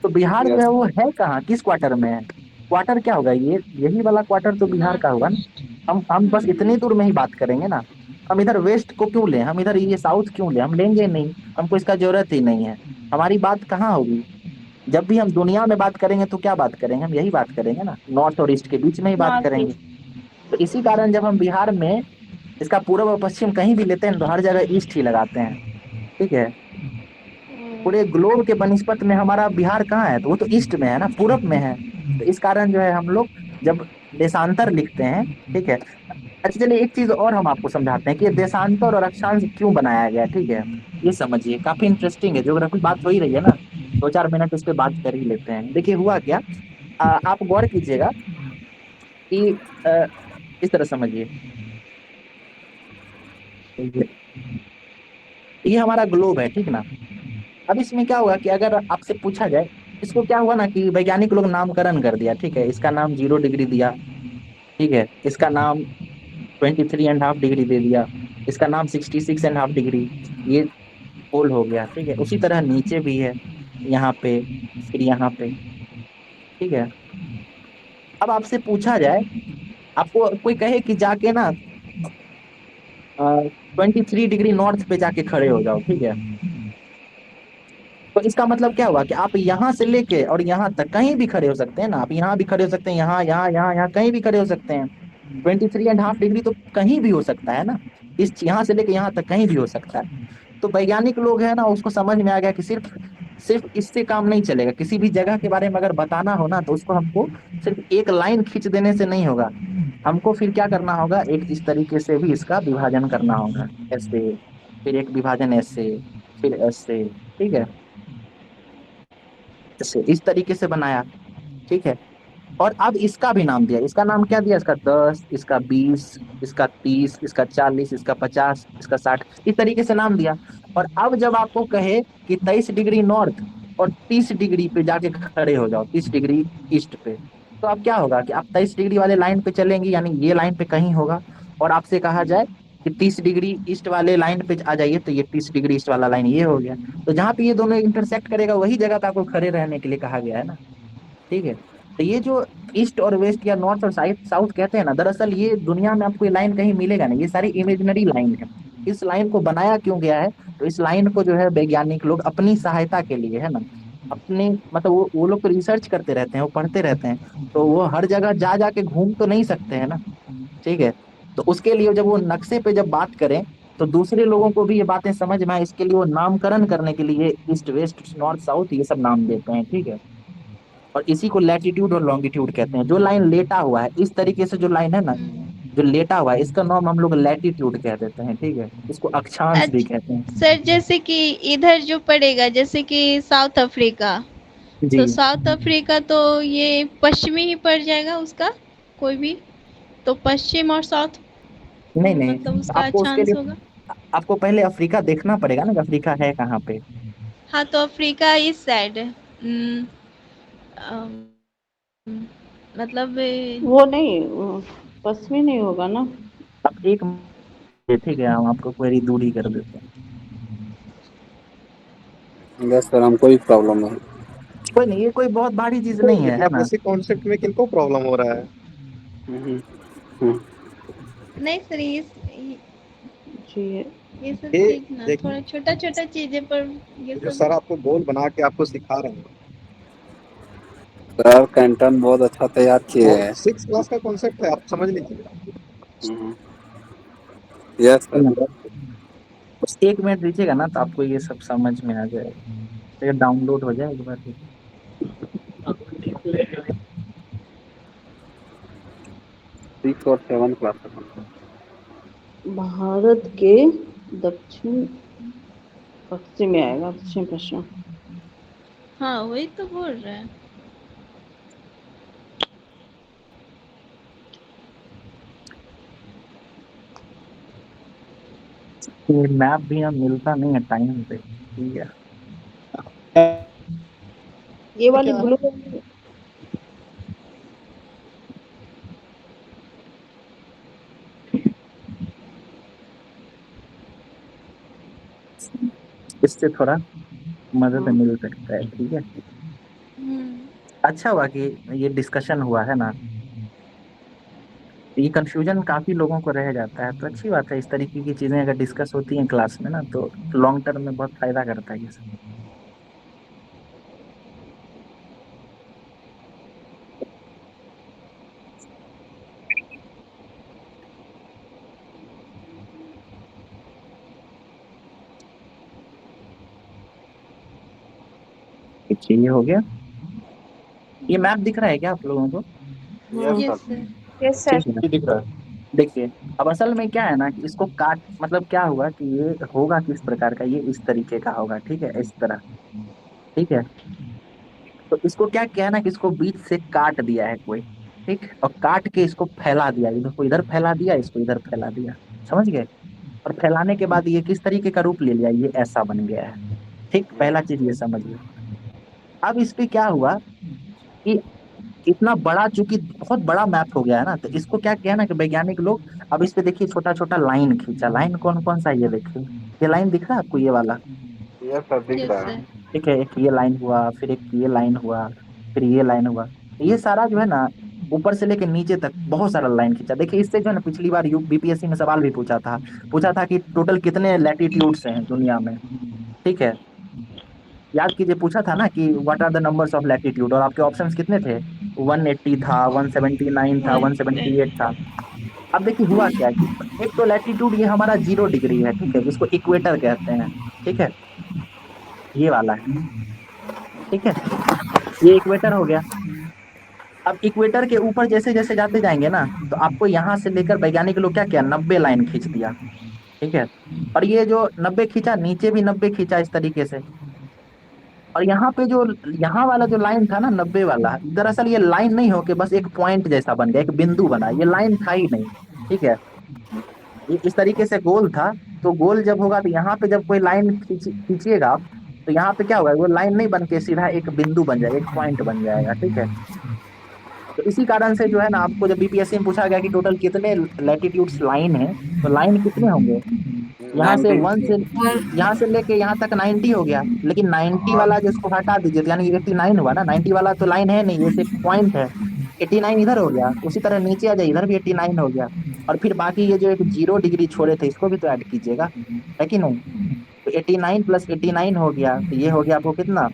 [SPEAKER 1] तो बिहार जो है
[SPEAKER 5] यस।
[SPEAKER 1] वो है कहाँ, किस क्वार्टर में है? क्वार्टर क्या होगा, ये यही वाला क्वार्टर तो बिहार का
[SPEAKER 6] नॉर्थ
[SPEAKER 1] होगा ना।
[SPEAKER 6] ईस्ट।
[SPEAKER 1] हम बस इतनी दूर में ही बात करेंगे ना। हम इधर वेस्ट को क्यों लें, हम इधर ये साउथ क्यों लें, हम लेंगे नहीं, हमको इसका जरूरत ही नहीं है। हमारी बात कहाँ होगी, जब भी हम दुनिया में बात करेंगे तो क्या बात करेंगे, हम यही बात करेंगे ना, नॉर्थ और ईस्ट के बीच में ही बात
[SPEAKER 3] नॉर्थ
[SPEAKER 1] करेंगे।
[SPEAKER 3] ईस्ट।
[SPEAKER 1] तो इसी कारण जब हम बिहार में इसका पूर्व और पश्चिम कहीं भी लेते हैं तो हर जगह ईस्ट ही लगाते हैं, ठीक है। पूरे ग्लोब के बनिस्पत में हमारा बिहार कहाँ है, तो वो तो ईस्ट में है ना, पूरब में है। तो इस कारण जो है हम लोग जब देशांतर लिखते हैं, ठीक है। अच्छा चलिए एक चीज और हम आपको समझाते हैं कि ये देशांतर और अक्षांश क्यों बनाया गया है, ठीक है। ये समझिए, काफी इंटरेस्टिंग है, ज्योग्राफी बात हो ही रही है ना, 2-4 मिनट इस पे बात कर ही लेते हैं। देखिए हुआ क्या, आप गौर कीजिएगा कि इस तरह समझिए, ये हमारा ग्लोब है, ठीक ना। अब इसमें क्या होगा कि अगर आपसे पूछा जाए, इसको क्या हुआ ना कि वैज्ञानिक लोग नामकरण कर दिया, ठीक है। इसका नाम 0 डिग्री दिया, ठीक है। इसका नाम 23.5 डिग्री दे दिया, इसका नाम 66.5 डिग्री, ये पोल हो गया, ठीक है। उसी तरह नीचे भी है, यहाँ पे, फिर यहाँ पे, ठीक है। अब आपसे पूछा जाए, आपको कोई कहे कि जाके ना 23 डिग्री नॉर्थ पे जाके खड़े हो जाओ, ठीक है। तो इसका मतलब क्या हुआ कि आप यहाँ से लेके और यहाँ तक कहीं भी खड़े हो सकते हैं ना, आप यहाँ भी खड़े हो सकते हैं, यहाँ यहाँ यहाँ यहाँ कहीं भी खड़े हो सकते हैं। 23.5 डिग्री तो कहीं भी हो सकता है ना, इस यहाँ से लेके यहाँ तक कहीं भी हो सकता है। तो वैज्ञानिक लोग है ना, उसको समझ में आ गया कि सिर्फ सिर्फ इससे काम नहीं चलेगा, किसी भी जगह के बारे में अगर बताना हो ना, तो उसको हमको सिर्फ एक लाइन खींच देने से नहीं होगा, हमको फिर क्या करना होगा, एक इस तरीके से भी इसका विभाजन करना होगा, ऐसे, फिर एक विभाजन ऐसे, फिर ऐसे, ठीक है। ऐसे इस तरीके से बनाया, ठीक है। और अब इसका भी नाम दिया, इसका नाम क्या दिया, इसका 10, इसका 20, इसका 30, इसका 40, इसका 50, इसका 60, इस तरीके से नाम दिया। और अब जब आपको कहे कि 23 डिग्री नॉर्थ और 30 डिग्री पे जाके खड़े हो जाओ, 30 डिग्री ईस्ट पे, तो अब क्या होगा कि आप 23 डिग्री वाले लाइन पे चलेंगे, यानी ये लाइन पे कहीं होगा। और आपसे कहा जाए कि 30 डिग्री ईस्ट वाले लाइन पे आ जाइए, तो ये 30 डिग्री ईस्ट वाला लाइन ये हो गया। तो जहां पे ये दोनों इंटरसेक्ट करेगा वही जगह पे आपको खड़े रहने के लिए कहा गया है ना, ठीक है। तो ये जो ईस्ट और वेस्ट या नॉर्थ और साउथ साउथ कहते हैं ना, दरअसल ये दुनिया में आपको ये लाइन कहीं मिलेगा नहीं, ये सारी इमेजिनरी लाइन है। इस लाइन को बनाया क्यों गया है, तो इस लाइन को जो है वैज्ञानिक लोग अपनी सहायता के लिए, है ना, अपने मतलब वो लोग तो रिसर्च करते रहते हैं, वो पढ़ते रहते हैं, तो वो हर जगह जा जाके घूम तो नहीं सकते हैं ना, ठीक है। तो उसके लिए जब वो नक्शे पे जब बात करें, तो दूसरे लोगों को भी ये बातें समझ में आए, इसके लिए वो नामकरण करने के लिए ईस्ट वेस्ट नॉर्थ साउथ ये सब नाम देते हैं, ठीक है। और इसी को लैटिट्यूड और लॉन्गिट्यूड कहते हैं। जो लाइन लेटा हुआ है इस तरीके से, जो लाइन है ना, जो लेटा हुआ है, इसका नाम हम लोग लैटिट्यूड कह देते हैं, ठीक है। इसको अक्षांश भी कहते हैं।
[SPEAKER 6] अच्छा सर, जैसे कि इधर जो पड़ेगा, जैसे कि साउथ अफ्रीका,
[SPEAKER 1] जी
[SPEAKER 6] तो साउथ अफ्रीका तो ये पश्चिमी ही पड़ जाएगा उसका, कोई भी, तो पश्चिम और साउथ
[SPEAKER 1] नहीं
[SPEAKER 6] मतलब
[SPEAKER 1] नहीं,
[SPEAKER 6] उसका
[SPEAKER 1] आपको उसके
[SPEAKER 6] अक्षांश होगा।
[SPEAKER 1] लिए आपको पहले अफ्रीका देखना पड़ेगा ना कि अफ्रीका है कहाँ पे।
[SPEAKER 6] हाँ, तो अफ्रीका इस साइड मतलब
[SPEAKER 10] वो नहीं, पश्चिमी नहीं होगा ना।
[SPEAKER 1] अब एक ठीक है, हम आपको क्वेरी दूर ही कर देते हैं।
[SPEAKER 5] यस सर, हमको भी प्रॉब्लम है।
[SPEAKER 1] कोई नहीं, ये कोई बहुत भारी चीज
[SPEAKER 7] तो
[SPEAKER 1] नहीं है
[SPEAKER 7] इतना
[SPEAKER 1] ना।
[SPEAKER 7] बेसिक कॉन्सेप्ट में किनको प्रॉब्लम हो रहा है?
[SPEAKER 5] हम्म, हम्म।
[SPEAKER 6] नहीं सर,
[SPEAKER 10] जी
[SPEAKER 6] ये सब
[SPEAKER 7] ये
[SPEAKER 6] सीखना
[SPEAKER 7] देखिए,
[SPEAKER 6] थोड़ा छोटा छोटा चीजें पर ये
[SPEAKER 7] जो
[SPEAKER 6] सब।
[SPEAKER 7] सर आपको गोल बना के आपको सिखा रहे हैं,
[SPEAKER 5] सर कंटेंट बहुत अच्छा तैयार किए
[SPEAKER 7] वो
[SPEAKER 5] हैं।
[SPEAKER 7] 6 क्लास का कॉन्सेप्ट है, आप समझ लीजिए।
[SPEAKER 5] Yes sir.
[SPEAKER 1] बस 1 मिनट दीजिएगा ना, तो आपको ये सब समझ में आ जाएगा। ये डाउनलोड हो जाए एक बार।
[SPEAKER 5] 6 और 7 क्लास का concept।
[SPEAKER 10] भारत के दक्षिण पश्चिम में आएगा, दक्षिण पश्चिम।
[SPEAKER 6] हाँ वही तो बोल रहे हैं।
[SPEAKER 1] ये मैप भी हम मिलता नहीं है टाइम पे, ठीक है।
[SPEAKER 10] ये वाली
[SPEAKER 7] क्या है?
[SPEAKER 10] ब्लू
[SPEAKER 1] इससे थोड़ा मदद मिल सकता है, ठीक है। अच्छा हुआ कि ये डिस्कशन हुआ है ना। ये कंफ्यूजन काफी लोगों को रह जाता है, तो अच्छी बात है। इस तरीके की चीजें अगर डिस्कस होती हैं क्लास में ना, तो लॉन्ग टर्म में बहुत फायदा करता है ये सब। देखिए ये हो गया। ये मैप दिख रहा है क्या आप लोगों को?
[SPEAKER 5] Yes
[SPEAKER 6] yes
[SPEAKER 5] sir.
[SPEAKER 6] Sir.
[SPEAKER 3] Yes sir.
[SPEAKER 1] ठीक है।
[SPEAKER 7] ये दिख रहा है।
[SPEAKER 1] देखिए, अब असल में क्या है ना कि इसको काट, मतलब क्या हुआ कि ये होगा किस प्रकार का, ये इस तरीके का होगा, ठीक है, इस तरह। ठीक है, तो इसको क्या किया है ना कि इसको बीच से काट दिया है कोई, ठीक, और काट के इसको फैला दिया, इधर को इधर फैला दिया, इसको इधर फैला दिया। समझ गए? और फैलाने के बाद ये किस तरीके का रूप ले लिया, ये ऐसा बन गया है। ठीक, पहला चीज ये समझ लो। अब इस पे क्या हुआ कि इतना बड़ा, चूंकि बहुत बड़ा मैप हो गया है ना, तो इसको क्या किया ना कि वैज्ञानिक लोग, अब इस पे देखिए छोटा छोटा लाइन खींचा। लाइन कौन कौन सा, ये देखिए, ये लाइन दिख रहा है आपको, ये वाला।
[SPEAKER 5] यस सर, दिख
[SPEAKER 6] यस
[SPEAKER 5] रहा है।
[SPEAKER 6] सर।
[SPEAKER 1] ठीक है, एक ये लाइन हुआ, फिर एक ये लाइन हुआ, फिर ये लाइन हुआ। ये सारा जो है ना, ऊपर से लेके नीचे तक बहुत सारा लाइन खींचा। देखिए, इससे जो है ना, पिछली बार यू बीपीएससी में सवाल भी पूछा था कि टोटल कितने लैटिट्यूड्स हैं दुनिया में। ठीक है, याद कीजिए, पूछा था ना कि what are the numbers of latitude, और आपके ऑप्शंस कितने थे? 180 था, 179 था, 178 था। अब देखिए हुआ क्या कि एक तो लैटिट्यूड ये हमारा 0 डिग्री है, ठीक है, जिसको इक्वेटर कहते हैं। ठीक है, ये वाला है। ठीक है, ये इक्वेटर हो गया। अब इक्वेटर के ऊपर जैसे जैसे जाते जाएंगे ना, तो आपको यहाँ से लेकर वैज्ञानिक लोग क्या किया, 90 लाइन खींच दिया। ठीक है, और ये जो 90 खींचा, नीचे भी 90 खींचा इस तरीके से। और यहाँ पे जो, यहाँ वाला जो लाइन था ना, 90 वाला, दरअसल ये लाइन नहीं होके बस एक पॉइंट जैसा बन गया, एक बिंदु बना, ये लाइन था ही नहीं। ठीक है, ये इस तरीके से गोल था। तो गोल जब होगा, तो यहाँ पे जब कोई लाइन खींचिएगा आप, तो यहाँ पे क्या होगा, वो लाइन नहीं बन के सीधा एक बिंदु बन जाएगा, एक पॉइंट बन जाएगा। ठीक है, तो इसी कारण से जो है ना, आपको जब बीपीएससी में पूछा गया कि टोटल कितने लैटिट्यूड्स लाइन है, तो लाइन कितने होंगे, यहाँ से 1 से, यहाँ से लेके यहाँ तक 90 हो गया। लेकिन 90 वाला जिसको हटा दीजिए, तो यानी 89 हुआ ना। 90 वाला तो लाइन है नहीं, ये सिर्फ पॉइंट है। 89 इधर हो गया, उसी तरह नीचे आ जाए, इधर भी 89 हो गया। और फिर बाकी ये जो एक 0 डिग्री छोड़े थे, इसको भी तो ऐड कीजिएगा, है कि नहीं? तो 89 प्लस 89 हो गया, तो ये हो गया आपको कितना,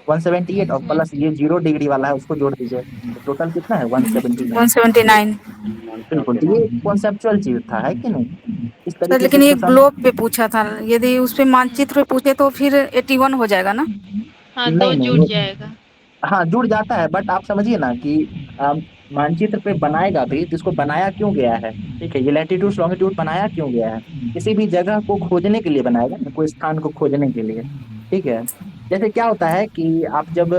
[SPEAKER 1] 178, और प्लस ये 0 डिग्री वाला है, उसको जोड़ दीजिए, तो टोटल कितना है, 179।
[SPEAKER 9] 179।
[SPEAKER 1] बिल्कुल, तो ये कॉन्सेप्चुअल चीज था, है कि नहीं? इस
[SPEAKER 9] सर
[SPEAKER 1] तरीके से
[SPEAKER 9] लेकिन ये
[SPEAKER 1] इसको
[SPEAKER 9] ग्लोब पे पूछा था, यदि उस पे मानचित्र पे पूछे तो फिर 81 हो जाएगा ना?
[SPEAKER 6] हाँ
[SPEAKER 1] नहीं
[SPEAKER 6] दो
[SPEAKER 1] नहीं,
[SPEAKER 6] जुड़ जाएगा।
[SPEAKER 1] हाँ जुड़ जाता है, बट आप समझिए ना कि मानचित्र पे बनाएगा भी, तो इसको बनाया क्यों गया है? ठीक है, ये लैटिट्यूड लॉन्गिट्यूड बनाया क्यों गया है? किसी भी जगह को खोजने के लिए बनाएगा ना, कोई स्थान को खोजने के लिए। ठीक है, जैसे क्या होता है कि आप जब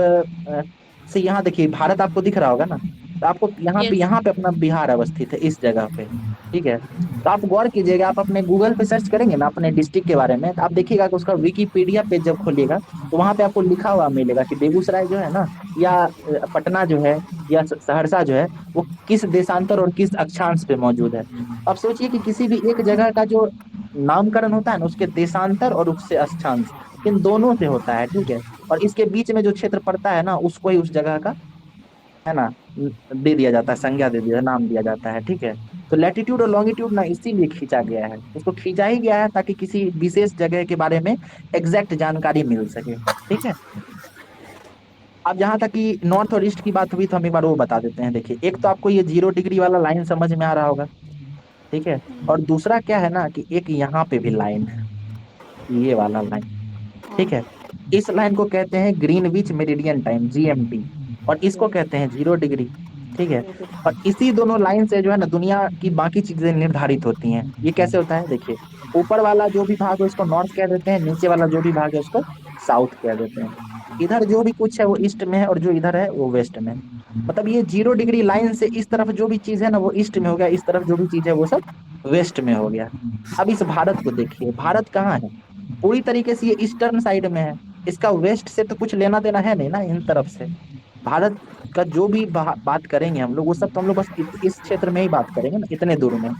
[SPEAKER 1] से यहाँ देखिए, भारत आपको दिख रहा होगा ना, तो आपको यहाँ पे अपना बिहार अवस्थित है, इस जगह पे, ठीक है। तो आप गौर कीजिएगा, आप अपने गूगल पे सर्च करेंगे ना अपने डिस्ट्रिक्ट के बारे में, तो आप देखिएगा कि उसका विकिपीडिया पेज जब खोलिएगा तो वहां पे आपको लिखा हुआ मिलेगा कि बेगूसराय जो है ना, या पटना जो है, या सहरसा जो है, वो किस देशांतर और किस अक्षांश पे मौजूद है। अब सोचिए कि किसी भी एक जगह का जो नामकरण होता है ना, उसके देशांतर और उससे अक्षांश, इन दोनों से होता है, ठीक है। और इसके बीच में जो क्षेत्र पड़ता है ना, उसको ही उस जगह का, है ना, दे दिया जाता है, संज्ञा दे दिया, नाम दिया जाता है, ठीक है। तो लैटिट्यूड और लॉन्गिट्यूड ना इसीलिए खींचा गया है, उसको खींचा ही गया है ताकि किसी विशेष जगह के बारे में एग्जैक्ट जानकारी मिल सके, ठीक है। अब जहां तक कि नॉर्थ और ईस्ट की बात हुई तो हम एक बार वो बता देते हैं। देखिए, एक तो आपको ये 0 डिग्री वाला लाइन समझ में आ रहा होगा, ठीक है। और दूसरा क्या है ना कि एक यहाँ पे भी लाइन है, ये वाला लाइन, ठीक है। इस लाइन को कहते हैं ग्रीनविच मेरिडियन टाइम, GMT, और इसको कहते हैं 0 डिग्री, ठीक है। और इसी दोनों लाइन से जो है ना दुनिया की बाकी चीजें निर्धारित होती हैं। ये कैसे होता है, देखिए, ऊपर वाला जो भी भाग है उसको नॉर्थ कह देते हैं, नीचे वाला जो भी भाग है उसको साउथ कह देते हैं। इधर जो भी कुछ है वो ईस्ट में है, और जो इधर है वो वेस्ट में है। मतलब ये 0 डिग्री लाइन से इस तरफ जो भी चीज है ना वो ईस्ट में हो गया, इस तरफ जो भी चीज है वो सब वेस्ट में हो गया। अब इस भारत को देखिए, भारत कहाँ है, पूरी तरीके से ये ईस्टर्न साइड में है, इसका वेस्ट से तो कुछ लेना देना है नहीं ना इन तरफ से। भारत का जो भी बात करेंगे हम लोग, वो सब तो हम लोग बस इस क्षेत्र में ही बात करेंगे ना, इतने दूर में,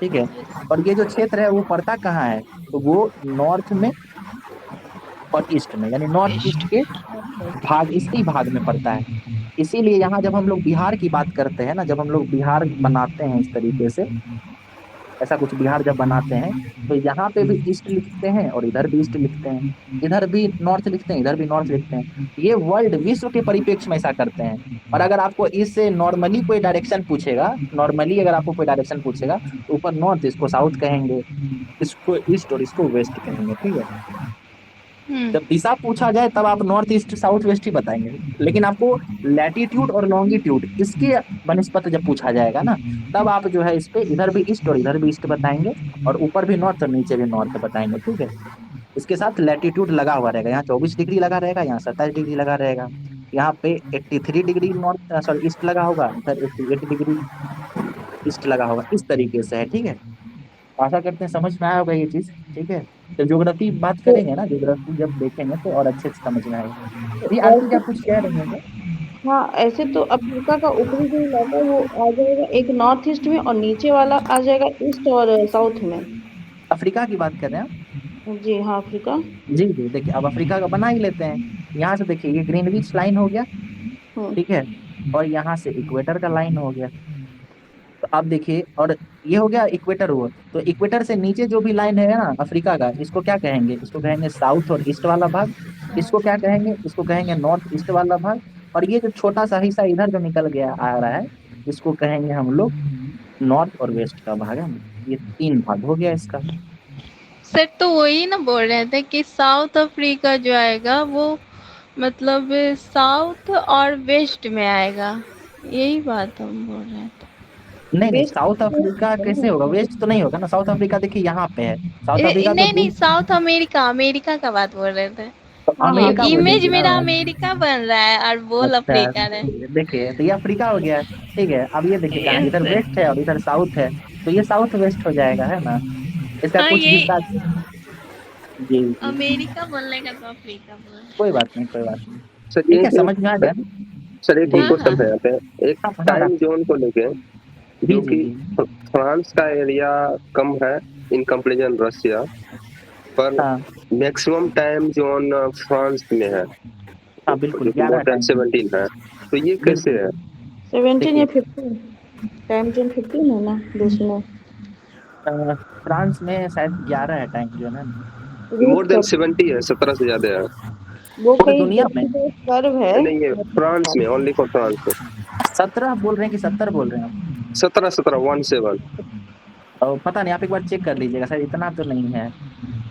[SPEAKER 1] ठीक है। और ये जो क्षेत्र है वो पड़ता कहाँ है, तो वो नॉर्थ में और ईस्ट में, यानी नॉर्थ ईस्ट के भाग, इसी भाग में पड़ता है। इसीलिए यहाँ जब हम लोग बिहार की बात करते हैं ना, जब हम लोग बिहार बनाते हैं इस तरीके से, ऐसा कुछ बिहार जब बनाते हैं, तो यहाँ पे भी ईस्ट लिखते हैं और इधर भी ईस्ट लिखते हैं, इधर भी नॉर्थ लिखते हैं, इधर भी नॉर्थ लिखते हैं। ये वर्ल्ड, विश्व के परिप्रेक्ष्य में ऐसा करते हैं। और अगर आपको इससे नॉर्मली कोई डायरेक्शन पूछेगा, नॉर्मली अगर आपको कोई डायरेक्शन पूछेगा, तो ऊपर नॉर्थ इसको साउथ कहेंगे, इसको ईस्ट और इसको वेस्ट कहेंगे, ठीक है। जब दिशा पूछा जाए तब आप नॉर्थ ईस्ट साउथ वेस्ट ही बताएंगे, लेकिन आपको लैटिट्यूड और लॉन्गिट्यूड इसके बनस्पत जब पूछा जाएगा ना, तब आप जो है इस पे इधर भी ईस्ट और इधर भी ईस्ट बताएंगे, और ऊपर भी नॉर्थ और नीचे भी नॉर्थ बताएंगे, ठीक है। इसके साथ लैटिट्यूड लगा हुआ रहेगा, यहाँ 24 डिग्री लगा रहेगा, यहाँ 27 डिग्री लगा रहेगा, यहाँ पे 83 डिग्री नॉर्थ सॉरी ईस्ट लगा होगा, इधर 88 डिग्री ईस्ट लगा होगा, इस तरीके से है, ठीक है। आशा करते हैं समझ में आया होगा ये चीज, ठीक है। तो ज्योग्राफी बात करेंगे ना, ज्योग्राफी जब देखेंगे तो और अच्छे से समझ में आएगा। ये आरती क्या कुछ कह रहे हैं?
[SPEAKER 10] हाँ, ऐसे तो अफ्रीका का ऊपरी जो इलाका है वो आ जाएगा एक नॉर्थ ईस्ट में, और नीचे वाला आ जाएगा ईस्ट और साउथ में।
[SPEAKER 1] अफ्रीका की बात कर रहे हैं
[SPEAKER 10] जी हाँ, अफ्रीका।
[SPEAKER 1] जी जी, देखिए अब अफ्रीका का बना ही लेते हैं। यहाँ से देखिए ये ग्रीनविच लाइन हो गया, ठीक है, और यहाँ से इक्वेटर का लाइन हो गया। तो आप देखिए, और ये हो गया इक्वेटर हुआ, तो इक्वेटर से नीचे जो भी लाइन है ना अफ्रीका का, इसको क्या कहेंगे, इसको कहेंगे साउथ और ईस्ट वाला भाग। इसको क्या कहेंगे, इसको कहेंगे नॉर्थ ईस्ट वाला भाग। और ये जो छोटा सा हिस्सा इधर जो निकल गया आ रहा है, इसको कहेंगे हम लोग नॉर्थ और वेस्ट का भाग है। ये 3 भाग हो गया इसका।
[SPEAKER 6] सर तो वही ना बोल रहे थे कि साउथ अफ्रीका जो आएगा वो मतलब साउथ और वेस्ट में आएगा, यही बात हम बोल रहे थे।
[SPEAKER 1] नहीं, साउथ अफ्रीका कैसे होगा, वेस्ट तो नहीं होगा ना। साउथ अफ्रीका देखिए यहाँ पे है, साउथ अफ्रीका
[SPEAKER 6] नहीं, साउथ अमेरिका, अमेरिका का बात बोल रहे थे।
[SPEAKER 1] अमेरिका
[SPEAKER 6] इमेज मेरा अमेरिका बन रहा है और बोल अफ्रीका है।
[SPEAKER 1] देखिए, तो ये अफ्रीका हो गया, ठीक है। अब ये देखिए कहाँ, इधर वेस्ट है और इधर साउथ है, तो ये साउथ वेस्ट हो जाएगा, है ना। इसका कुछ हिस्सा जी
[SPEAKER 6] अमेरिका बोलने का तो अफ्रीका बोल,
[SPEAKER 1] कोई बात नहीं, कोई बात नहीं,
[SPEAKER 5] सर
[SPEAKER 1] ठीक है, समझ में आ गया।
[SPEAKER 5] सर एक क्वेश्चन है यहाँ पे, एक टाइम जोन को लेके, जो कि फ्रांस का एरिया कम है इन कंपैरिजन रशिया, पर मैक्सिमम टाइम जोन फ्रांस में है।
[SPEAKER 1] हाँ बिल्कुल,
[SPEAKER 5] 17 है, तो ये कैसे है?
[SPEAKER 10] 17 या 15 टाइम जोन 15 है ना दूसरा।
[SPEAKER 1] फ्रांस में शायद 11 है टाइम जोन है,
[SPEAKER 5] मोर देन 70 है, 17 से ज्यादा है
[SPEAKER 10] वो कहीं
[SPEAKER 1] दुनिया में
[SPEAKER 10] कर्व है।
[SPEAKER 5] नहीं, ये फ्रांस में, ओनली फॉर फ्रांस में।
[SPEAKER 1] 17 बोल रहे हैं कि 70 बोल रहे हैं?
[SPEAKER 5] 17 17
[SPEAKER 1] पता नहीं, आप एक बार चेक कर लीजिएगा, सर इतना तो नहीं है।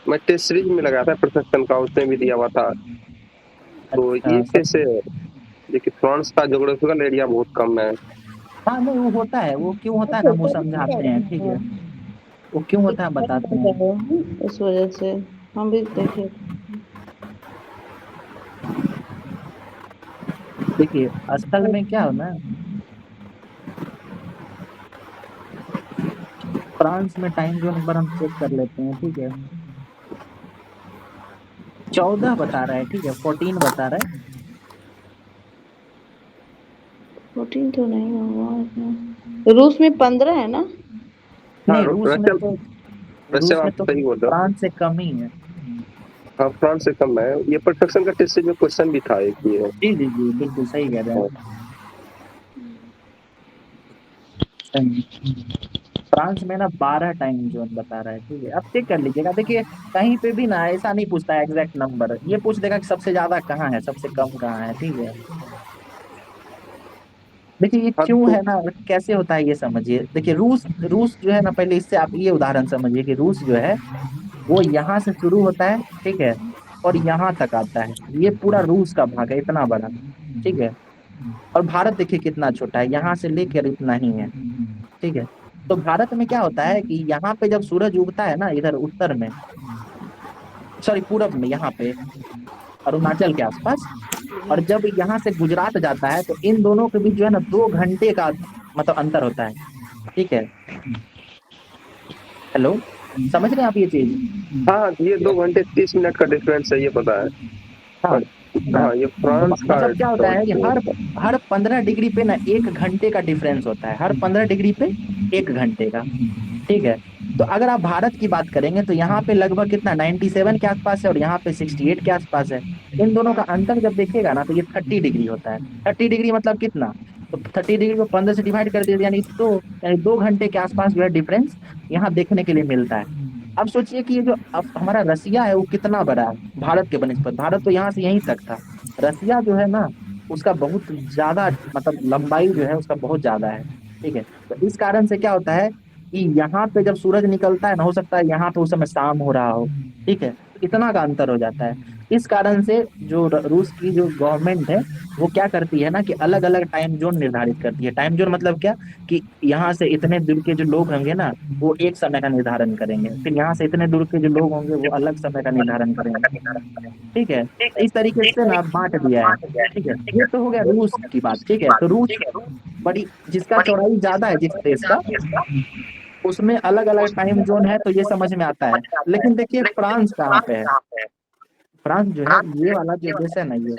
[SPEAKER 5] मैं टेस्ट सीरीज में लगाया था परफेक्शन का, उसमें भी दिया हुआ था। तो ये कैसे है, देखिए फ्रांस का ज्योग्राफिकल एरिया बहुत कम है।
[SPEAKER 1] हाँ नहीं, वो होता है, वो क्यों होता है ना, वो समझाते हैं, ठीक है, वो क्यों होता है बताते हैं।
[SPEAKER 10] इस वजह से हम भी देखे।
[SPEAKER 1] देखिए असल में क्या हो ना, फ्रांस में टाइम जोन एक बार हम चेक कर लेते हैं, ठीक है। 14 बता रहा है, ठीक है, 14 बता रहा है।
[SPEAKER 10] 14 तो नहीं होगा, रूस में 15 है ना?
[SPEAKER 1] नहीं, रूस में तो
[SPEAKER 5] सही बोल रहे हो।
[SPEAKER 1] फ्रांस से कम ही है।
[SPEAKER 5] हाँ, फ्रांस से कम है। ये परफेक्शन का टेस्ट में क्वेश्चन भी था एक ये।
[SPEAKER 1] जी जी जी, बिल्कुल सही कह रहे हैं। फ्रांस में ना 12 टाइम जोन बता रहा है, ठीक है। अब चेक कर लीजिएगा, देखिए कहीं पे भी ना ऐसा नहीं पूछता है एग्जैक्ट नंबर, ये पूछ देगा कि सबसे ज्यादा कहाँ है, सबसे कम कहाँ है, ठीक है। देखिए ये क्यों है ना, कैसे होता है ये समझिए। देखिए रूस रूस जो है ना, पहले इससे आप ये उदाहरण समझिए कि रूस जो है वो यहाँ से शुरू होता है, ठीक है, और यहाँ तक आता है। ये पूरा रूस का भाग है, इतना बड़ा, ठीक है। और भारत देखिए कितना छोटा है, यहाँ से लेकर इतना ही है, ठीक है। तो भारत में क्या होता है कि यहाँ पे जब सूरज उगता है ना, इधर उत्तर में, सॉरी पूरब में, यहाँ पे अरुणाचल के आसपास, और जब यहाँ से गुजरात जाता है, तो इन दोनों के बीच जो है ना 2 घंटे का मतलब अंतर होता है, ठीक है। हेलो, समझ रहे हैं आप ये चीज?
[SPEAKER 5] हाँ, ये 2 घंटे 30 मिनट का डिफरेंस है, ये पता है।
[SPEAKER 1] हाँ
[SPEAKER 5] हाँ, ये फ्रांस का
[SPEAKER 1] मतलब क्या होता है कि हर 15 डिग्री पे ना 1 घंटे का डिफरेंस होता है, हर 15 डिग्री पे 1 घंटे का, ठीक है। तो अगर आप भारत की बात करेंगे तो यहाँ पे लगभग कितना 97 के आसपास है, और यहाँ पे 68 के आसपास है। इन दोनों का अंतर जब देखिएगा ना, तो ये 30 डिग्री होता है। 30 डिग्री मतलब कितना, तो 30 डिग्री को 15 से डिवाइड कर दीजिए, यानी 2 घंटे के आसपास जो है डिफरेंस यहाँ देखने के लिए मिलता है। अब सोचिए कि ये जो अब हमारा रसिया है वो कितना बड़ा है भारत के बनिस्पत। भारत तो यहाँ से यहीं तक था, रसिया जो है ना उसका बहुत ज्यादा मतलब लंबाई जो है उसका बहुत ज्यादा है, ठीक है। तो इस कारण से क्या होता है कि यहाँ पे जब सूरज निकलता है ना, हो सकता है यहाँ पे उस समय शाम हो रहा हो, ठीक है। तो इतना का अंतर हो जाता है। इस कारण से जो रूस की जो गवर्नमेंट है वो क्या करती है ना कि अलग अलग टाइम जोन निर्धारित करती है। टाइम जोन मतलब क्या, कि यहाँ से इतने दूर के जो लोग होंगे ना वो एक समय का निर्धारण करेंगे, फिर यहाँ से इतने दूर के जो लोग होंगे वो अलग समय का निर्धारण करेंगे, ठीक है। तो इस तरीके से ना बांट दिया है, ठीक है। ये तो हो गया रूस की बात, ठीक है। तो रूस बड़ी जिसका चौड़ाई ज्यादा है जिस देश का, उसमें अलग अलग टाइम जोन है, तो ये समझ में आता है। लेकिन देखिए फ्रांस कहाँ पे है, फ्रांस जो है ये वाला जो देश है ना, ये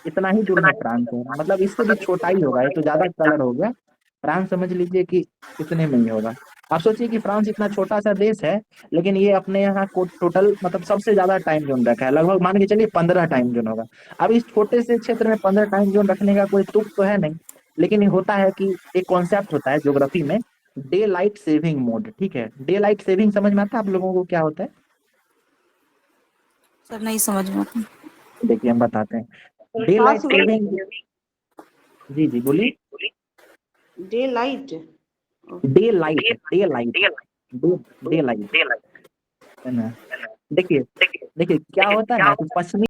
[SPEAKER 1] इतना ही दूर में फ्रांस है, मतलब इससे भी छोटा ही होगा, ये तो ज्यादा कलर हो गया। फ्रांस समझ लीजिए कि इतने में ही होगा। आप सोचिए कि फ्रांस इतना छोटा सा देश है, लेकिन ये अपने यहाँ को टोटल मतलब सबसे ज्यादा टाइम जोन रखा है, लगभग मान के चलिए 15 टाइम जोन होगा। अब इस छोटे से क्षेत्र में 15 टाइम जोन रखने का कोई तुक तो है नहीं, लेकिन ये होता है कि एक कॉन्सेप्ट होता है ज्योग्राफी में, डे लाइट सेविंग मोड, ठीक है। डे लाइट सेविंग समझ में आता है आप लोगों को क्या होता है?
[SPEAKER 9] सर नहीं समझ में आता।
[SPEAKER 1] देखिए हम बताते हैं। डे लाइट सेविंग, जी जी बोलिए।
[SPEAKER 10] Day light,
[SPEAKER 1] day light, day light, day light है ना। देखिए देखिए क्या होता है ना कि पश्चिमी